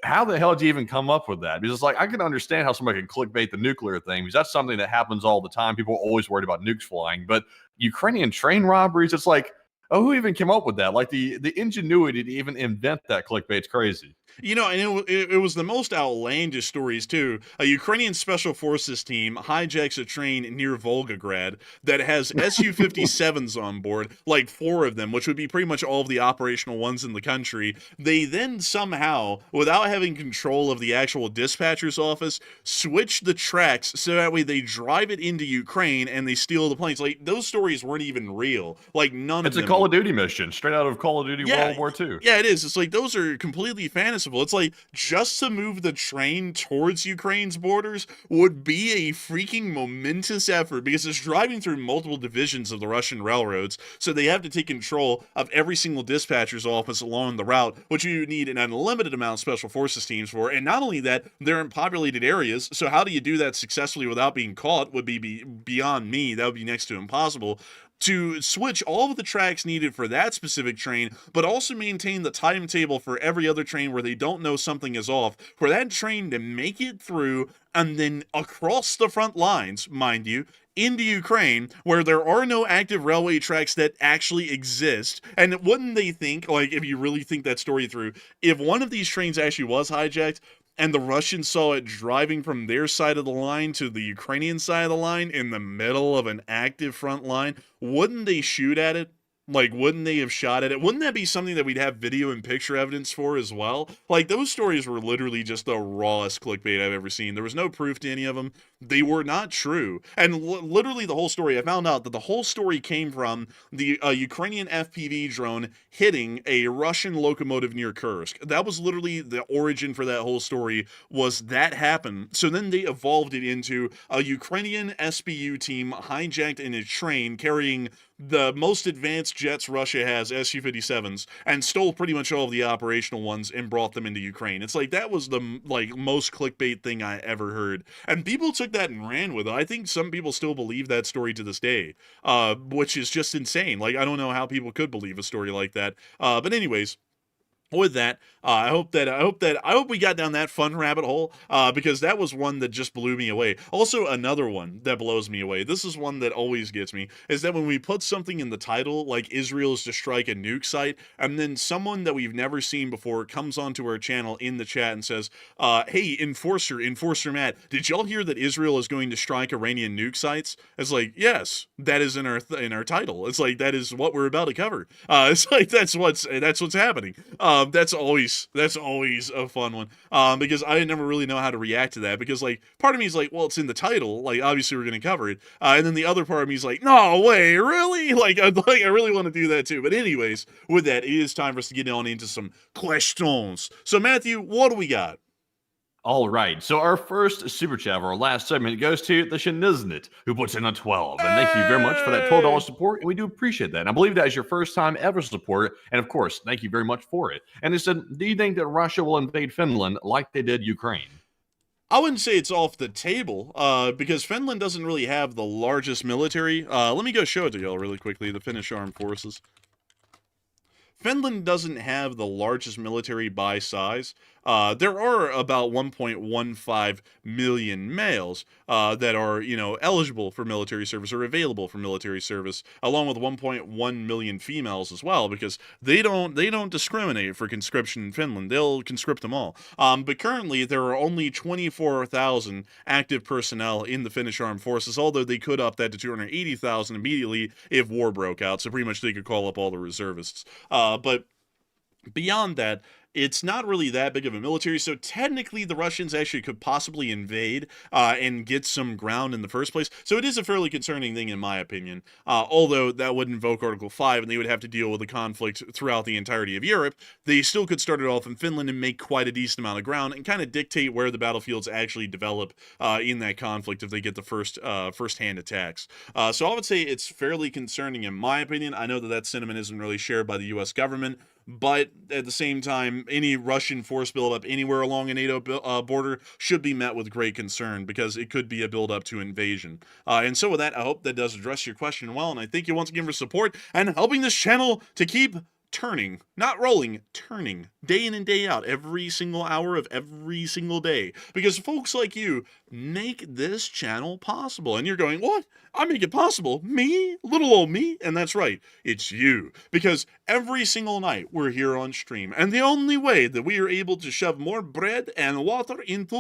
how the hell did you even come up with that? Because I can understand how somebody can clickbait the nuclear thing, because that's something that happens all the time. People are always worried about nukes flying. But Ukrainian train robberies, it's oh, who even came up with that? The ingenuity to even invent that clickbait's crazy. And it was the most outlandish stories, too. A Ukrainian Special Forces team hijacks a train near Volgograd that has Su-57s on board, 4 of them, which would be pretty much all of the operational ones in the country. They then somehow, without having control of the actual dispatcher's office, switch the tracks so that way they drive it into Ukraine and they steal the planes. Those stories weren't even real. None of them. It's a Call of Duty mission, straight out of Call of Duty World War II. Yeah, it is. It's those are completely fantasy fanciful. It's like just to move the train towards Ukraine's borders would be a freaking momentous effort because it's driving through multiple divisions of the Russian railroads, so they have to take control of every single dispatcher's office along the route, which you need an unlimited amount of special forces teams for. And not only that, they're in populated areas, so how do you do that successfully without being caught would be beyond me. That would be next to impossible. To switch all of the tracks needed for that specific train, but also maintain the timetable for every other train where they don't know something is off, for that train to make it through and then across the front lines, mind you, into Ukraine, where there are no active railway tracks that actually exist. And wouldn't they think, like, if you really think that story through, if one of these trains actually was hijacked, and the Russians saw it driving from their side of the line to the Ukrainian side of the line in the middle of an active front line, wouldn't they shoot at it? Like, wouldn't they have shot at it? Wouldn't that be something that we'd have video and picture evidence for as well? Like, those stories were literally just the rawest clickbait I've ever seen. There was no proof to any of them. They were not true. And literally the whole story, I found out that the whole story came from the Ukrainian FPV drone hitting a Russian locomotive near Kursk. That was literally the origin for that whole story, was that happened. So then they evolved it into a Ukrainian SBU team hijacked in a train carrying the most advanced jets Russia has, Su-57s, and stole pretty much all of the operational ones and brought them into Ukraine. It's like, that was the most clickbait thing I ever heard. And people took that and ran with it. I think some people still believe that story to this day, which is just insane. Like, I don't know how people could believe a story like that. But anyways, with that, I hope we got down that fun rabbit hole, because that was one that just blew me away. Also, another one that blows me away, this is one that always gets me, is that when we put something in the title, like Israel is to strike a nuke site, and then someone that we've never seen before comes onto our channel in the chat and says, hey, Enforcer Matt, did y'all hear that Israel is going to strike Iranian nuke sites? It's like, yes, that is in our title. It's like, that is what we're about to cover. It's like, that's what's happening. That's always a fun one, because I never really know how to react to that, because, like, part of me is like, well, it's in the title, like, obviously we're going to cover it, and then the other part of me is like, no way, really? Like, I really want to do that too. But anyways, with that, it is time for us to get on into some questions. So Matthew, what do we got? All right, so our first super chat of our last segment goes to the Shaniznit, who puts in a 12. And thank you very much for that $12 support, and we do appreciate that. And I believe that is your first time ever support, and of course, thank you very much for it. And it said, do you think that Russia will invade Finland like they did Ukraine? I wouldn't say it's off the table, because Finland doesn't really have the largest military. Let me go show it to y'all really quickly, the Finnish Armed Forces. Finland doesn't have the largest military by size. There are about 1.15 million males that are, eligible for military service or available for military service, along with 1.1 million females as well, because they don't discriminate for conscription in Finland. They'll conscript them all. But currently, there are only 24,000 active personnel in the Finnish Armed Forces, although they could up that to 280,000 immediately if war broke out. So pretty much they could call up all the reservists. But beyond that, it's not really that big of a military, so technically the Russians actually could possibly invade and get some ground in the first place. So it is a fairly concerning thing in my opinion, although that would invoke Article 5 and they would have to deal with the conflict throughout the entirety of Europe. They still could start it off in Finland and make quite a decent amount of ground and kind of dictate where the battlefields actually develop in that conflict if they get the first-hand attacks. So I would say it's fairly concerning in my opinion. I know that sentiment isn't really shared by the U.S. government, but at the same time, any Russian force buildup anywhere along a NATO border should be met with great concern, because it could be a buildup to invasion. And so with that, I hope that does address your question well, and I thank you once again for support and helping this channel to keep turning, not rolling, turning, day in and day out, every single hour of every single day, because folks like you make this channel possible. And you're going, what? I make it possible? Me? Little old me? And that's right, it's you, because every single night we're here on stream, and the only way that we are able to shove more bread and water into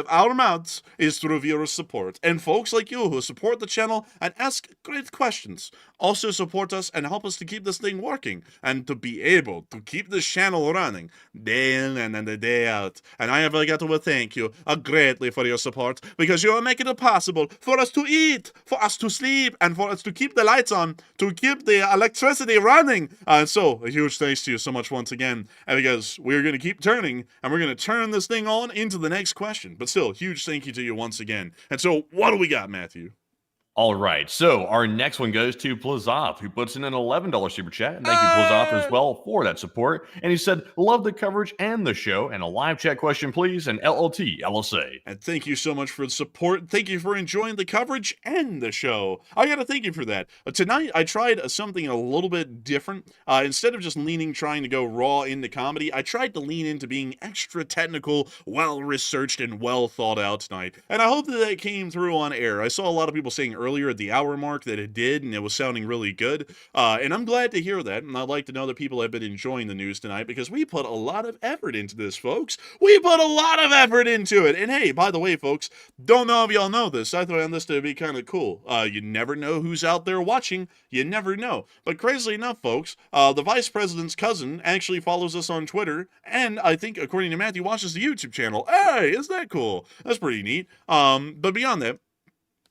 our mouths is through viewer support. And folks like you who support the channel and ask great questions also support us and help us to keep this thing working and to be able to keep this channel running day in and day out. And I have got to thank you greatly for your support, because you are making it possible for us to eat, for us to sleep, and for us to keep the lights on, to keep the electricity running. So, a huge thanks to you so much once again, and because we're going to keep turning, and we're going to turn this thing on into the next question. But still, huge thank you to you once again. And so, what do we got, Matthew? All right, so our next one goes to Plazoth, who puts in an $11 super chat. And thank you, Plazoth, as well for that support. And he said, love the coverage and the show. And a live chat question, please, and LLT, LSA. And thank you so much for the support. Thank you for enjoying the coverage and the show. I got to thank you for that. Tonight, I tried something a little bit different. Instead of just trying to go raw into comedy, I tried to lean into being extra technical, well-researched, and well thought out tonight. And I hope that came through on air. I saw a lot of people saying earlier at the hour mark that it did, and it was sounding really good. And I'm glad to hear that, and I'd like to know that people have been enjoying the news tonight, because we put a lot of effort into this, folks. We put a lot of effort into it. And hey, by the way, folks, don't know if y'all know this. I found this to be kind of cool. You never know who's out there watching. You never know. But crazily enough, folks, the vice president's cousin actually follows us on Twitter, and I think, according to Matthew, watches the YouTube channel. Hey, isn't that cool? That's pretty neat. But beyond that,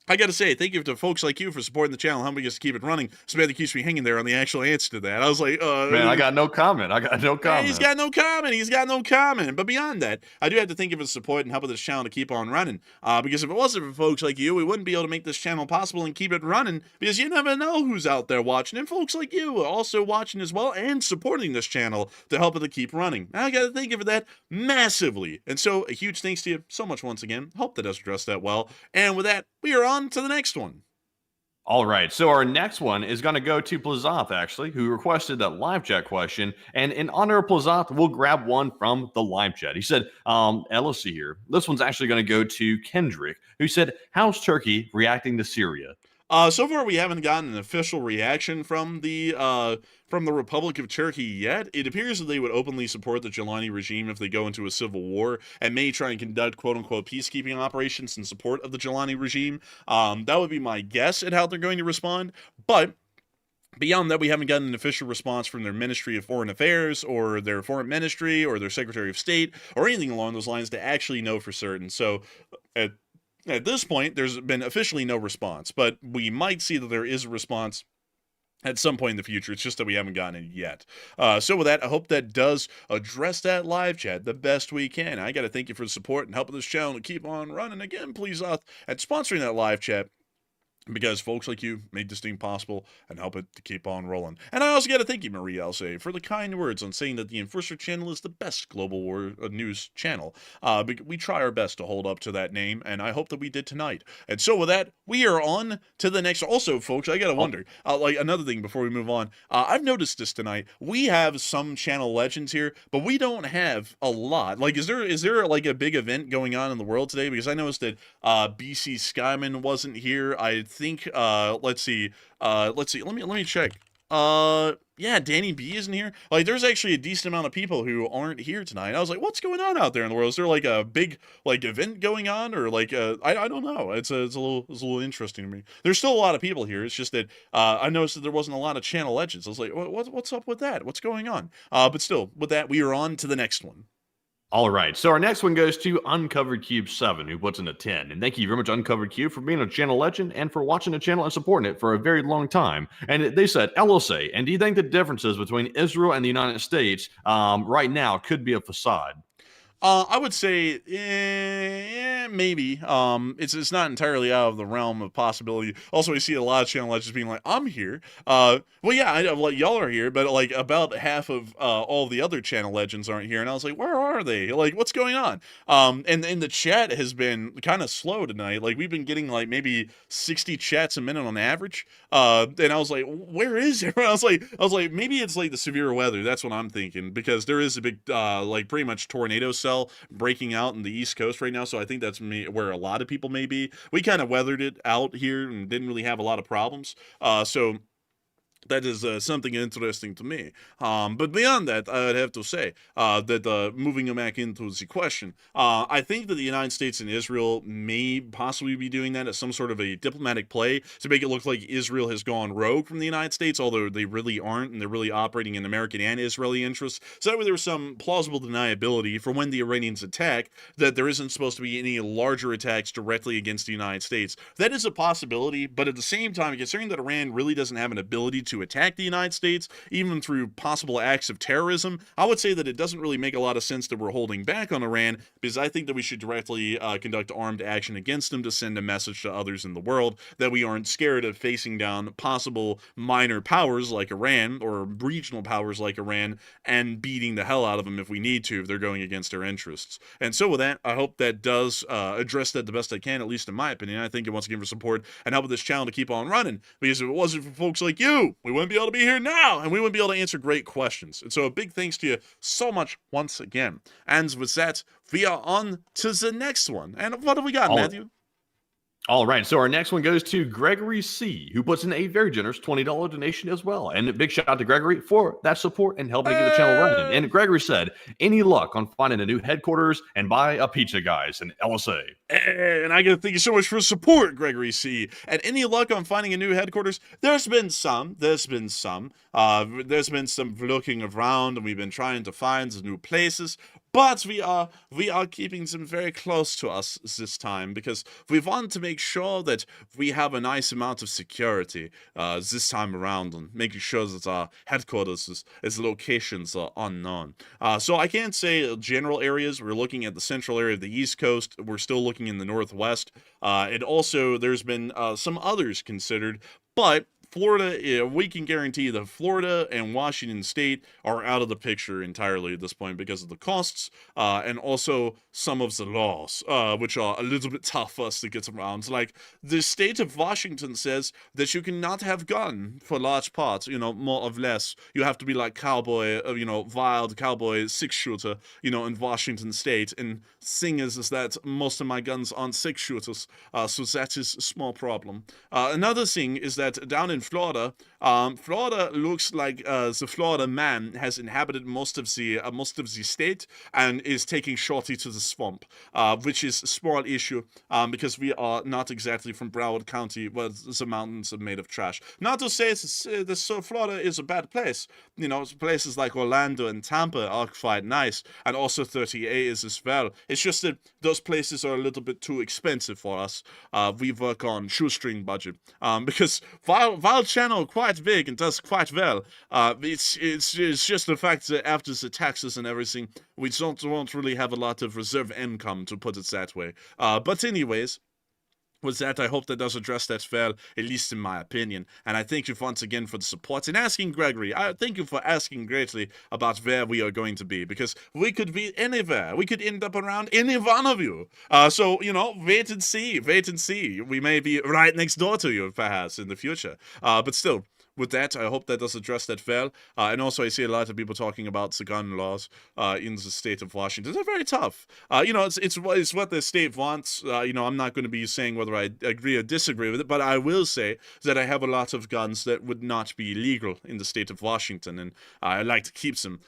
I got to say, thank you to folks like you for supporting the channel, helping us to keep it running. Samantha keeps me hanging there on the actual answer to that. I was like, man, I got no comment. He's got no comment. But beyond that, I do have to thank you for the support and helping this channel to keep on running. Because if it wasn't for folks like you, we wouldn't be able to make this channel possible and keep it running, because you never know who's out there watching. And folks like you are also watching as well and supporting this channel to help it to keep running. And I got to thank you for that massively. And so a huge thanks to you so much once again. Hope that does address that well. And with that, we are on to the next one. All right, so our next one is going to go to Plazoth, actually, who requested that live chat question. And in honor of Plazoth, we'll grab one from the live chat. He said, let's see here. This one's actually going to go to Kendrick, who said, how's Turkey reacting to Syria? So far, we haven't gotten an official reaction from the Republic of Turkey yet. It appears that they would openly support the Jelani regime if they go into a civil war, and may try and conduct quote-unquote peacekeeping operations in support of the Jelani regime. That would be my guess at how they're going to respond, but beyond that, we haven't gotten an official response from their Ministry of Foreign Affairs, or their Foreign Ministry, or their Secretary of State, or anything along those lines to actually know for certain. So, at this point, there's been officially no response, but we might see that there is a response at some point in the future. It's just that we haven't gotten it yet. So with that, I hope that does address that live chat the best we can. I got to thank you for the support and helping this channel to keep on running. Again, please, at sponsoring that live chat, because folks like you made this thing possible and help it to keep on rolling. And I also got to thank you, Marie Alce, for the kind words on saying that the Enforcer channel is the best global war news channel. We try our best to hold up to that name, and I hope that we did tonight. And so with that, we are on to the next. Also, folks, I got to wonder, like another thing before we move on, I've noticed this tonight. We have some channel legends here, but we don't have a lot. Like, is there like a big event going on in the world today? Because I noticed that BC Skyman wasn't here. I think let's see, let me check. Yeah, Danny B isn't here. Like, there's actually a decent amount of people who aren't here tonight. I was like, what's going on out there in the world? Is there like a big like event going on, or like I don't know. It's a little interesting to me. There's still a lot of people here. It's just that I noticed that there wasn't a lot of channel legends. I was like, what's up with that? What's going on? But still, with that, we are on to the next one. All right, so our next one goes to Uncovered Cube 7, who puts in a 10. And thank you very much, Uncovered Cube, for being a channel legend and for watching the channel and supporting it for a very long time. And they said, LSA, and do you think the differences between Israel and the United States right now could be a facade? I would say, maybe. It's not entirely out of the realm of possibility. Also, we see a lot of channel legends being like, "I'm here." Well, yeah, like y'all are here, but like about half of all the other channel legends aren't here, and I was like, "Where are they? Like, what's going on?" And the chat has been kind of slow tonight. Like, we've been getting like maybe 60 chats a minute on average. And I was like, "Where is it?" I was like, maybe it's like the severe weather. That's what I'm thinking, because there is a big like pretty much tornado cell breaking out in the East Coast right now, so I think that's where a lot of people may be. We kind of weathered it out here and didn't really have a lot of problems, so that is something interesting to me. But beyond that, I'd have to say that moving back into the question, I think that the United States and Israel may possibly be doing that as some sort of a diplomatic play to make it look like Israel has gone rogue from the United States, although they really aren't, and they're really operating in American and Israeli interests. So that way there's some plausible deniability for when the Iranians attack, that there isn't supposed to be any larger attacks directly against the United States. That is a possibility, but at the same time, considering that Iran really doesn't have an ability to attack the United States, even through possible acts of terrorism, I would say that it doesn't really make a lot of sense that we're holding back on Iran, because I think that we should directly conduct armed action against them to send a message to others in the world that we aren't scared of facing down possible minor powers like Iran or regional powers like Iran and beating the hell out of them if we need to, if they're going against our interests. And so with that, I hope that does address that the best I can, at least in my opinion. I think it wants to give us support and help with this channel to keep on running, because if it wasn't for folks like you, we wouldn't be able to be here now, and we wouldn't be able to answer great questions. And so a big thanks to you so much once again. And with that, we are on to the next one. And what have we got, Matthew? All right, so our next one goes to Gregory C., who puts in a very generous $20 donation as well. And a big shout out to Gregory for that support and helping to get the channel running. And Gregory said, any luck on finding a new headquarters and buy a pizza, guys, in LSA? And I gotta thank you so much for support, Gregory C. And any luck on finding a new headquarters? There's been some looking around, and we've been trying to find some new places. But we are keeping them very close to us this time, because we want to make sure that we have a nice amount of security this time around, and making sure that our headquarters' locations are unknown. So I can't say general areas. We're looking at the central area of the East Coast. We're still looking in the Northwest. And also there's been some others considered, but Florida, we can guarantee that Florida and Washington State are out of the picture entirely at this point because of the costs and also some of the laws, which are a little bit tough for us to get around. Like, the state of Washington says that you cannot have gun for large parts, more or less. You have to be like cowboy, wild cowboy six-shooter, in Washington State. And thing is that most of my guns aren't six-shooters, so that is a small problem. Another thing is that down in Florida, Florida looks like the Florida man has inhabited most of the state and is taking Shorty to the swamp, which is a small issue because we are not exactly from Broward County, where the mountains are made of trash. Not to say Florida is a bad place. Places like Orlando and Tampa are quite nice, and also 30A is as well. It's just that those places are a little bit too expensive for us. We work on shoestring budget because while channel quite big and does quite well, it's just the fact that after the taxes and everything, we won't really have a lot of reserve income, to put it that way. But anyways, with that, I hope that does address that well, at least in my opinion. And I thank you once again for the support and asking Gregory. I thank you for asking greatly about where we are going to be, because we could be anywhere. We could end up around any one of you. So, wait and see. Wait and see. We may be right next door to you, perhaps, in the future. But still, with that, I hope that does address that well. And also, I see a lot of people talking about the gun laws in the state of Washington. They're very tough. It's what the state wants. I'm not going to be saying whether I agree or disagree with it, but I will say that I have a lot of guns that would not be legal in the state of Washington, and I like to keep them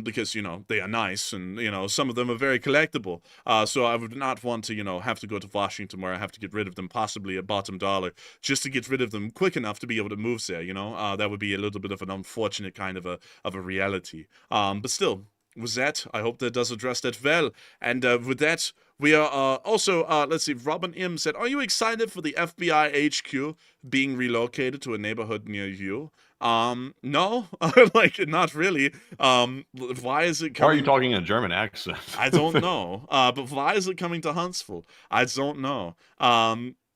because, they are nice, and, some of them are very collectible. So I would not want to, have to go to Washington where I have to get rid of them, possibly at bottom dollar, just to get rid of them quick enough to be able to move there, that would be a little bit of an unfortunate kind of a reality. But still, with that, I hope that does address that well. And with that, we are also, let's see, Robin M said, are you excited for the FBI HQ being relocated to a neighborhood near you? No, not really. Why is it coming? Why are you talking in a German accent? I don't know. But why is it coming to Huntsville? I don't know.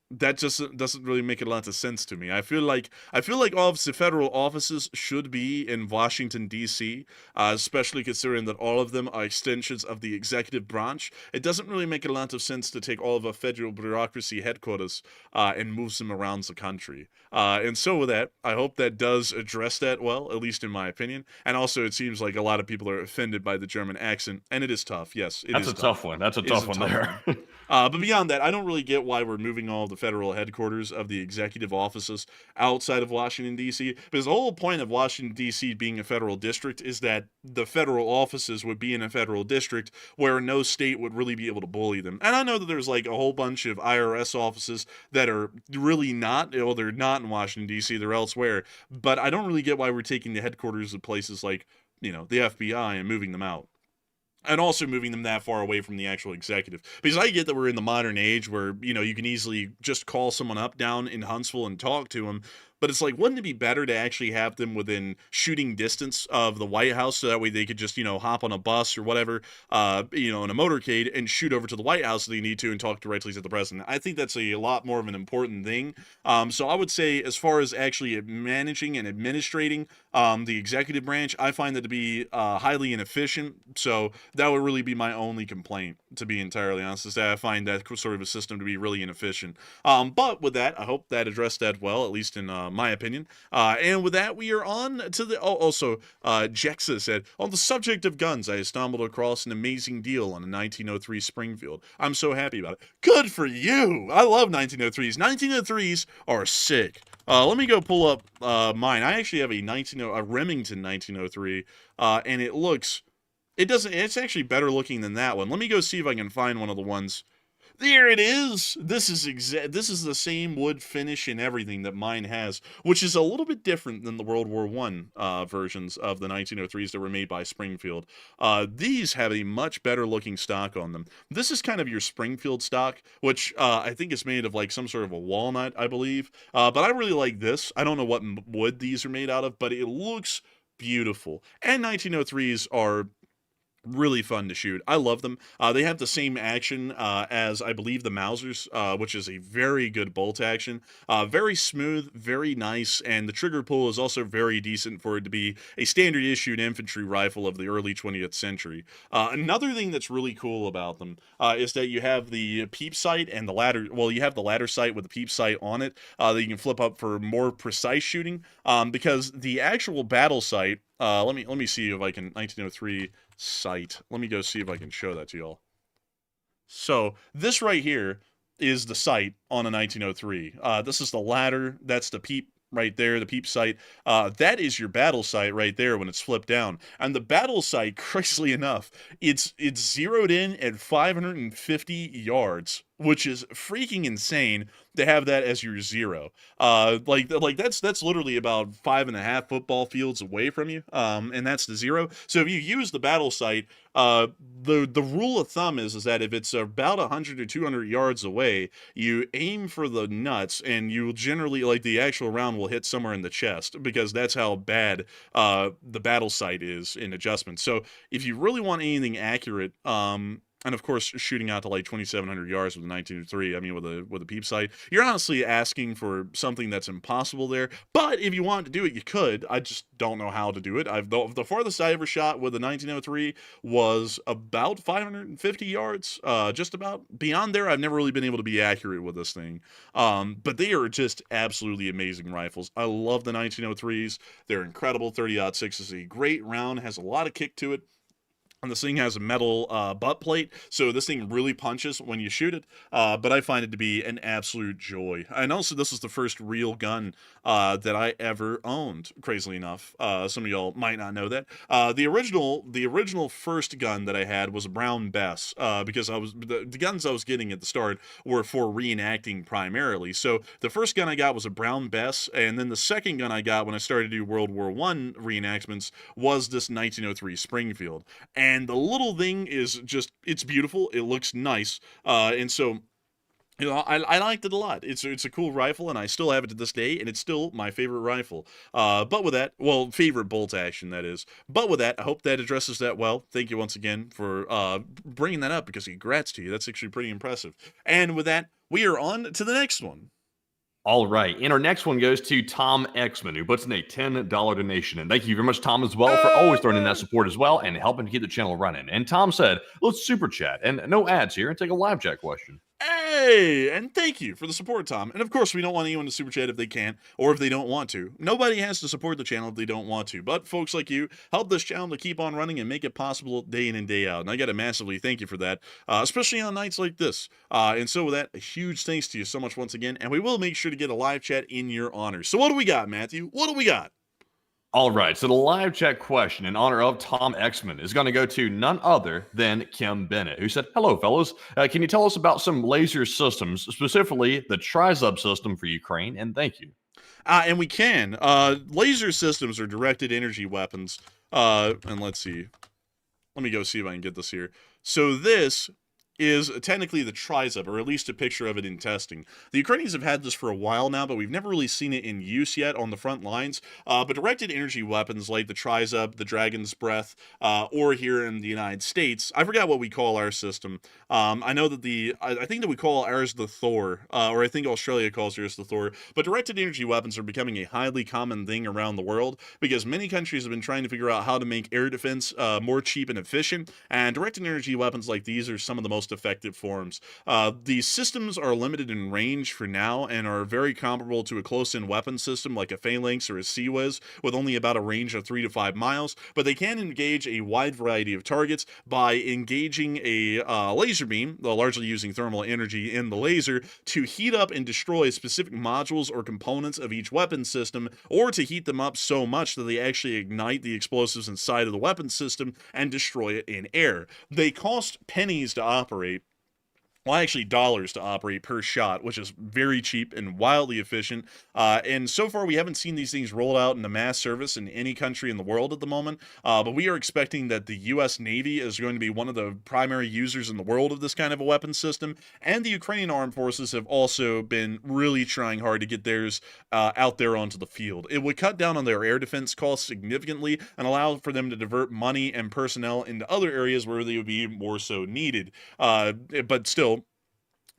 That just doesn't really make a lot of sense to me. I feel like all of the federal offices should be in Washington, D.C., especially considering that all of them are extensions of the executive branch. It doesn't really make a lot of sense to take all of our federal bureaucracy headquarters and move them around the country. And so with that, I hope that does address that well, at least in my opinion. And also, it seems like a lot of people are offended by the German accent, and it is tough. Yes, That's a tough one. That's a tough one there. But beyond that, I don't really get why we're moving all the federal headquarters of the executive offices outside of Washington, D.C., because the whole point of Washington, D.C. being a federal district is that the federal offices would be in a federal district where no state would really be able to bully them. And I know that there's like a whole bunch of IRS offices that are really not, they're not in Washington, D.C., they're elsewhere, but I don't really get why we're taking the headquarters of places like, the FBI and moving them out. And also moving them that far away from the actual executive. Because I get that we're in the modern age where, you can easily just call someone up down in Huntsville and talk to them. but it's like, wouldn't it be better to actually have them within shooting distance of the White House, so that way they could just, hop on a bus or whatever, in a motorcade and shoot over to the White House if they need to and talk directly to the president. I think that's a lot more of an important thing. So I would say, as far as actually managing and administrating the executive branch, I find that to be highly inefficient. So that would really be my only complaint, to be entirely honest, is that I find that sort of a system to be really inefficient. But with that, I hope that addressed that well, at least in my opinion. And with that, we are on to the... also, Jexa said, on the subject of guns, I stumbled across an amazing deal on a 1903 Springfield. I'm so happy about it. Good for you! I love 1903s. 1903s are sick. Let me go pull up mine. I actually have a Remington 1903, and it's actually better looking than that one. Let me go see if I can find one of the ones. There it is. This is the same wood finish and everything that mine has, which is a little bit different than the World War I versions of the 1903s that were made by Springfield. These have a much better looking stock on them. This is kind of your Springfield stock, which I think is made of like some sort of a walnut, I believe. But I really like this. I don't know what wood these are made out of, but it looks beautiful. And 1903s are really fun to shoot. I love them. They have the same action as, I believe, the Mausers, which is a very good bolt action. Very smooth, very nice, and the trigger pull is also very decent for it to be a standard issued infantry rifle of the early 20th century. Another thing that's really cool about them is that you have the peep sight and the ladder. Well, you have the ladder sight with the peep sight on it that you can flip up for more precise shooting. Because the actual battle sight, let me see if I can 1903 sight. Let me go see if I can show that to y'all. So this right here is the sight on a 1903. This is the ladder. That's the peep right there, the peep sight. That is your battle sight right there when it's flipped down. And the battle sight, crazily enough, it's zeroed in at 550 yards, which is freaking insane to have that as your zero. Like that's literally about 5.5 football fields away from you. And that's the zero. So if you use the battle sight, the rule of thumb is that if it's about 100 or 200 yards away, you aim for the nuts, and you will generally, like, the actual round will hit somewhere in the chest, because that's how bad the battle sight is in adjustment. So if you really want anything accurate, and of course, shooting out to like 2,700 yards with a 1903, I mean, with a peep sight, you're honestly asking for something that's impossible there. But if you want to do it, you could. I just don't know how to do it. The farthest I ever shot with a 1903 was about 550 yards, just about. Beyond there, I've never really been able to be accurate with this thing. But they are just absolutely amazing rifles. I love the 1903s. They're incredible. 30-06 is a great round, has a lot of kick to it. And this thing has a metal butt plate, so this thing really punches when you shoot it. But I find it to be an absolute joy. And also, this is the first real gun that I ever owned, crazily enough. Some of y'all might not know that. The original first gun that I had was a Brown Bess, because the guns I was getting at the start were for reenacting primarily. So the first gun I got was a Brown Bess, and then the second gun I got when I started to do World War I reenactments was this 1903 Springfield. And the little thing is just, it's beautiful. It looks nice. And so, I liked it a lot. It's a cool rifle, and I still have it to this day, and it's still my favorite rifle. But with that, well, favorite bolt action, that is. But with that, I hope that addresses that well. Thank you once again for bringing that up, because congrats to you. That's actually pretty impressive. And with that, we are on to the next one. All right. And our next one goes to Tom Exman, who puts in a $10 donation. And thank you very much, Tom, as well, for always throwing in that support as well and helping to keep the channel running. And Tom said, let's super chat and no ads here and take a live chat question. Hey, and thank you for the support, Tom. And of course, we don't want anyone to super chat if they can't, or if they don't want to. Nobody has to support the channel if they don't want to. But folks like you help this channel to keep on running and make it possible day in and day out. And I got to massively thank you for that, especially on nights like this. And so with that, a huge thanks to you so much once again. And we will make sure to get a live chat in your honor. So what do we got, Matthew? What do we got? All right, so the live chat question in honor of Tom Exman is going to go to none other than Kim Bennett, who said, hello, fellas. Can you tell us about some laser systems, specifically the Chasiv system for Ukraine? And thank you. And we can. Laser systems are directed energy weapons. And let's see. Let me go see if I can get this here. So this is technically the Chasiv, or at least a picture of it in testing. The Ukrainians have had this for a while now, but we've never really seen it in use yet on the front lines. But directed energy weapons like the Chasiv, the Dragon's Breath, or here in the United States, I forgot what we call our system. I know that I think that we call ours the Thor, or I think Australia calls theirs the Thor. But directed energy weapons are becoming a highly common thing around the world because many countries have been trying to figure out how to make air defense more cheap and efficient. And directed energy weapons like these are some of the most effective forms. These systems are limited in range for now and are very comparable to a close-in weapon system like a Phalanx or a Sea-Wiz with only about a range of 3 to 5 miles, but they can engage a wide variety of targets by engaging a laser beam, largely using thermal energy in the laser, to heat up and destroy specific modules or components of each weapon system, or to heat them up so much that they actually ignite the explosives inside of the weapon system and destroy it in air. They cost pennies to operate. Well, actually dollars to operate per shot, which is very cheap and wildly efficient. And so far, we haven't seen these things rolled out into mass service in any country in the world at the moment. But we are expecting that the U.S. Navy is going to be one of the primary users in the world of this kind of a weapon system. And the Ukrainian armed forces have also been really trying hard to get theirs out there onto the field. It would cut down on their air defense costs significantly and allow for them to divert money and personnel into other areas where they would be more so needed. But still,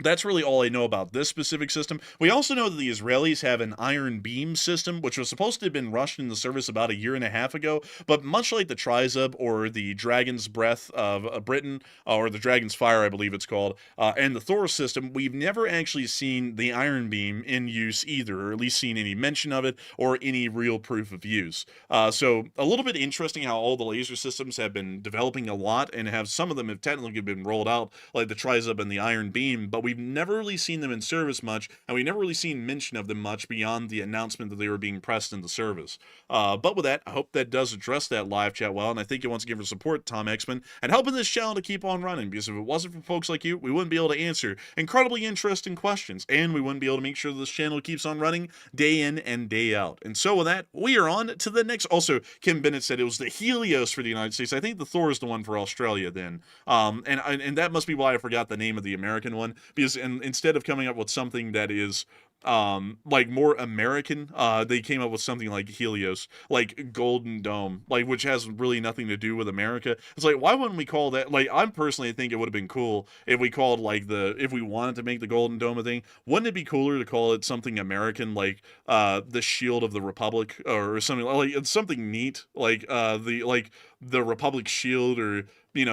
that's really all I know about this specific system. We also know that the Israelis have an Iron Beam system, which was supposed to have been rushed into service about a year and a half ago, but much like the Chasiv or the Dragon's Breath of Britain, or the Dragon's Fire, I believe it's called, and the Thor system, we've never actually seen the Iron Beam in use either, or at least seen any mention of it, or any real proof of use. So a little bit interesting how all the laser systems have been developing a lot, and some of them have technically been rolled out, like the Chasiv and the Iron Beam, but we've never really seen them in service much, and we've never really seen mention of them much beyond the announcement that they were being pressed into service. But with that, I hope that does address that live chat well, and I thank you once again for support, Tom Exman, and helping this channel to keep on running, because if it wasn't for folks like you, we wouldn't be able to answer incredibly interesting questions, and we wouldn't be able to make sure this channel keeps on running day in and day out. And so with that, we are on to the next. Also, Kim Bennett said it was the Helios for the United States. I think the Thor is the one for Australia then. And that must be why I forgot the name of the American one, because instead of coming up with something that is like more American, they came up with something like Helios, like Golden Dome, like, which has really nothing to do with America. It's like, why wouldn't we call that, like, I personally think it would have been cool if we called, like, if we wanted to make the Golden Dome a thing, wouldn't it be cooler to call it something American, like the Shield of the Republic, or something like, it's something neat, like the Republic Shield, or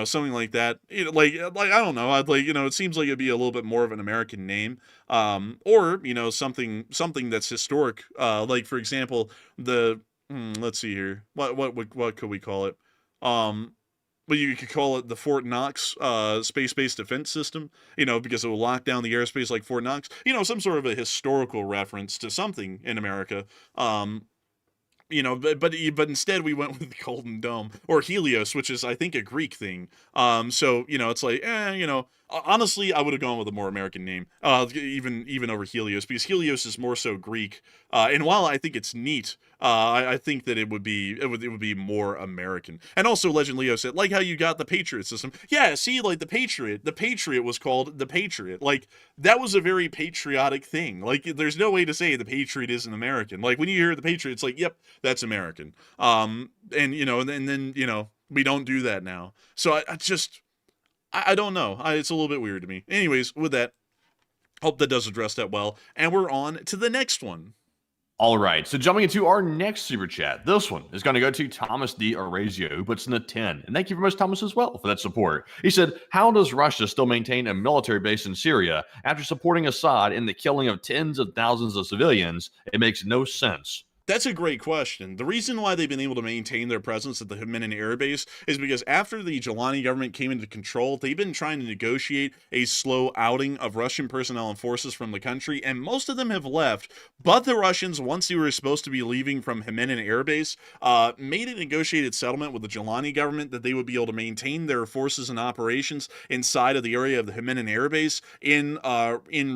something like that. Like I don't know. I'd it seems like it'd be a little bit more of an American name, or something that's historic. Like for example, let's see here. What could we call it? But you could call it the Fort Knox space-based defense system, because it will lock down the airspace like Fort Knox. Some sort of a historical reference to something in America. But instead we went with the Golden Dome, or Helios, which is, I think, a Greek thing. So, it's like, honestly, I would have gone with a more American name, even over Helios, because Helios is more so Greek. And while I think it's neat, I think that it would be more American. And also, Legend Leo said, like how you got the Patriot system. Yeah, see, like the Patriot was called the Patriot. Like, that was a very patriotic thing. Like, there's no way to say the Patriot isn't American. Like, when you hear the Patriot, it's like, yep, that's American. And then we don't do that now. So I don't know. It's a little bit weird to me. Anyways, with that, hope that does address that well. And we're on to the next one. All right, so jumping into our next super chat. This one is going to go to Thomas D. Orazio, who puts in a 10. And thank you very much, Thomas, as well, for that support. He said, how does Russia still maintain a military base in Syria after supporting Assad in the killing of tens of thousands of civilians? It makes no sense. That's a great question. The reason why they've been able to maintain their presence at the Hmeimim air base is because after the Zelenskyy government came into control, they've been trying to negotiate a slow outing of Russian personnel and forces from the country, and most of them have left. But the Russians, once they were supposed to be leaving from Hmeimim air base, made a negotiated settlement with the Zelenskyy government that they would be able to maintain their forces and operations inside of the area of the Hmeimim air base. In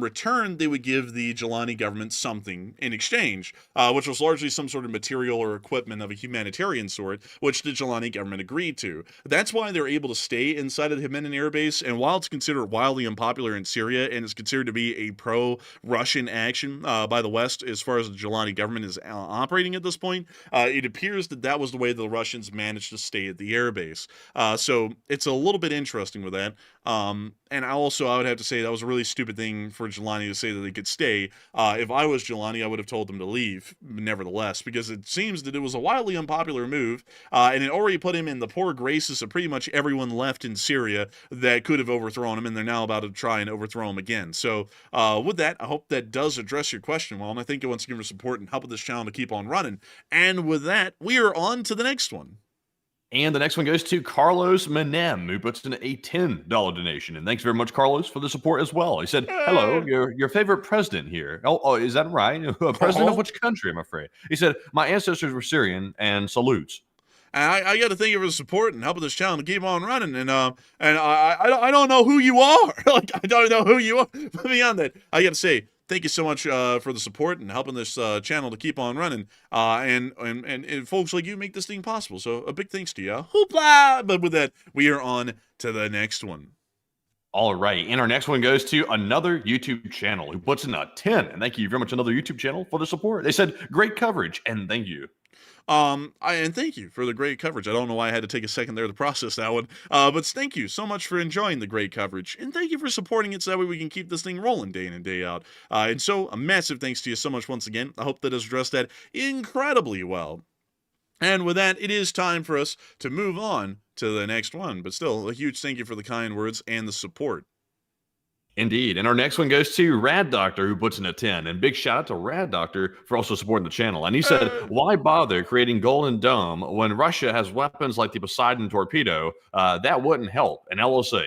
return, they would give the Zelenskyy government something in exchange, which was largely largely some sort of material or equipment of a humanitarian sort, which the Jelani government agreed to. That's why they're able to stay inside of the Hmeimim airbase, and while it's considered wildly unpopular in Syria and is considered to be a pro-Russian action by the West as far as the Jelani government is operating at this point, it appears that that was the way the Russians managed to stay at the airbase. So it's a little bit interesting with that. And I would have to say that was a really stupid thing for Jelani to say that they could stay. If I was Jelani, I would have told them to leave, nevertheless, because it seems that it was a wildly unpopular move, and it already put him in the poor graces of pretty much everyone left in Syria that could have overthrown him, and they're now about to try and overthrow him again. So with that, I hope that does address your question, well, and I thank you once again for support and helping this channel to keep on running. And with that, we are on to the next one. And the next one goes to Carlos Menem, who puts in a $10 donation. And thanks very much, Carlos, for the support as well. He said, hello, your favorite president here. Oh, is that right? President of which country, I'm afraid? He said, my ancestors were Syrian, and salutes. I got to thank you for the support and helping this channel to keep on running. And I don't know who you are. Like, I don't know who you are. But beyond that, I got to say, thank you so much for the support and helping this channel to keep on running. And folks like you make this thing possible. So a big thanks to you. Hoopla! But with that, we are on to the next one. All right. And our next one goes to another YouTube channel who puts in a 10. And thank you very much, another YouTube channel, for the support. They said, great coverage, and thank you. And thank you for the great coverage. I don't know why I had to take a second there to process that one. But thank you so much for enjoying the great coverage. And thank you for supporting it so that way we can keep this thing rolling day in and day out. And so a massive thanks to you so much once again. I hope that has addressed that incredibly well. And with that, it is time for us to move on to the next one. But still, a huge thank you for the kind words and the support. Indeed. And our next one goes to Rad Doctor, who puts in a 10. And big shout out to Rad Doctor for also supporting the channel. And he said, why bother creating Golden Dome when Russia has weapons like the Poseidon torpedo? That wouldn't help. And LOC.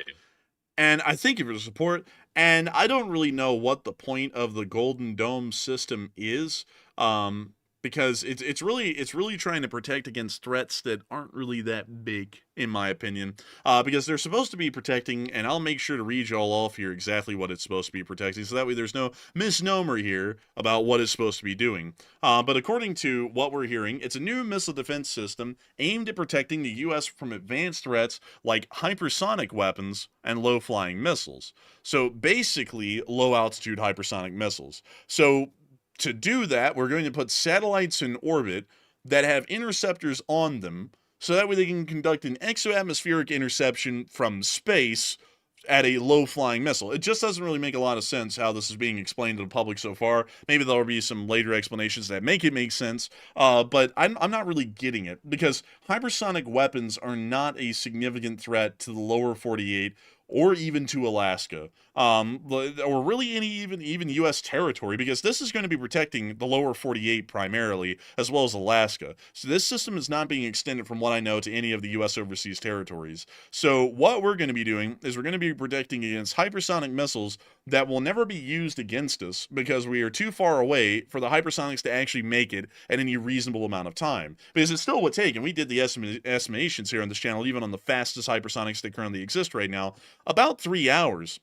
And I thank you for the support. And I don't really know what the point of the Golden Dome system is. Because it's really trying to protect against threats that aren't really that big, in my opinion. Because they're supposed to be protecting, and I'll make sure to read you all off here exactly what it's supposed to be protecting, so that way there's no misnomer here about what it's supposed to be doing. But according to what we're hearing, it's a new missile defense system aimed at protecting the U.S. from advanced threats like hypersonic weapons and low-flying missiles. So basically, low-altitude hypersonic missiles. So to do that, we're going to put satellites in orbit that have interceptors on them, so that way they can conduct an exoatmospheric interception from space at a low-flying missile. It just doesn't really make a lot of sense how this is being explained to the public so far. Maybe there'll be some later explanations that make it make sense, but I'm not really getting it, because hypersonic weapons are not a significant threat to the lower 48 or even to Alaska, or really any even U.S. territory, because this is going to be protecting the lower 48 primarily, as well as Alaska. So this system is not being extended, from what I know, to any of the U.S. overseas territories. So what we're going to be doing is we're going to be protecting against hypersonic missiles that will never be used against us, because we are too far away for the hypersonics to actually make it at any reasonable amount of time. Because it still would take, and we did the estimations here on this channel, even on the fastest hypersonics that currently exist right now, about 3 hours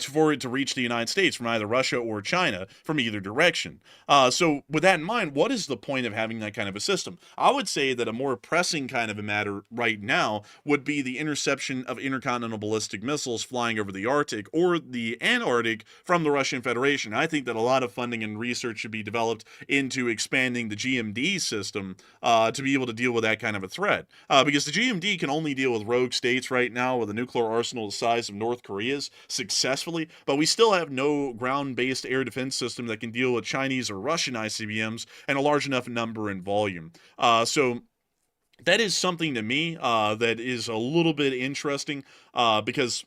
for it to reach the United States from either Russia or China from either direction. So with that in mind, what is the point of having that kind of a system? I would say that a more pressing kind of a matter right now would be the interception of intercontinental ballistic missiles flying over the Arctic or the Antarctic from the Russian Federation. I think that a lot of funding and research should be developed into expanding the GMD system to be able to deal with that kind of a threat. Because the GMD can only deal with rogue states right now with a nuclear arsenal the size of North Korea's successfully, but we still have no ground-based air defense system that can deal with Chinese or Russian ICBMs and a large enough number and volume. So that is something to me that is a little bit interesting because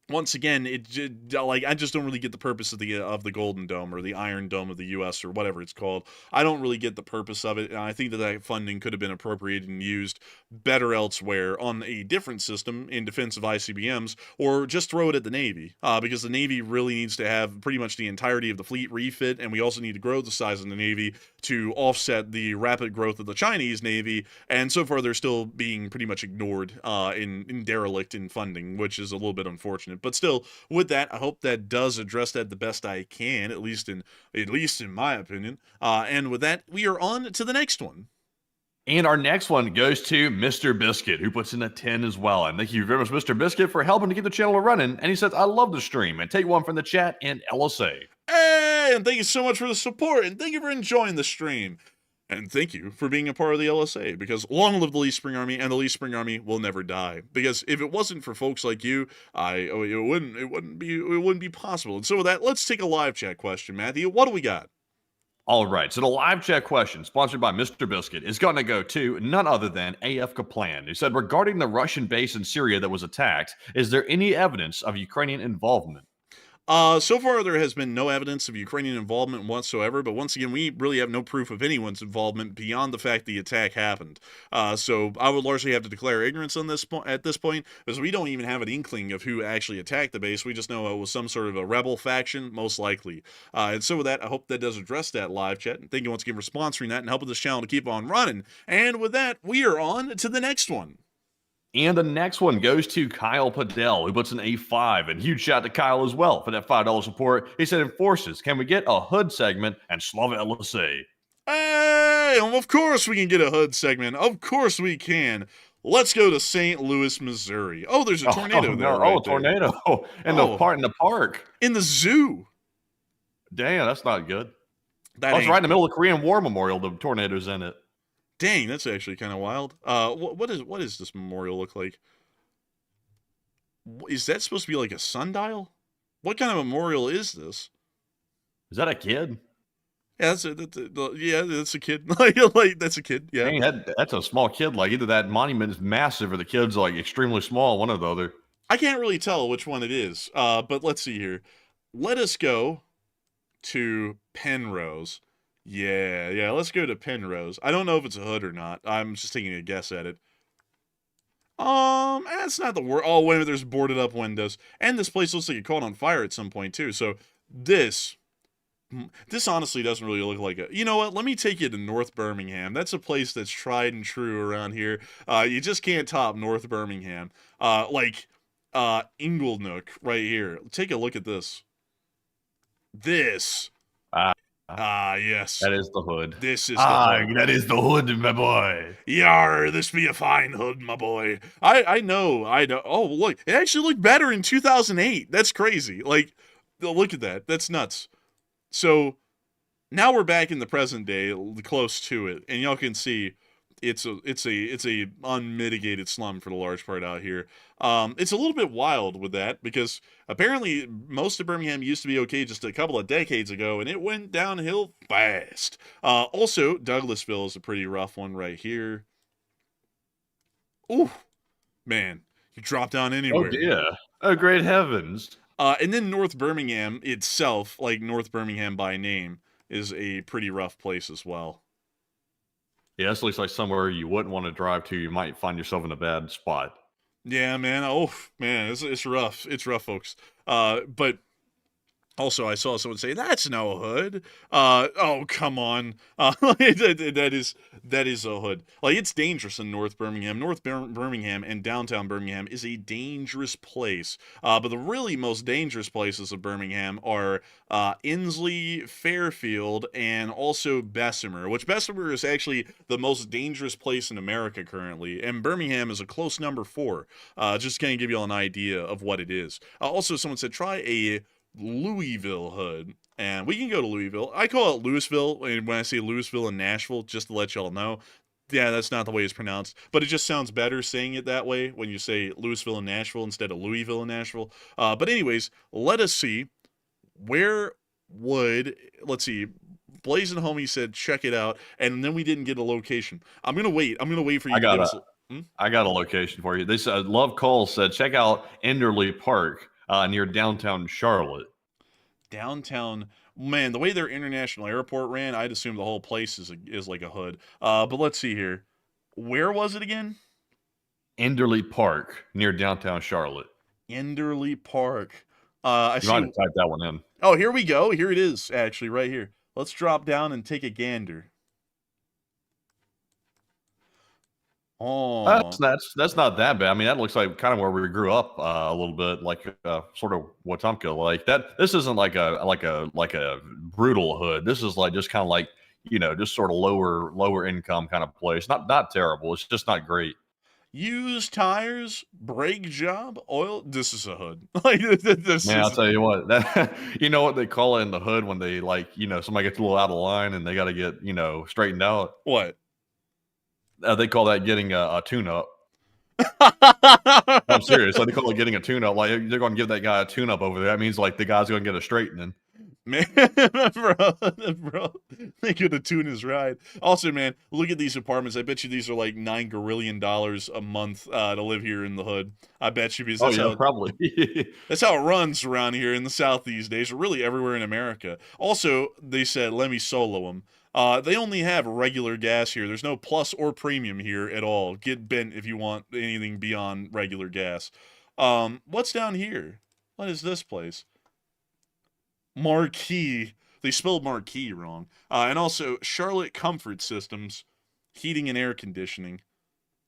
once again, I just don't really get the purpose of the Golden Dome or the Iron Dome of the U.S. or whatever it's called. I don't really get the purpose of it, and I think that funding could have been appropriated and used better elsewhere on a different system in defense of ICBMs, or just throw it at the Navy, because the Navy really needs to have pretty much the entirety of the fleet refit, and we also need to grow the size of the Navy to offset the rapid growth of the Chinese Navy, and so far they're still being pretty much ignored in derelict in funding, which is a little bit unfortunate. But still, with that, I hope that does address that the best I can, at least in my opinion. And with that, we are on to the next one. And our next one goes to Mr. Biscuit, who puts in a 10 as well. And thank you very much, Mr. Biscuit, for helping to keep the channel running. And he says, I love the stream. And take one from the chat and LSA. Hey, and thank you so much for the support, and thank you for enjoying the stream. And thank you for being a part of the LSA, because long live the Lee Spring Army, and the Lee Spring Army will never die. Because if it wasn't for folks like you, it wouldn't be possible. And so with that, let's take a live chat question, Matthew. What do we got? All right, so the live chat question, sponsored by Mr. Biscuit, is going to go to none other than AF Kaplan, who said, regarding the Russian base in Syria that was attacked, is there any evidence of Ukrainian involvement? So far, there has been no evidence of Ukrainian involvement whatsoever, but once again, we really have no proof of anyone's involvement beyond the fact the attack happened. So I would largely have to declare ignorance on this at this point, because we don't even have an inkling of who actually attacked the base. We just know it was some sort of a rebel faction, most likely. And so with that, I hope that does address that live chat, and thank you once again for sponsoring that and helping this channel to keep on running. And with that, we are on to the next one. And the next one goes to Kyle Padell, who puts an A5. And huge shout to Kyle as well for that $5 support. He said, Enforces, can we get a HUD segment and Slava LSA? Hey, of course we can get a HUD segment. Of course we can. Let's go to St. Louis, Missouri. Oh, there's a tornado there. Right tornado. In the park. In the zoo. Damn, that's not good. That was right in the middle of the Korean War Memorial. The tornado's in it. Dang, that's actually kind of wild. What does this memorial look like? Is that supposed to be like a sundial? What kind of memorial is this? Is that a kid? Yeah, that's a kid. like that's a kid. Yeah, dang, that's a small kid. Like either that monument is massive or the kid's like extremely small. One or the other. I can't really tell which one it is. But let's see here. Let us go to Penrose. Yeah, let's go to Penrose. I don't know if it's a hood or not. I'm just taking a guess at it. That's not the word. Oh, wait a minute, there's boarded up windows. And this place looks like it caught on fire at some point, too. So, this honestly doesn't really look like a... You know what? Let me take you to North Birmingham. That's a place that's tried and true around here. You just can't top North Birmingham. Inglenook right here. Take a look at this. This... yes. That is the hood. This is the hood. That is the hood, my boy. Yar, this be a fine hood, my boy. I know. Oh, look. It actually looked better in 2008. That's crazy. Like, look at that. That's nuts. So, now we're back in the present day, close to it. And y'all can see it's a unmitigated slum for the large part out here. It's a little bit wild with that because apparently most of Birmingham used to be okay just a couple of decades ago, and it went downhill fast. Also, Douglasville is a pretty rough one right here. Ooh, man, you drop down anywhere. Oh dear. Oh great heavens. And then North Birmingham itself, like North Birmingham by name, is a pretty rough place as well. Yeah, this looks like somewhere you wouldn't want to drive to. You might find yourself in a bad spot. Yeah, man. Oh, man, it's rough. It's rough, folks. But also, I saw someone say, that's no hood. Oh, come on. That is a hood. Like, it's dangerous in North Birmingham. Birmingham and downtown Birmingham is a dangerous place. But the really most dangerous places of Birmingham are Inslee, Fairfield, and also Bessemer, which Bessemer is actually the most dangerous place in America currently. And Birmingham is a close number 4. Just to kind of give you all an idea of what it is. Also, someone said, try a Louisville hood, and we can go to Louisville. I call it Louisville, and when I say Louisville and Nashville, just to let y'all know, yeah, that's not the way it's pronounced, but it just sounds better saying it that way when you say Louisville and Nashville instead of Louisville and Nashville. But anyways, let us see let's see, Blazing Homie said check it out, and then we didn't get a location. I'm gonna wait for you to give us I got a location for you. They said Love Cole said check out Enderley Park near downtown Charlotte. Downtown, man, the way their international airport ran, I'd assume the whole place is like a hood. But let's see here. Where was it again? Enderley Park near downtown Charlotte. Enderley Park. You might have typed that one in. Oh, here we go. Here it is, actually, right here. Let's drop down and take a gander. Oh, That's not that bad. I mean, that looks like kind of where we grew up a little bit, like sort of Wetumpka. Like that. This isn't like a brutal hood. This is like just kind of like just sort of lower income kind of place. Not terrible. It's just not great. used tires, brake job, oil. This is a hood. Like this Man, I'll is tell you what, that you know what they call it in the hood when they like, somebody gets a little out of line and they got to get, straightened out. what? They call that getting a tune-up. I'm serious. Like they call it getting a tune-up. Like they're going to give that guy a tune-up over there. That means like the guy's going to get a straightening. Man, bro, they could have tuned his ride. Also, man, look at these apartments. I bet you these are like $9 gorillion a month to live here in the hood. I bet you because Oh that's yeah, how probably. that's how it runs around here in the South these days, or really everywhere in America. Also, they said, let me solo them. They only have regular gas here. There's no plus or premium here at all. Get bent if you want anything beyond regular gas. What's down here? What is this place? Marquee. They spelled marquee wrong. And also, Charlotte Comfort Systems, heating and air conditioning.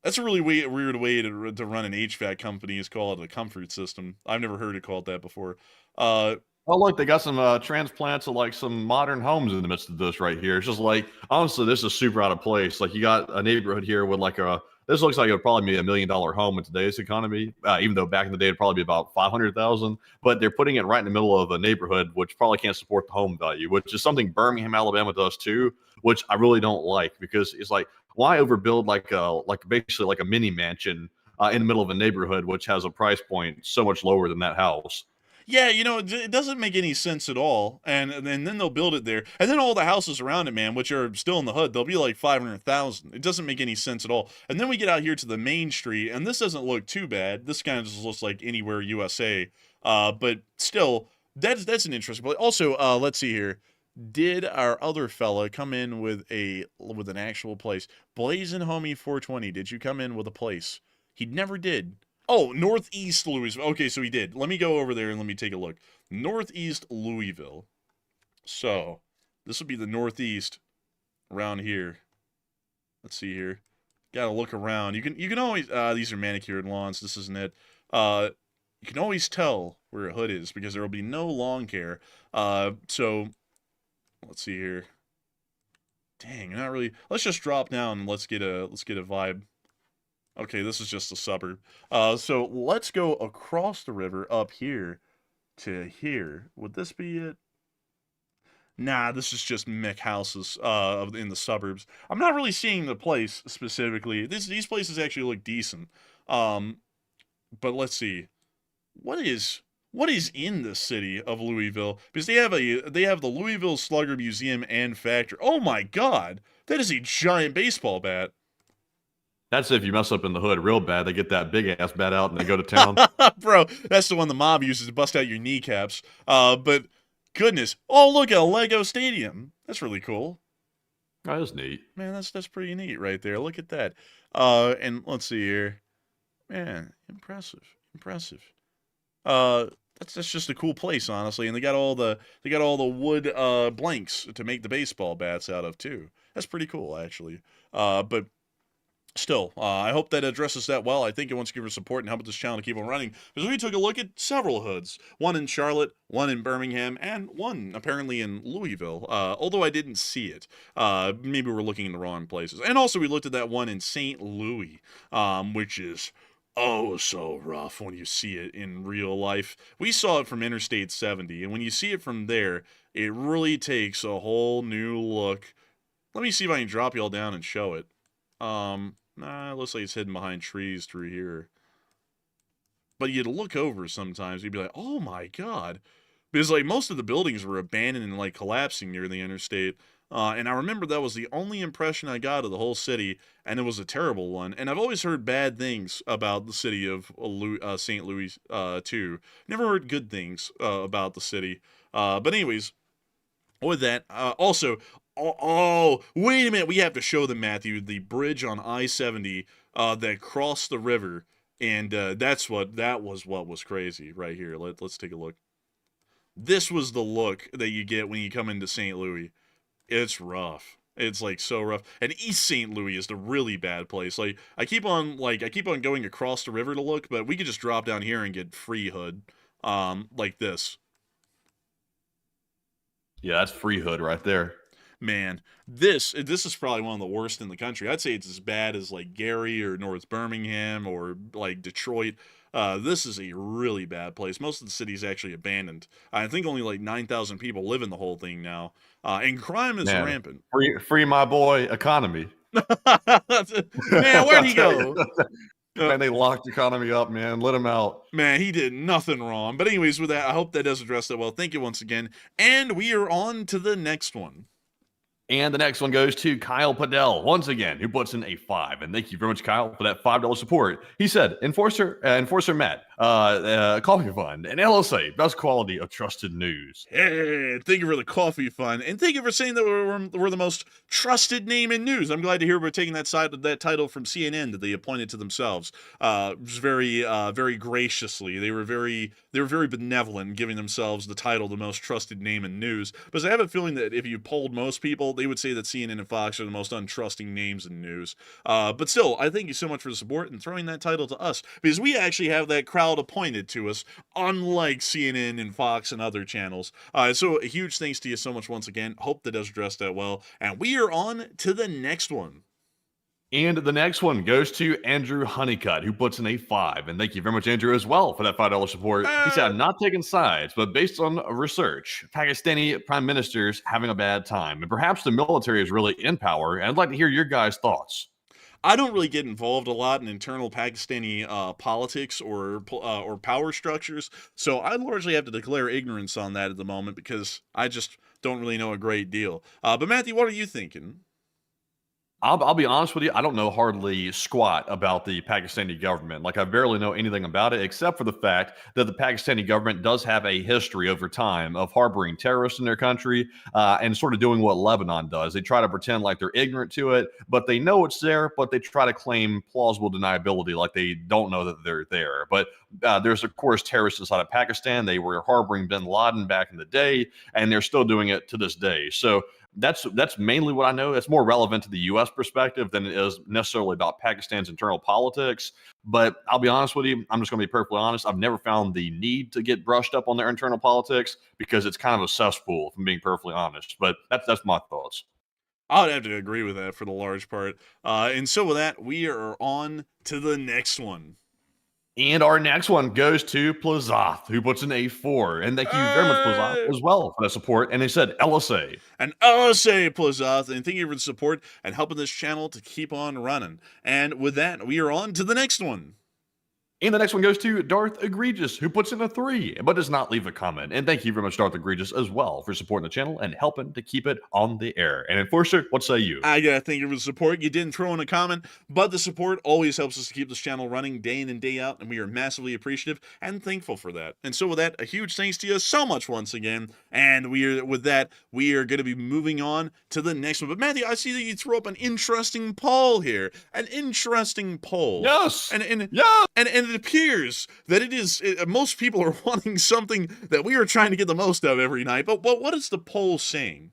That's a really weird way to run an HVAC company is call it a comfort system. I've never heard it called that before. Oh, look, they got some transplants of like some modern homes in the midst of this right here. It's just like, honestly, this is super out of place. Like, you got a neighborhood here with like this looks like it would probably be $1 million home in today's economy, even though back in the day it'd probably be about 500,000. But they're putting it right in the middle of a neighborhood which probably can't support the home value, which is something Birmingham, Alabama does too, which I really don't like because it's like, why overbuild basically like a mini mansion in the middle of a neighborhood which has a price point so much lower than that house? Yeah, it doesn't make any sense at all. And then they'll build it there. And then all the houses around it, man, which are still in the hood, they'll be like 500,000. It doesn't make any sense at all. And then we get out here to the main street, and this doesn't look too bad. This kind of just looks like anywhere USA. But still, that's an interesting place. Also, let's see here. Did our other fella come in with an actual place? Blazing Homie 420, did you come in with a place? He never did. Oh, Northeast Louisville. Okay, so he did. Let me go over there and let me take a look. Northeast Louisville. So, this would be the Northeast around here. Let's see here. Gotta look around. You can always these are manicured lawns. This isn't it. You can always tell where a hood is because there will be no lawn care. So let's see here. Dang, not really. Let's just drop down and let's get a vibe. Okay, this is just a suburb. So let's go across the river up here to here. Would this be it? Nah, this is just mech houses in the suburbs. I'm not really seeing the place specifically. These places actually look decent. But let's see. What is in the city of Louisville? Because they have the Louisville Slugger Museum and Factory. Oh my God, that is a giant baseball bat. That's if you mess up in the hood real bad. They get that big ass bat out and they go to town. Bro, that's the one the mob uses to bust out your kneecaps. But goodness, oh look at a Lego stadium. That's really cool. That is neat. Man, that's pretty neat right there. Look at that. And let's see here. Man, impressive. That's just a cool place, honestly. And they got all the wood blanks to make the baseball bats out of too. That's pretty cool, actually. But still, I hope that addresses that well. I think it wants to give her support and help this channel to keep on running. Because we took a look at several hoods. One in Charlotte, one in Birmingham, and one apparently in Louisville. Although I didn't see it. Maybe we're looking in the wrong places. And also we looked at that one in St. Louis, which is oh so rough when you see it in real life. We saw it from Interstate 70, and when you see it from there, it really takes a whole new look. Let me see if I can drop y'all down and show it. Nah, it looks like it's hidden behind trees through here. But you'd look over sometimes, you'd be like, oh my God. Because, like, most of the buildings were abandoned and, like, collapsing near the interstate. And I remember that was the only impression I got of the whole city, and it was a terrible one. And I've always heard bad things about the city of St. Louis, too. Never heard good things about the city. But anyways, with that, also... Oh, wait a minute. We have to show them, Matthew, the bridge on I-70 that crossed the river. And that was what was crazy right here. Let's take a look. This was the look that you get when you come into St. Louis. It's rough. It's like so rough. And East St. Louis is the really bad place. Like I keep on going across the river to look, but we could just drop down here and get free hood. Like this. Yeah, that's free hood right there. Man, this is probably one of the worst in the country. I'd say it's as bad as like Gary or North Birmingham or like Detroit. This is a really bad place. Most of the city is actually abandoned. I think only like 9,000 people live in the whole thing now. And crime is rampant. Free my boy economy. Man, where'd he go? Man, they locked the economy up, man. Let him out. Man, he did nothing wrong. But anyways, with that, I hope that does address that well. Thank you once again. And we are on to the next one. And the next one goes to Kyle Padell, once again, who puts in a 5. And thank you very much, Kyle, for that $5 support. He said, Enforcer Matt, Coffee Fund, and LSA, best quality of trusted news. Hey, thank you for the Coffee Fund. And thank you for saying that we're the most trusted name in news. I'm glad to hear we're taking that title from CNN that they appointed to themselves. Very graciously. They were very benevolent, giving themselves the title, the most trusted name in news. Because I have a feeling that if you polled most people, they would say that CNN and Fox are the most untrusting names in news. But still, I thank you so much for the support and throwing that title to us, because we actually have that crowd appointed to us, unlike CNN and Fox and other channels. So a huge thanks to you so much once again. Hope that does address that well. And we are on to the next one. And the next one goes to Andrew Honeycutt, who puts in a 5. And thank you very much, Andrew, as well, for that $5 support. He said, I'm not taking sides, but based on research, Pakistani prime ministers having a bad time. And perhaps the military is really in power. And I'd like to hear your guys' thoughts. I don't really get involved a lot in internal Pakistani politics or power structures, so I largely have to declare ignorance on that at the moment because I just don't really know a great deal. But Matthew, what are you thinking? I'll be honest with you. I don't know hardly squat about the Pakistani government. Like, I barely know anything about it, except for the fact that the Pakistani government does have a history over time of harboring terrorists in their country and sort of doing what Lebanon does. They try to pretend like they're ignorant to it, but they know it's there, but they try to claim plausible deniability like they don't know that they're there. But there's, of course, terrorists inside of Pakistan. They were harboring bin Laden back in the day, and they're still doing it to this day. So that's mainly what I know. It's more relevant to the U.S. perspective than it is necessarily about Pakistan's internal politics. But I'll be honest with you, I'm just going to be perfectly honest. I've never found the need to get brushed up on their internal politics because it's kind of a cesspool, if I'm being perfectly honest. But that's my thoughts. I would have to agree with that for the large part. And so with that, we are on to the next one. And our next one goes to Plazoth, who puts in a 4. And thank you very much, Plazoth, as well for that support. And they said LSA. And LSA, Plazoth. And thank you for the support and helping this channel to keep on running. And with that, we are on to the next one. And the next one goes to Darth Egregious, who puts in a 3, but does not leave a comment. And thank you very much, Darth Egregious, as well, for supporting the channel and helping to keep it on the air. And Enforcer, what say you? I gotta thank you for the support. You didn't throw in a comment, but the support always helps us to keep this channel running day in and day out, and we are massively appreciative and thankful for that. And so with that, a huge thanks to you so much once again. And we are going to be moving on to the next one. But Matthew, I see that you threw up an interesting poll here. An interesting poll. Yes. And yeah. And it appears that most people are wanting something that we are trying to get the most of every night. But what is the poll saying?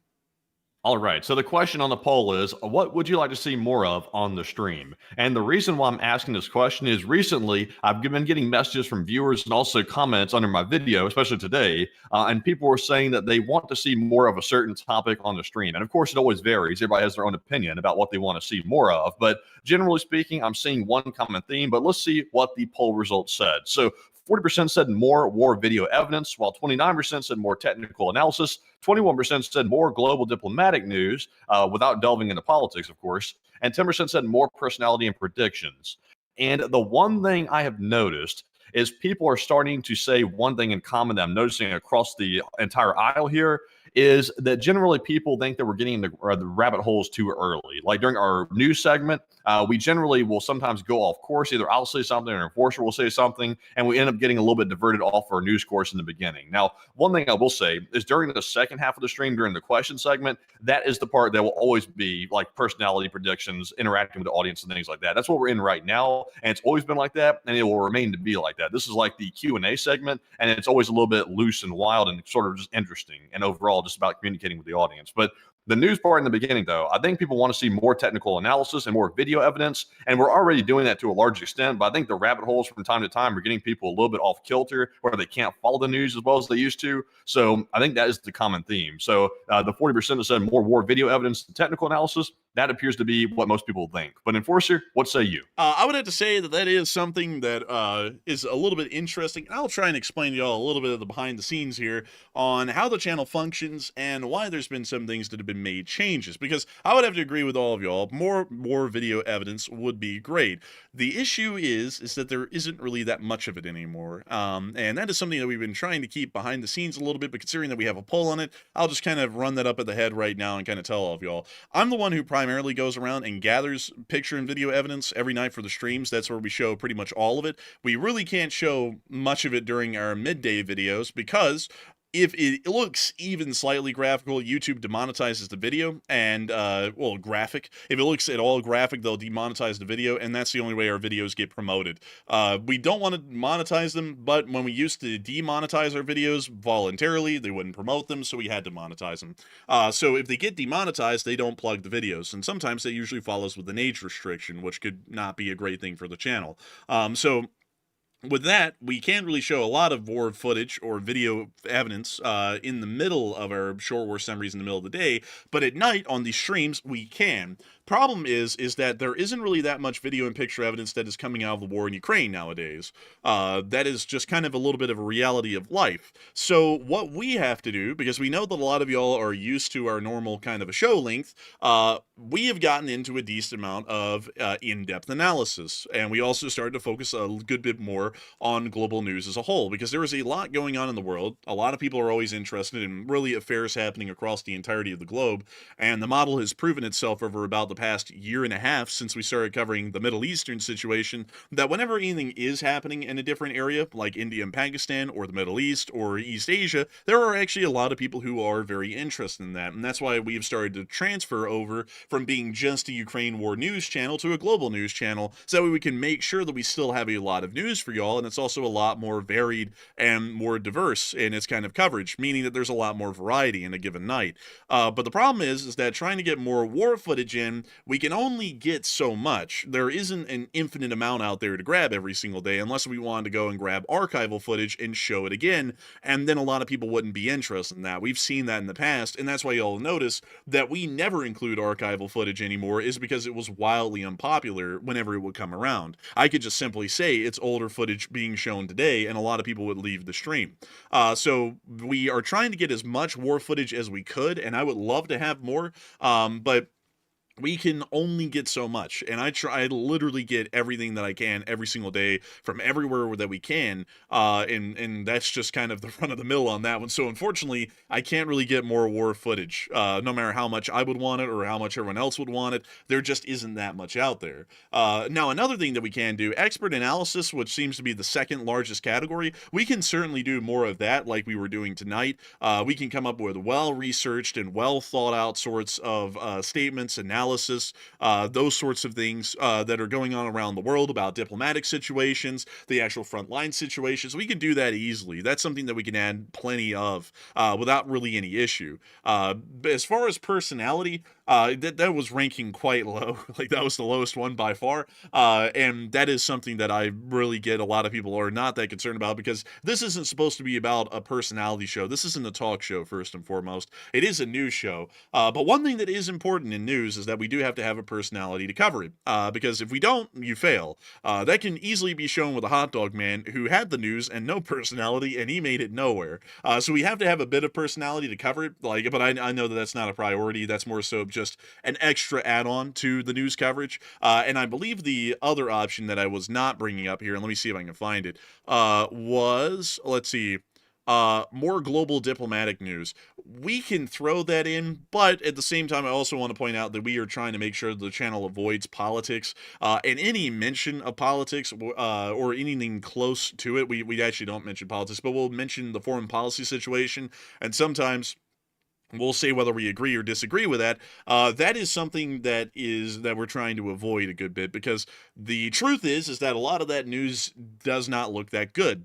All right, so the question on the poll is, what would you like to see more of on the stream? And the reason why I'm asking this question is recently I've been getting messages from viewers and also comments under my video, especially today, and people were saying that they want to see more of a certain topic on the stream. And of course, it always varies. Everybody has their own opinion about what they want to see more of. But generally speaking, I'm seeing one common theme, but let's see what the poll results said. So 40% said more war video evidence, while 29% said more technical analysis, 21% said more global diplomatic news, without delving into politics, of course, and 10% said more personality and predictions. And the one thing I have noticed is people are starting to say one thing in common that I'm noticing across the entire aisle here is that generally people think that we're getting into the rabbit holes too early. Like during our news segment, we generally will sometimes go off course. Either I'll say something or an enforcer will say something, and we end up getting a little bit diverted off our news course in the beginning. Now, one thing I will say is during the second half of the stream, during the question segment, that is the part that will always be like personality predictions, interacting with the audience and things like that. That's what we're in right now, and it's always been like that, and it will remain to be like that. This is like the Q&A segment, and it's always a little bit loose and wild and sort of just interesting, and overall just about communicating with the audience. But The news part in the beginning, though, I think people want to see more technical analysis and more video evidence, and we're already doing that to a large extent. But I think the rabbit holes from time to time are getting people a little bit off kilter, where they can't follow the news as well as they used to. So I think that is the common theme. So the 40% that said more war video evidence than technical analysis, that appears to be what most people think. But Enforcer, what say you? I would have to say that is something that is a little bit interesting. I'll try and explain to y'all a little bit of the behind the scenes here on how the channel functions and why there's been some things that have been made changes, because I would have to agree with all of y'all. More video evidence would be great. The issue is that there isn't really that much of it anymore, and that is something that we've been trying to keep behind the scenes a little bit, but considering that we have a poll on it, I'll just kind of run that up at the head right now and kind of tell all of y'all. I'm the one who primarily goes around and gathers picture and video evidence every night for the streams. That's where we show pretty much all of it. We really can't show much of it during our midday videos because if it looks even slightly graphical, YouTube demonetizes the video, and, well, graphic. If it looks at all graphic, they'll demonetize the video, and that's the only way our videos get promoted. We don't want to monetize them, but when we used to demonetize our videos voluntarily, they wouldn't promote them, so we had to monetize them. So if they get demonetized, they don't plug the videos, and sometimes that usually follows with an age restriction, which could not be a great thing for the channel. So with that, we can't really show a lot of war footage or video evidence in the middle of our short war summaries in the middle of the day, but at night on these streams, we can. Problem is that there isn't really that much video and picture evidence that is coming out of the war in Ukraine nowadays. That is just kind of a little bit of a reality of life. So what we have to do, because we know that a lot of y'all are used to our normal kind of a show length, we have gotten into a decent amount of in-depth analysis, and we also started to focus a good bit more on global news as a whole, because there is a lot going on in the world. A lot of people are always interested in really affairs happening across the entirety of the globe, and the model has proven itself over about the past year and a half since we started covering the Middle Eastern situation, that whenever anything is happening in a different area, like India and Pakistan, or the Middle East, or East Asia, there are actually a lot of people who are very interested in that, and that's why we've started to transfer over from being just a Ukraine war news channel to a global news channel, so that way we can make sure that we still have a lot of news for y'all, and it's also a lot more varied and more diverse in its kind of coverage, meaning that there's a lot more variety in a given night. But the problem is that trying to get more war footage in, we can only get so much. There isn't an infinite amount out there to grab every single day, unless we wanted to go and grab archival footage and show it again, and then a lot of people wouldn't be interested in that. We've seen that in the past, and that's why you'll notice that we never include archival footage anymore, is because it was wildly unpopular whenever it would come around. I could just simply say it's older footage being shown today, and a lot of people would leave the stream. So we are trying to get as much war footage as we could, and I would love to have more, but we can only get so much, and I try to literally get everything that I can every single day from everywhere that we can, and that's just kind of the run of the mill on that one. So unfortunately, I can't really get more war footage, no matter how much I would want it or how much everyone else would want it. There just isn't that much out there. Now, another thing that we can do, expert analysis, which seems to be the second largest category, we can certainly do more of that like we were doing tonight. We can come up with well-researched and well-thought-out sorts of statements, analysis, those sorts of things that are going on around the world about diplomatic situations, the actual frontline situations. We can do that easily. That's something that we can add plenty of without really any issue. As far as personality, that was ranking quite low. Like, that was the lowest one by far, and that is something that I really get a lot of people are not that concerned about, because this isn't supposed to be about a personality show. This isn't a talk show, first and foremost. It is a news show, but one thing that is important in news is that we do have to have a personality to cover it, because if we don't, you fail. That can easily be shown with a hot dog man who had the news and no personality, and he made it nowhere. So we have to have a bit of personality to cover it, but I know that that's not a priority. That's more so just an extra add-on to the news coverage. And I believe the other option that I was not bringing up here, and let me see if I can find it, was, let's see, more global diplomatic news. We can throw that in, but at the same time, I also want to point out that we are trying to make sure the channel avoids politics, and any mention of politics or anything close to it. We actually don't mention politics, but we'll mention the foreign policy situation, and sometimes we'll say whether we agree or disagree with that. That is something that we're trying to avoid a good bit, because the truth is that a lot of that news does not look that good,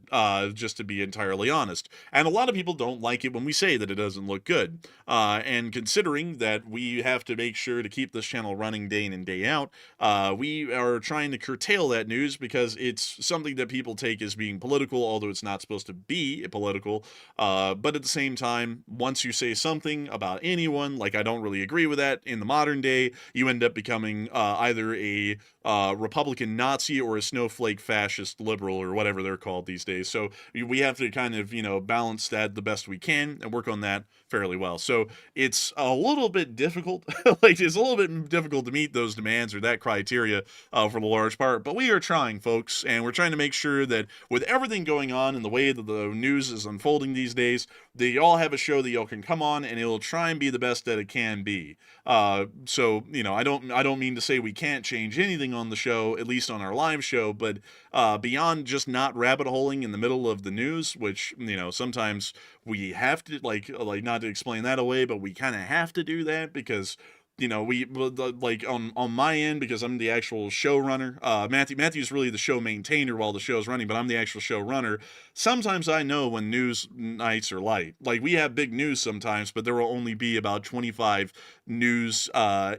just to be entirely honest. And a lot of people don't like it when we say that it doesn't look good. And considering that we have to make sure to keep this channel running day in and day out, we are trying to curtail that news because it's something that people take as being political, although it's not supposed to be political. But at the same time, once you say something about anyone, like I don't really agree with that, in the modern day, you end up becoming either a Republican Nazi or a snowflake fascist liberal, or whatever they're called these days. So we have to kind of, balance that the best we can and work on that fairly well. So it's a little bit difficult, like it's a little bit difficult to meet those demands or that criteria for the large part, but we are trying, folks, and we're trying to make sure that with everything going on and the way that the news is unfolding these days, that y'all have a show that y'all can come on and it'll try and be the best that it can be. So, I don't mean to say we can't change anything on the show, at least on our live show, but beyond just not rabbit holing in the middle of the news, which, sometimes we have to, like not to explain that away, but we kind of have to do that because we like on my end, because I'm the actual showrunner. Matthew's really the show maintainer while the show's running, but I'm the actual showrunner. Sometimes I know when news nights are light. Like, we have big news sometimes, but there will only be about 25 news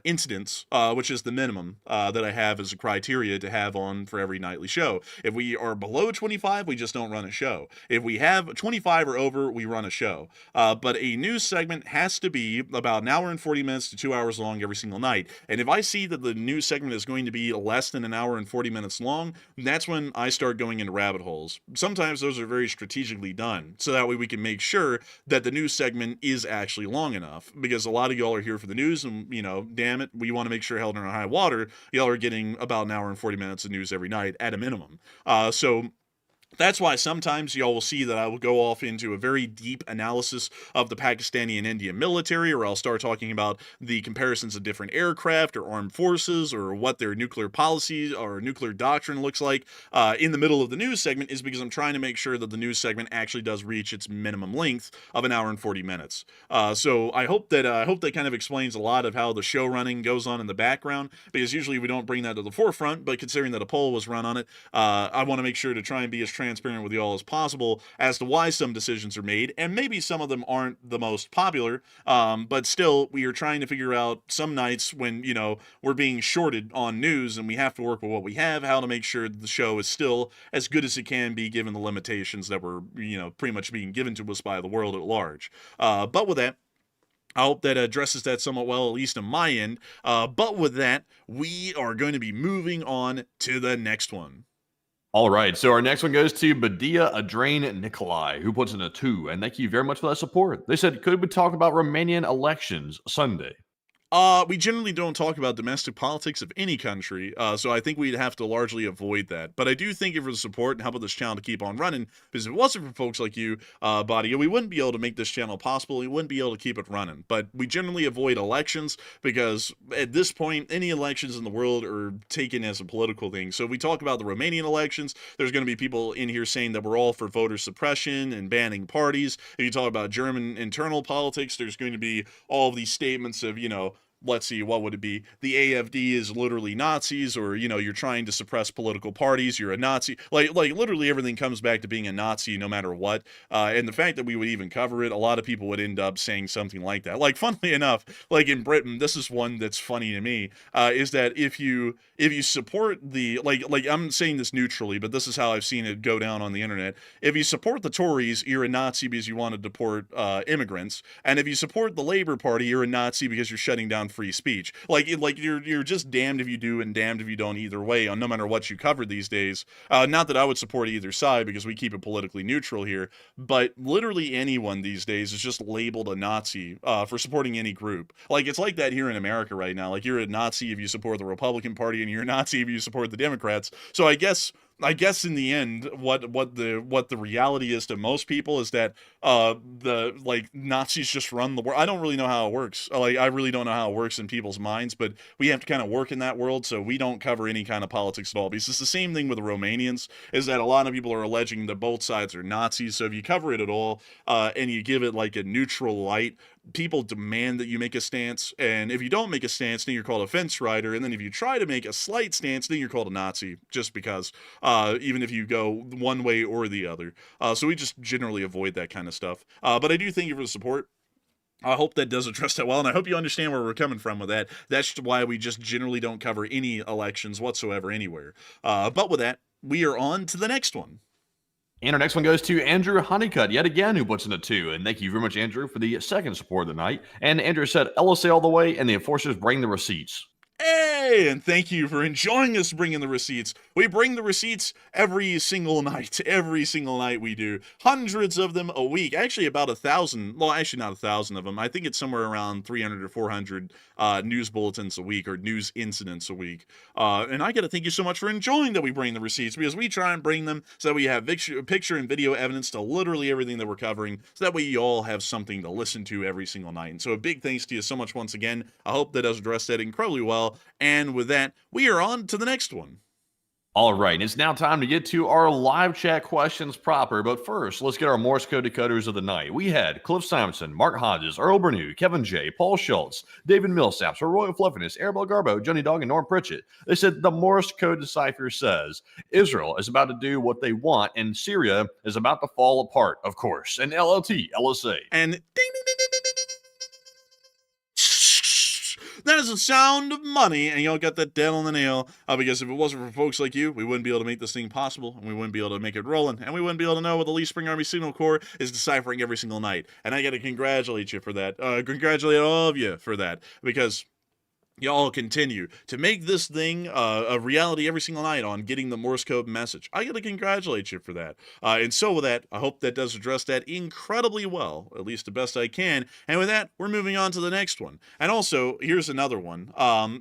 incidents, which is the minimum that I have as a criteria to have on for every nightly show. If we are below 25, we just don't run a show. If we have 25 or over, we run a show. But a news segment has to be about an hour and 40 minutes to 2 hours long every single night. And if I see that the news segment is going to be less than an hour and 40 minutes long, that's when I start going into rabbit holes. Sometimes those are very strategically done, so that way we can make sure that the news segment is actually long enough, because a lot of y'all are here for the news, and damn it, we want to make sure, held in high water, y'all are getting about an hour and 40 minutes of news every night at a minimum. So that's why sometimes y'all will see that I will go off into a very deep analysis of the Pakistani and Indian military, or I'll start talking about the comparisons of different aircraft or armed forces, or what their nuclear policy or nuclear doctrine looks like in the middle of the news segment, is because I'm trying to make sure that the news segment actually does reach its minimum length of an hour and 40 minutes. So I hope that kind of explains a lot of how the show running goes on in the background, because usually we don't bring that to the forefront, but considering that a poll was run on it, I want to make sure to try and be as transparent with you all as possible as to why some decisions are made, and maybe some of them aren't the most popular, but still, we are trying to figure out some nights when we're being shorted on news and we have to work with what we have, how to make sure that the show is still as good as it can be given the limitations that were pretty much being given to us by the world at large. But with that, I hope that addresses that somewhat well, at least on my end. But with that, we are going to be moving on to the next one. All right, so our next one goes to Badia Adrain Nikolai, who puts in a 2, and thank you very much for that support. They said, could we talk about Romanian elections Sunday? We generally don't talk about domestic politics of any country, so I think we'd have to largely avoid that. But I do thank you for the support and helping this channel to keep on running, because if it wasn't for folks like you, Badia, we wouldn't be able to make this channel possible. We wouldn't be able to keep it running. But we generally avoid elections, because at this point, any elections in the world are taken as a political thing. So if we talk about the Romanian elections, there's going to be people in here saying that we're all for voter suppression and banning parties. If you talk about German internal politics, there's going to be all of these statements of, let's see, what would it be? The AFD is literally Nazis, or, you're trying to suppress political parties, you're a Nazi. Like literally everything comes back to being a Nazi no matter what. And the fact that we would even cover it, a lot of people would end up saying something like that. Like, funnily enough, like in Britain, this is one that's funny to me, is that if you support the, like I'm saying this neutrally, but this is how I've seen it go down on the internet. If you support the Tories, you're a Nazi because you want to deport immigrants. And if you support the Labour Party, you're a Nazi because you're shutting down free speech. Like you're just damned if you do and damned if you don't either way, on no matter what you cover these days. Not that I would support either side, because we keep it politically neutral here, but literally anyone these days is just labeled a Nazi for supporting any group. Like, it's like that here in America right now. Like, you're a Nazi if you support the Republican Party, and you're a Nazi if you support the Democrats. So I guess in the end, what the reality is to most people is that the Nazis just run the world. I don't really know how it works. I really don't know how it works in people's minds, but we have to kind of work in that world, so we don't cover any kind of politics at all. Because it's the same thing with the Romanians, is that a lot of people are alleging that both sides are Nazis. So if you cover it at all and you give it like a neutral light, people demand that you make a stance, and if you don't make a stance, then you're called a fence rider, and then if you try to make a slight stance, then you're called a Nazi, just because, even if you go one way or the other. So we just generally avoid that kind of stuff. But I do thank you for the support. I hope that does address that well, and I hope you understand where we're coming from with that. That's why we just generally don't cover any elections whatsoever anywhere. But with that, we are on to the next one. And our next one goes to Andrew Honeycutt, yet again, who puts in a 2. And thank you very much, Andrew, for the second support of the night. And Andrew said, LSA all the way, and the enforcers bring the receipts. Hey, and thank you for enjoying us bringing the receipts. We bring the receipts every single night. Every single night we do. Hundreds of them a week. Actually, about 1,000. Well, actually not 1,000 of them. I think it's somewhere around 300 or 400 news bulletins a week, or news incidents a week. And I got to thank you so much for enjoying that we bring the receipts, because we try and bring them so that we have picture and video evidence to literally everything that we're covering, so that way you all have something to listen to every single night. And so a big thanks to you so much once again. I hope that does address that incredibly well. And with that, we are on to the next one. All right, and it's now time to get to our live chat questions proper. But first, let's get our Morse code decoders of the night. We had Cliff Simonson, Mark Hodges, Earl Bernew, Kevin J, Paul Schultz, David Millsaps, Royal Fluffiness, Arabelle Garbo, Johnny Dog, and Norm Pritchett. They said the Morse code decipher says Israel is about to do what they want, and Syria is about to fall apart, of course. And LLT, LSA. And ding, ding, ding, ding, ding, ding, ding. That is the sound of money, and y'all got that dead on the nail, because if it wasn't for folks like you, we wouldn't be able to make this thing possible, and we wouldn't be able to make it rolling, and we wouldn't be able to know what the Lee Spring Army Signal Corps is deciphering every single night. And I got to congratulate you for that. Congratulate all of you for that, because y'all continue to make this thing a reality every single night on getting the Morse code message. I got to congratulate you for that. And so with that, I hope that does address that incredibly well, at least the best I can. And with that, we're moving on to the next one. And also, here's another one.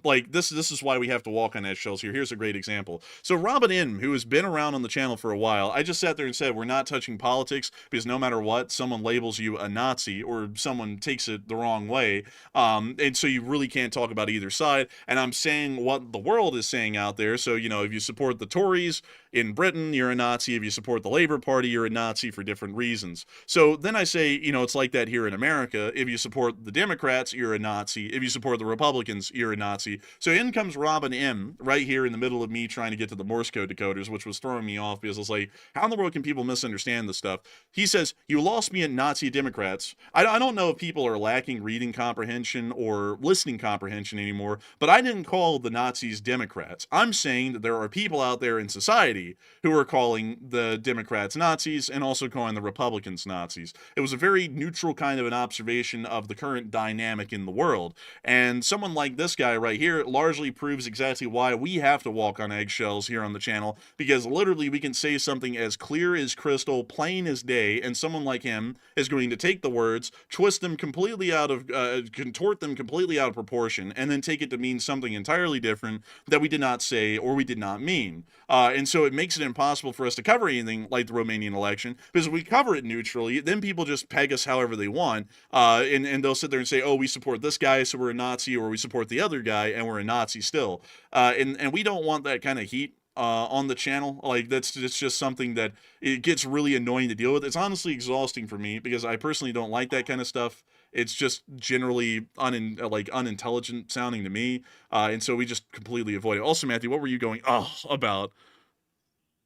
Like this is why we have to walk on eggshells here. Here's a great example. So Robin M, who has been around on the channel for a while, I just sat there and said, we're not touching politics, because no matter what, someone labels you a Nazi, or someone takes it the wrong way. And so you really can't talk about either side, and I'm saying what the world is saying out there. So, you know, if you support the Tories in Britain, you're a Nazi. If you support the Labor Party, you're a Nazi for different reasons. So then I say, you know, it's like that here in America. If you support the Democrats, you're a Nazi. If you support the Republicans, you're a Nazi. So in comes Robin M right here in the middle of me trying to get to the Morse code decoders, which was throwing me off, because it's like, how in the world can people misunderstand this stuff? He says, you lost me at Nazi Democrats. I don't know if people are lacking reading comprehension or listening comprehension anymore, but I didn't call the Nazis Democrats. I'm saying that there are people out there in society who are calling the Democrats Nazis and also calling the Republicans Nazis. It was a very neutral kind of an observation of the current dynamic in the world. And someone like this guy right here largely proves exactly why we have to walk on eggshells here on the channel, because literally we can say something as clear as crystal, plain as day, and someone like him is going to take the words, twist them completely out of, contort them completely out of proportion, and then take it to mean something entirely different that we did not say or we did not mean. And so it makes it impossible for us to cover anything like the Romanian election, because if we cover it neutrally, then people just peg us however they want, and they'll sit there and say, oh, we support this guy, so we're a Nazi, or we support the other guy, and we're a Nazi still. And we don't want that kind of heat on the channel. Like, it's just something that it gets really annoying to deal with. It's honestly exhausting for me, because I personally don't like that kind of stuff. It's just generally unintelligent sounding to me, and so we just completely avoid it. Also, Matthew, what were you going about?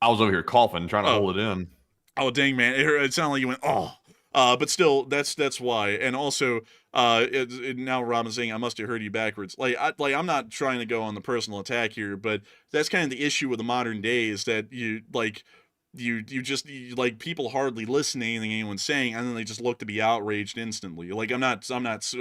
I was over here coughing, trying to hold it in. Oh, dang, man. It sounded like you went, but still, that's why. And also, now Robin's saying I must have heard you backwards. I'm not trying to go on the personal attack here, but that's kind of the issue with the modern day, is that people hardly listen to anything anyone's saying, and then they just look to be outraged instantly. Like, I'm not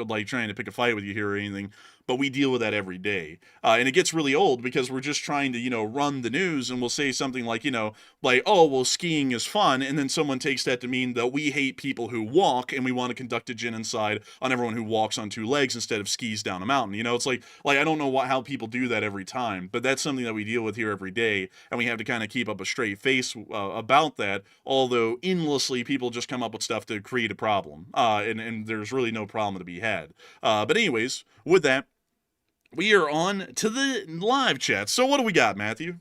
like trying to pick a fight with you here or anything, but we deal with that every day. And it gets really old, because we're just trying to, run the news, and we'll say something like, oh, well, skiing is fun, and then someone takes that to mean that we hate people who walk, and we want to conduct a genocide on everyone who walks on two legs instead of skis down a mountain. It's like I don't know how people do that every time, but that's something that we deal with here every day, and we have to kind of keep up a straight face about that, although endlessly people just come up with stuff to create a problem, and there's really no problem to be had. But anyways, with that, we are on to the live chat. So what do we got, Matthew?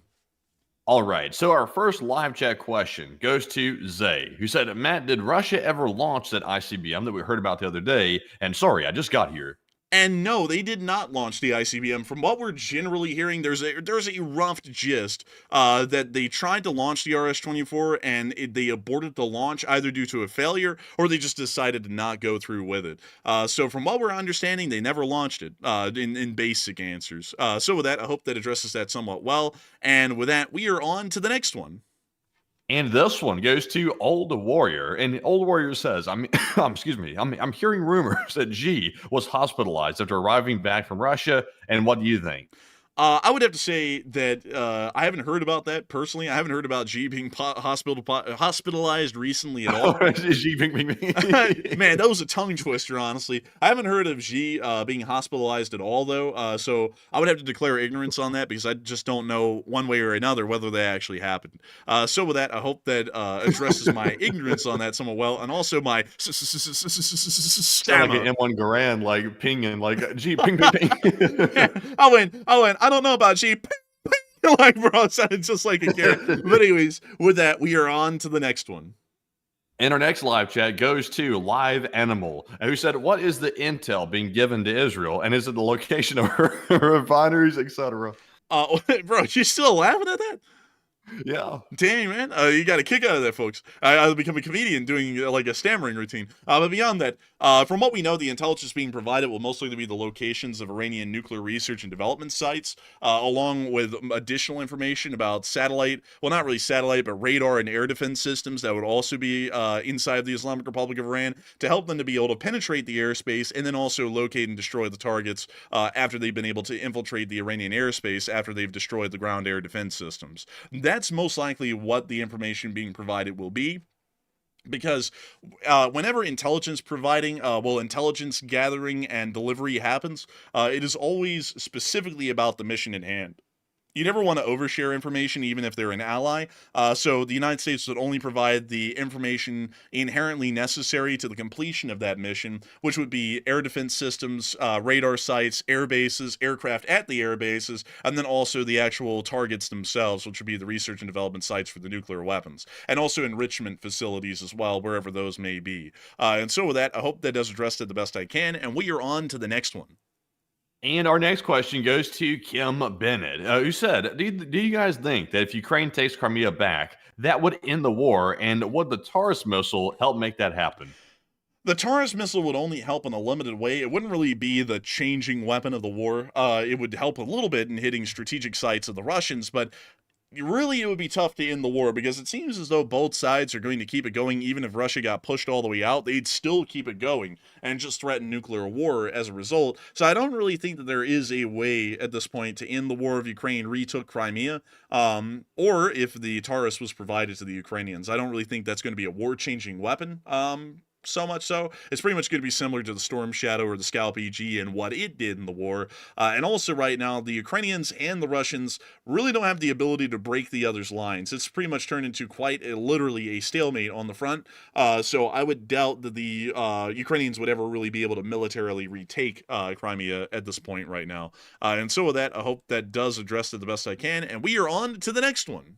All right, so our first live chat question goes to Zay, who said, Matt, did Russia ever launch that ICBM that we heard about the other day? And sorry, I just got here. And no, they did not launch the ICBM. From what we're generally hearing, there's a rough gist that they tried to launch the RS-24 and they aborted the launch either due to a failure or they just decided to not go through with it. So from what we're understanding, they never launched it in basic answers. So with that, I hope that addresses that somewhat well. And with that, we are on to the next one. And this one goes to Old Warrior, and Old Warrior says, excuse me, I'm hearing rumors that G was hospitalized after arriving back from Russia, and what do you think? I would have to say that I haven't heard about that personally. I haven't heard about G being hospitalized recently at all. G being Man, that was a tongue twister, honestly. I haven't heard of G being hospitalized at all, though. So I would have to declare ignorance on that because I just don't know one way or another whether that actually happened. So with that, I hope that addresses my ignorance on that somewhat well, and also my Sound like an M1 Garand, like pinging, like G ping ping ping. I went. I don't know about G. Like, bro, it sounded just like a character. But anyways, with that, we are on to the next one. And our next live chat goes to Live Animal, who said, what is the intel being given to Israel? And is it the location of refineries, etc.? Bro, you still laughing at that? Yeah. Dang, man. You got a kick out of that, folks. I'll become a comedian doing like a stammering routine. But beyond that, from what we know, the intelligence being provided will most likely be the locations of Iranian nuclear research and development sites, along with additional information about satellite, well, not really satellite, but radar and air defense systems that would also be inside the Islamic Republic of Iran to help them to be able to penetrate the airspace and then also locate and destroy the targets after they've been able to infiltrate the Iranian airspace after they've destroyed the ground air defense systems. That's most likely what the information being provided will be. Because whenever intelligence providing, intelligence gathering and delivery happens, it is always specifically about the mission at hand. You never want to overshare information, even if they're an ally. So the United States would only provide the information inherently necessary to the completion of that mission, which would be air defense systems, radar sites, air bases, aircraft at the air bases, and then also the actual targets themselves, which would be the research and development sites for the nuclear weapons, and also enrichment facilities as well, wherever those may be. And so with that, I hope that does address it the best I can, and we are on to the next one. And our next question goes to Kim Bennett, who said, do you guys think that if Ukraine takes Crimea back, that would end the war? And would the Taurus missile help make that happen? The Taurus missile would only help in a limited way. It wouldn't really be the changing weapon of the war. It would help a little bit in hitting strategic sites of the Russians, but really, it would be tough to end the war because it seems as though both sides are going to keep it going. Even if Russia got pushed all the way out, they'd still keep it going and just threaten nuclear war as a result. So I don't really think that there is a way at this point to end the war if Ukraine retook Crimea, or if the Taurus was provided to the Ukrainians. I don't really think that's going to be a war-changing weapon. So much so, it's pretty much going to be similar to the Storm Shadow or the Scalp EG and what it did in the war. And also right now, the Ukrainians and the Russians really don't have the ability to break the other's lines. It's pretty much turned into quite literally a stalemate on the front. So I would doubt that the Ukrainians would ever really be able to militarily retake Crimea at this point right now. And so with that, I hope that does address it the best I can. And we are on to the next one.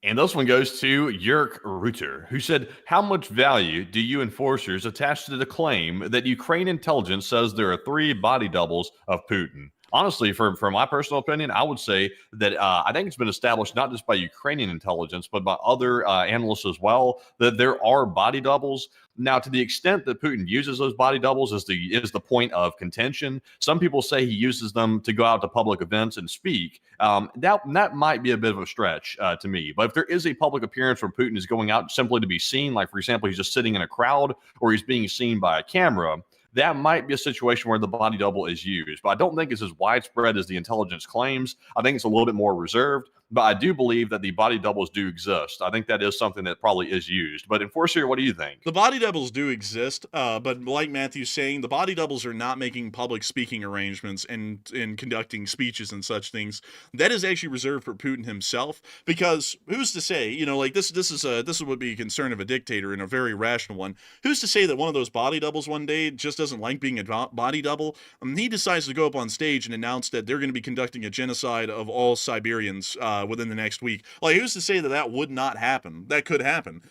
And this one goes to Jörg Reuter, who said, how much value do you enforcers attach to the claim that Ukraine intelligence says there are 3 body doubles of Putin? Honestly, for my personal opinion, I would say that I think it's been established not just by Ukrainian intelligence, but by other analysts as well, that there are body doubles. Now, to the extent that Putin uses those body doubles is the point of contention. Some people say he uses them to go out to public events and speak. That might be a bit of a stretch to me. But if there is a public appearance where Putin is going out simply to be seen, like, for example, he's just sitting in a crowd or he's being seen by a camera, that might be a situation where the body double is used. But I don't think it's as widespread as the intelligence claims. I think it's a little bit more reserved. But I do believe that the body doubles do exist. I think that is something that probably is used. But Enforcer, what do you think? The body doubles do exist, but like Matthew's saying, the body doubles are not making public speaking arrangements and conducting speeches and such things. That is actually reserved for Putin himself, because who's to say, like this would be a concern of a dictator and a very rational one. Who's to say that one of those body doubles one day just doesn't doesn't like being a body double, he decides to go up on stage and announce that they're going to be conducting a genocide of all Siberians within the next week. Like, who's to say that that would not happen? That could happen.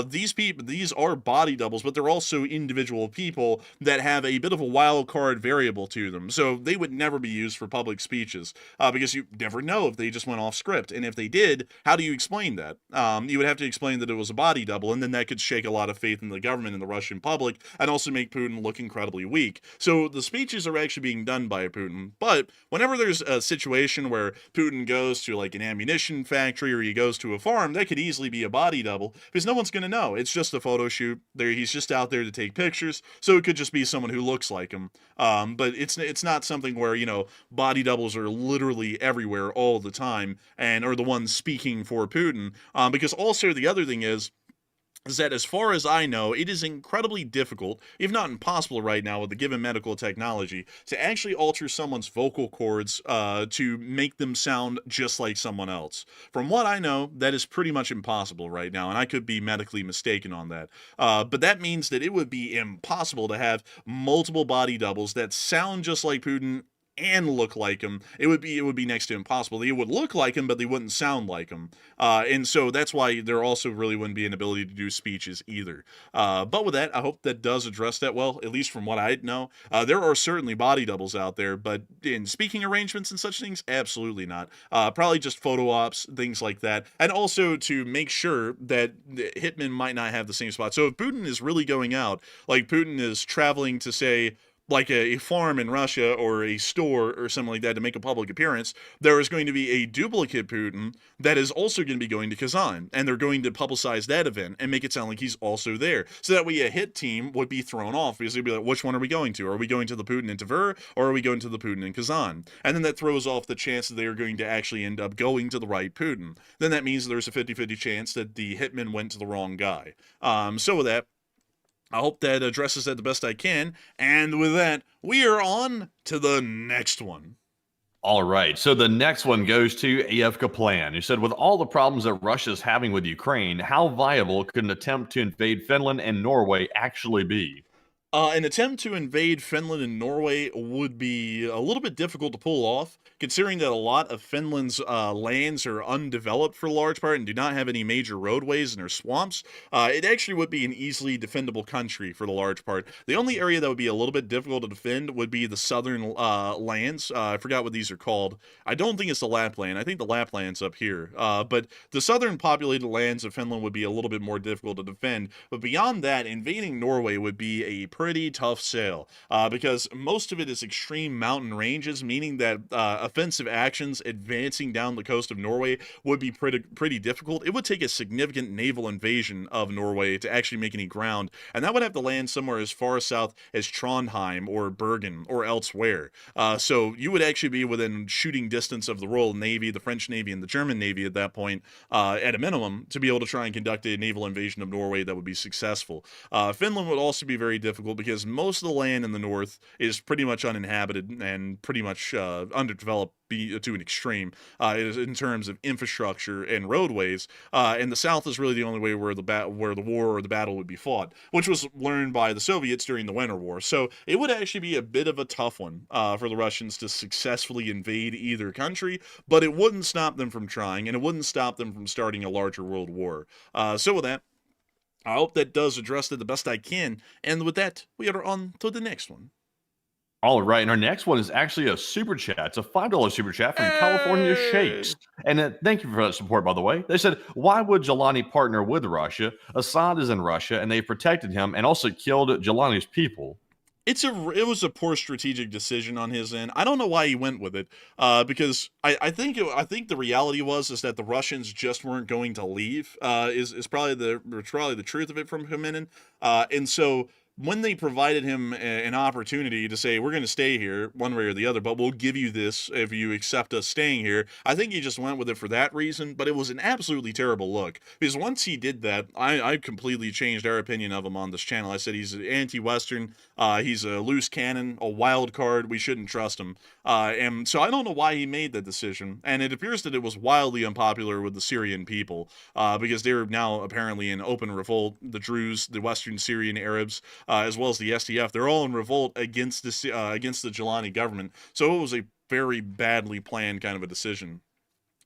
These are body doubles, but they're also individual people that have a bit of a wild card variable to them. So they would never be used for public speeches because you never know if they just went off script. And if they did, how do you explain that? You would have to explain that it was a body double, and then that could shake a lot of faith in the government and the Russian public, and also make Putin look incredibly weak. So the speeches are actually being done by Putin. But whenever there's a situation where Putin goes to like an ammunition factory or he goes to a farm, that could easily be a body double because no one's going to know. It's just a photo shoot. He's just out there to take pictures, so it could just be someone who looks like him. But it's not something where, you know, body doubles are literally everywhere all the time and are the ones speaking for Putin. Because also the other thing is that as far as I know, it is incredibly difficult, if not impossible right now with the given medical technology, to actually alter someone's vocal cords to make them sound just like someone else. From what I know, that is pretty much impossible right now, and I could be medically mistaken on that. But that means that it would be impossible to have multiple body doubles that sound just like Putin and look like him. It would be next to impossible. They would look like him, but they wouldn't sound like him. And so that's why there also really wouldn't be an ability to do speeches either. But with that, I hope that does address that well, at least from what I know. There are certainly body doubles out there, but in speaking arrangements and such things, absolutely not. Probably just photo ops, things like that. And also to make sure that the hitmen might not have the same spot. So if Putin is really going out, like Putin is traveling to, say, like a farm in Russia or a store or something like that to make a public appearance, there is going to be a duplicate Putin that is also going to be going to Kazan, and they're going to publicize that event and make it sound like he's also there. So that way a hit team would be thrown off because they'd be like, which one are we going to? Are we going to the Putin in Tver, or are we going to the Putin in Kazan? And then that throws off the chance that they are going to actually end up going to the right Putin. Then that means there's a 50-50 chance that the hitman went to the wrong guy. So with that, I hope that addresses that the best I can. And with that, we are on to the next one. All right. So the next one goes to AF Kaplan, who said, with all the problems that Russia's having with Ukraine, how viable could an attempt to invade Finland and Norway actually be? An attempt to invade Finland and Norway would be a little bit difficult to pull off, considering that a lot of Finland's lands are undeveloped for a large part and do not have any major roadways and are swamps. It actually would be an easily defendable country for the large part. The only area that would be a little bit difficult to defend would be the southern lands. I forgot what these are called. I don't think it's the Lapland. I think the Lapland's up here. But the southern populated lands of Finland would be a little bit more difficult to defend. But beyond that, invading Norway would be a pretty tough sale because most of it is extreme mountain ranges, meaning that offensive actions advancing down the coast of Norway would be pretty difficult. It would take a significant naval invasion of Norway to actually make any ground, and that would have to land somewhere as far south as Trondheim or Bergen or elsewhere. So you would actually be within shooting distance of the Royal Navy, the French Navy, and the German Navy at that point, at a minimum, to be able to try and conduct a naval invasion of Norway that would be successful. Finland would also be very difficult because most of the land in the north is pretty much uninhabited and pretty much underdeveloped to an extreme in terms of infrastructure and roadways, and the south is really the only way where the war or the battle would be fought, which was learned by the Soviets during the Winter War. So it would actually be a bit of a tough one for the Russians to successfully invade either country, but it wouldn't stop them from trying, and it wouldn't stop them from starting a larger world war. So with that, I hope that does address it the best I can. And with that, we are on to the next one. All right. And our next one is actually a super chat. It's a $5 super chat from California Shakes. And thank you for that support, by the way. They said, why would Jelani partner with Russia? Assad is in Russia, and they protected him and also killed Jelani's people. It was a poor strategic decision on his end. I don't know why he went with it, because I think the reality was that the Russians just weren't going to leave. Is probably the truth of it from Hmeimim, and so when they provided him an opportunity to say, we're going to stay here one way or the other, but we'll give you this if you accept us staying here, I think he just went with it for that reason. But it was an absolutely terrible look, because once he did that, I completely changed our opinion of him on this channel. I said he's anti-Western, he's a loose cannon, a wild card, we shouldn't trust him. And so I don't know why he made that decision, and it appears that it was wildly unpopular with the Syrian people, because they're now apparently in open revolt, the Druze, the Western Syrian Arabs. as well as the SDF. They're all in revolt against the Jelani government. So it was a very badly planned kind of a decision.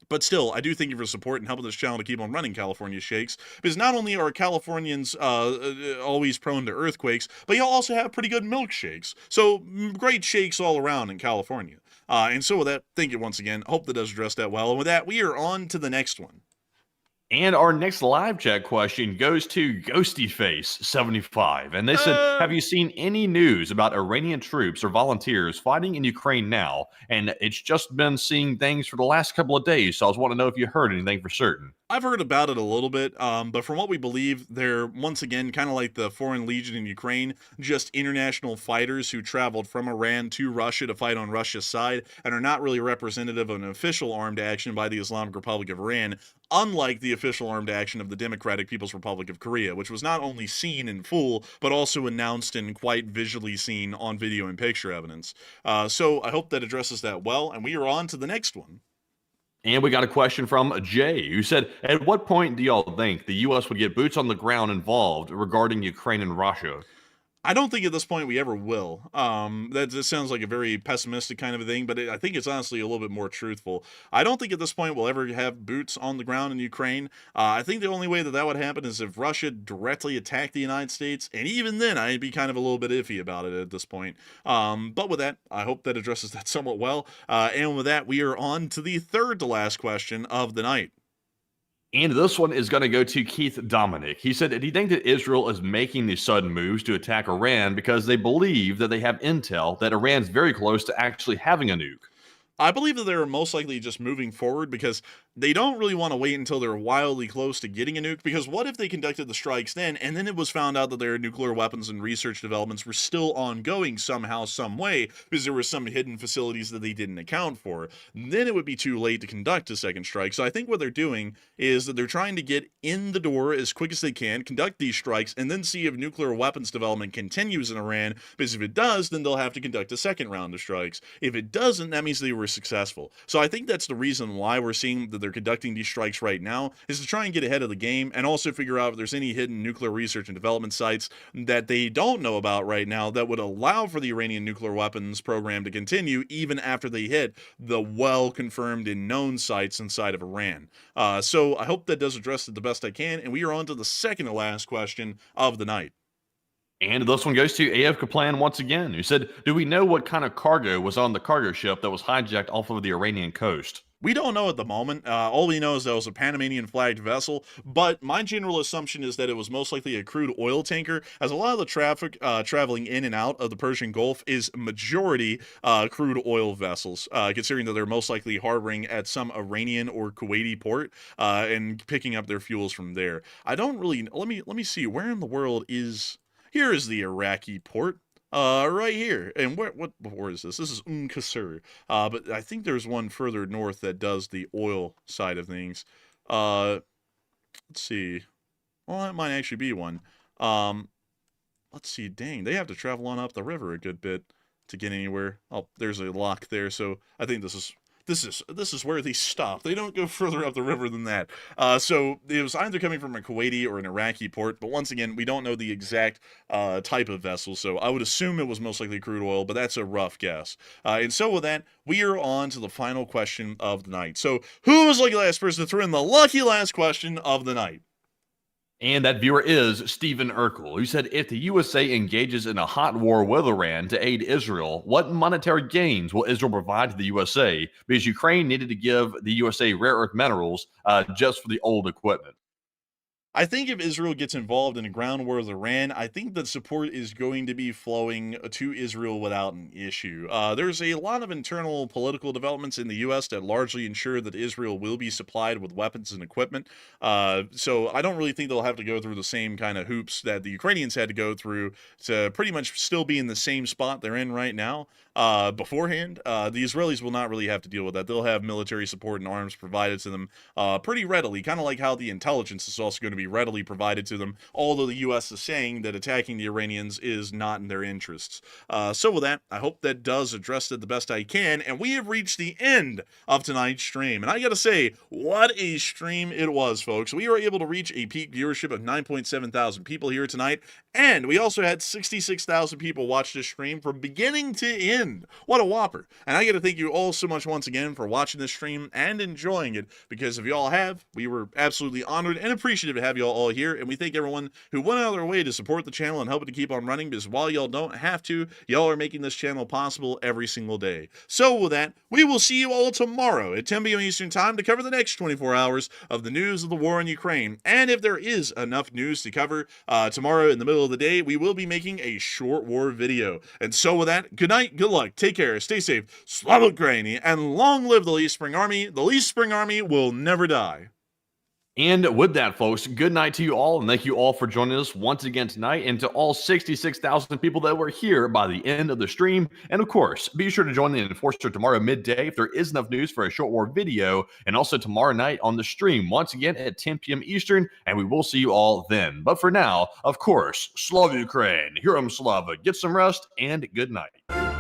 But still, I do thank you for support and helping this channel to keep on running California Shakes, because not only are Californians always prone to earthquakes, but you also have pretty good milkshakes. So great shakes all around in California. And so with that, thank you once again. Hope that does address that well. And with that, we are on to the next one. And our next live chat question goes to GhostyFace75. And they said, have you seen any news about Iranian troops or volunteers fighting in Ukraine now? And it's just been seeing things for the last couple of days. So I was wanting to know if you heard anything for certain. I've heard about it a little bit, but from what we believe, they're, once again, kind of like the Foreign Legion in Ukraine, just international fighters who traveled from Iran to Russia to fight on Russia's side and are not really representative of an official armed action by the Islamic Republic of Iran, unlike the official armed action of the Democratic People's Republic of Korea, which was not only seen in full, but also announced and quite visually seen on video and picture evidence. So I hope that addresses that well, and we are on to the next one. And we got a question from Jay, who said, at what point do y'all think the U.S. would get boots on the ground involved regarding Ukraine and Russia? I don't think at this point we ever will. That just sounds like a very pessimistic kind of a thing, but I think it's honestly a little bit more truthful. I don't think at this point we'll ever have boots on the ground in Ukraine. I think the only way that that would happen is if Russia directly attacked the United States, and even then I'd be kind of a little bit iffy about it at this point. But with that, I hope that addresses that somewhat well. And with that, we are on to the third to last question of the night. And this one is going to go to Keith Dominic. He said, do you think that Israel is making these sudden moves to attack Iran because they believe that they have intel that Iran's very close to actually having a nuke? I believe that they're most likely just moving forward because they don't really want to wait until they're wildly close to getting a nuke, because what if they conducted the strikes then, and then it was found out that their nuclear weapons and research developments were still ongoing somehow, some way, because there were some hidden facilities that they didn't account for. Then it would be too late to conduct a second strike. So I think what they're doing is that they're trying to get in the door as quick as they can, conduct these strikes, and then see if nuclear weapons development continues in Iran, because if it does, then they'll have to conduct a second round of strikes. If it doesn't, that means they were successful. So I think that's the reason why we're seeing that they're conducting these strikes right now, is to try and get ahead of the game and also figure out if there's any hidden nuclear research and development sites that they don't know about right now that would allow for the Iranian nuclear weapons program to continue even after they hit the well-confirmed and known sites inside of Iran. So I hope that does address it the best I can, and we are on to the second to last question of the night. And this one goes to AF Kaplan once again, who said, do we know what kind of cargo was on the cargo ship that was hijacked off of the Iranian coast? We don't know at the moment. All we know is that it was a Panamanian flagged vessel, but my general assumption is that it was most likely a crude oil tanker, as a lot of the traffic traveling in and out of the Persian Gulf is majority crude oil vessels, considering that they're most likely harboring at some Iranian or Kuwaiti port and picking up their fuels from there. I don't really, let me see, where in the world is, here is the Iraqi port. Right here. And what port is this? This is Qasr. But I think there's one further north that does the oil side of things. Let's see. Well, that might actually be one. Let's see. Dang, they have to travel on up the river a good bit to get anywhere. Oh, there's a lock there, so I think this is where they stop. They don't go further up the river than that. So it was either coming from a Kuwaiti or an Iraqi port, but once again, we don't know the exact type of vessel, so I would assume it was most likely crude oil, but that's a rough guess. And so with that, we are on to the final question of the night. So who was the lucky last person to throw in the lucky last question of the night? And that viewer is Stephen Urkel, who said, if the USA engages in a hot war with Iran to aid Israel, what monetary gains will Israel provide to the USA? Because Ukraine needed to give the USA rare earth minerals just for the old equipment. I think if Israel gets involved in a ground war with Iran, I think that support is going to be flowing to Israel without an issue. There's a lot of internal political developments in the U.S. that largely ensure that Israel will be supplied with weapons and equipment. So I don't really think they'll have to go through the same kind of hoops that the Ukrainians had to go through to pretty much still be in the same spot they're in right now. Beforehand, the Israelis will not really have to deal with that. They'll have military support and arms provided to them pretty readily, kind of like how the intelligence is also going to be be readily provided to them, although the U.S. is saying that attacking the Iranians is not in their interests. So with that, I hope that does address it the best I can, and we have reached the end of tonight's stream. And I gotta say, what a stream it was, folks. We were able to reach a peak viewership of 9.7 thousand people here tonight, and we also had 66,000 people watch this stream from beginning to end. What a whopper. And I gotta thank you all so much once again for watching this stream and enjoying it, because if you all have, we were absolutely honored and appreciative to have you all here, and we thank everyone who went out of their way to support the channel and help it to keep on running, because while y'all don't have to, y'all are making this channel possible every single day. So with that, we will see you all tomorrow at 10 p.m. Eastern Time to cover the next 24 hours of the news of the war in Ukraine. And if there is enough news to cover tomorrow in the middle of the day, we will be making a short war video. And so with that, good night, good luck, take care, stay safe, Slava Ukraini, and long live the Least Spring Army. The Least Spring Army will never die. And with that, folks, good night to you all, and thank you all for joining us once again tonight, and to all 66,000 people that were here by the end of the stream. And of course, be sure to join the Enforcer tomorrow midday if there is enough news for a short war video, and also tomorrow night on the stream, once again at 10 p.m. Eastern, and we will see you all then. But for now, of course, Slava Ukraine, Hiram Slava, get some rest, and good night.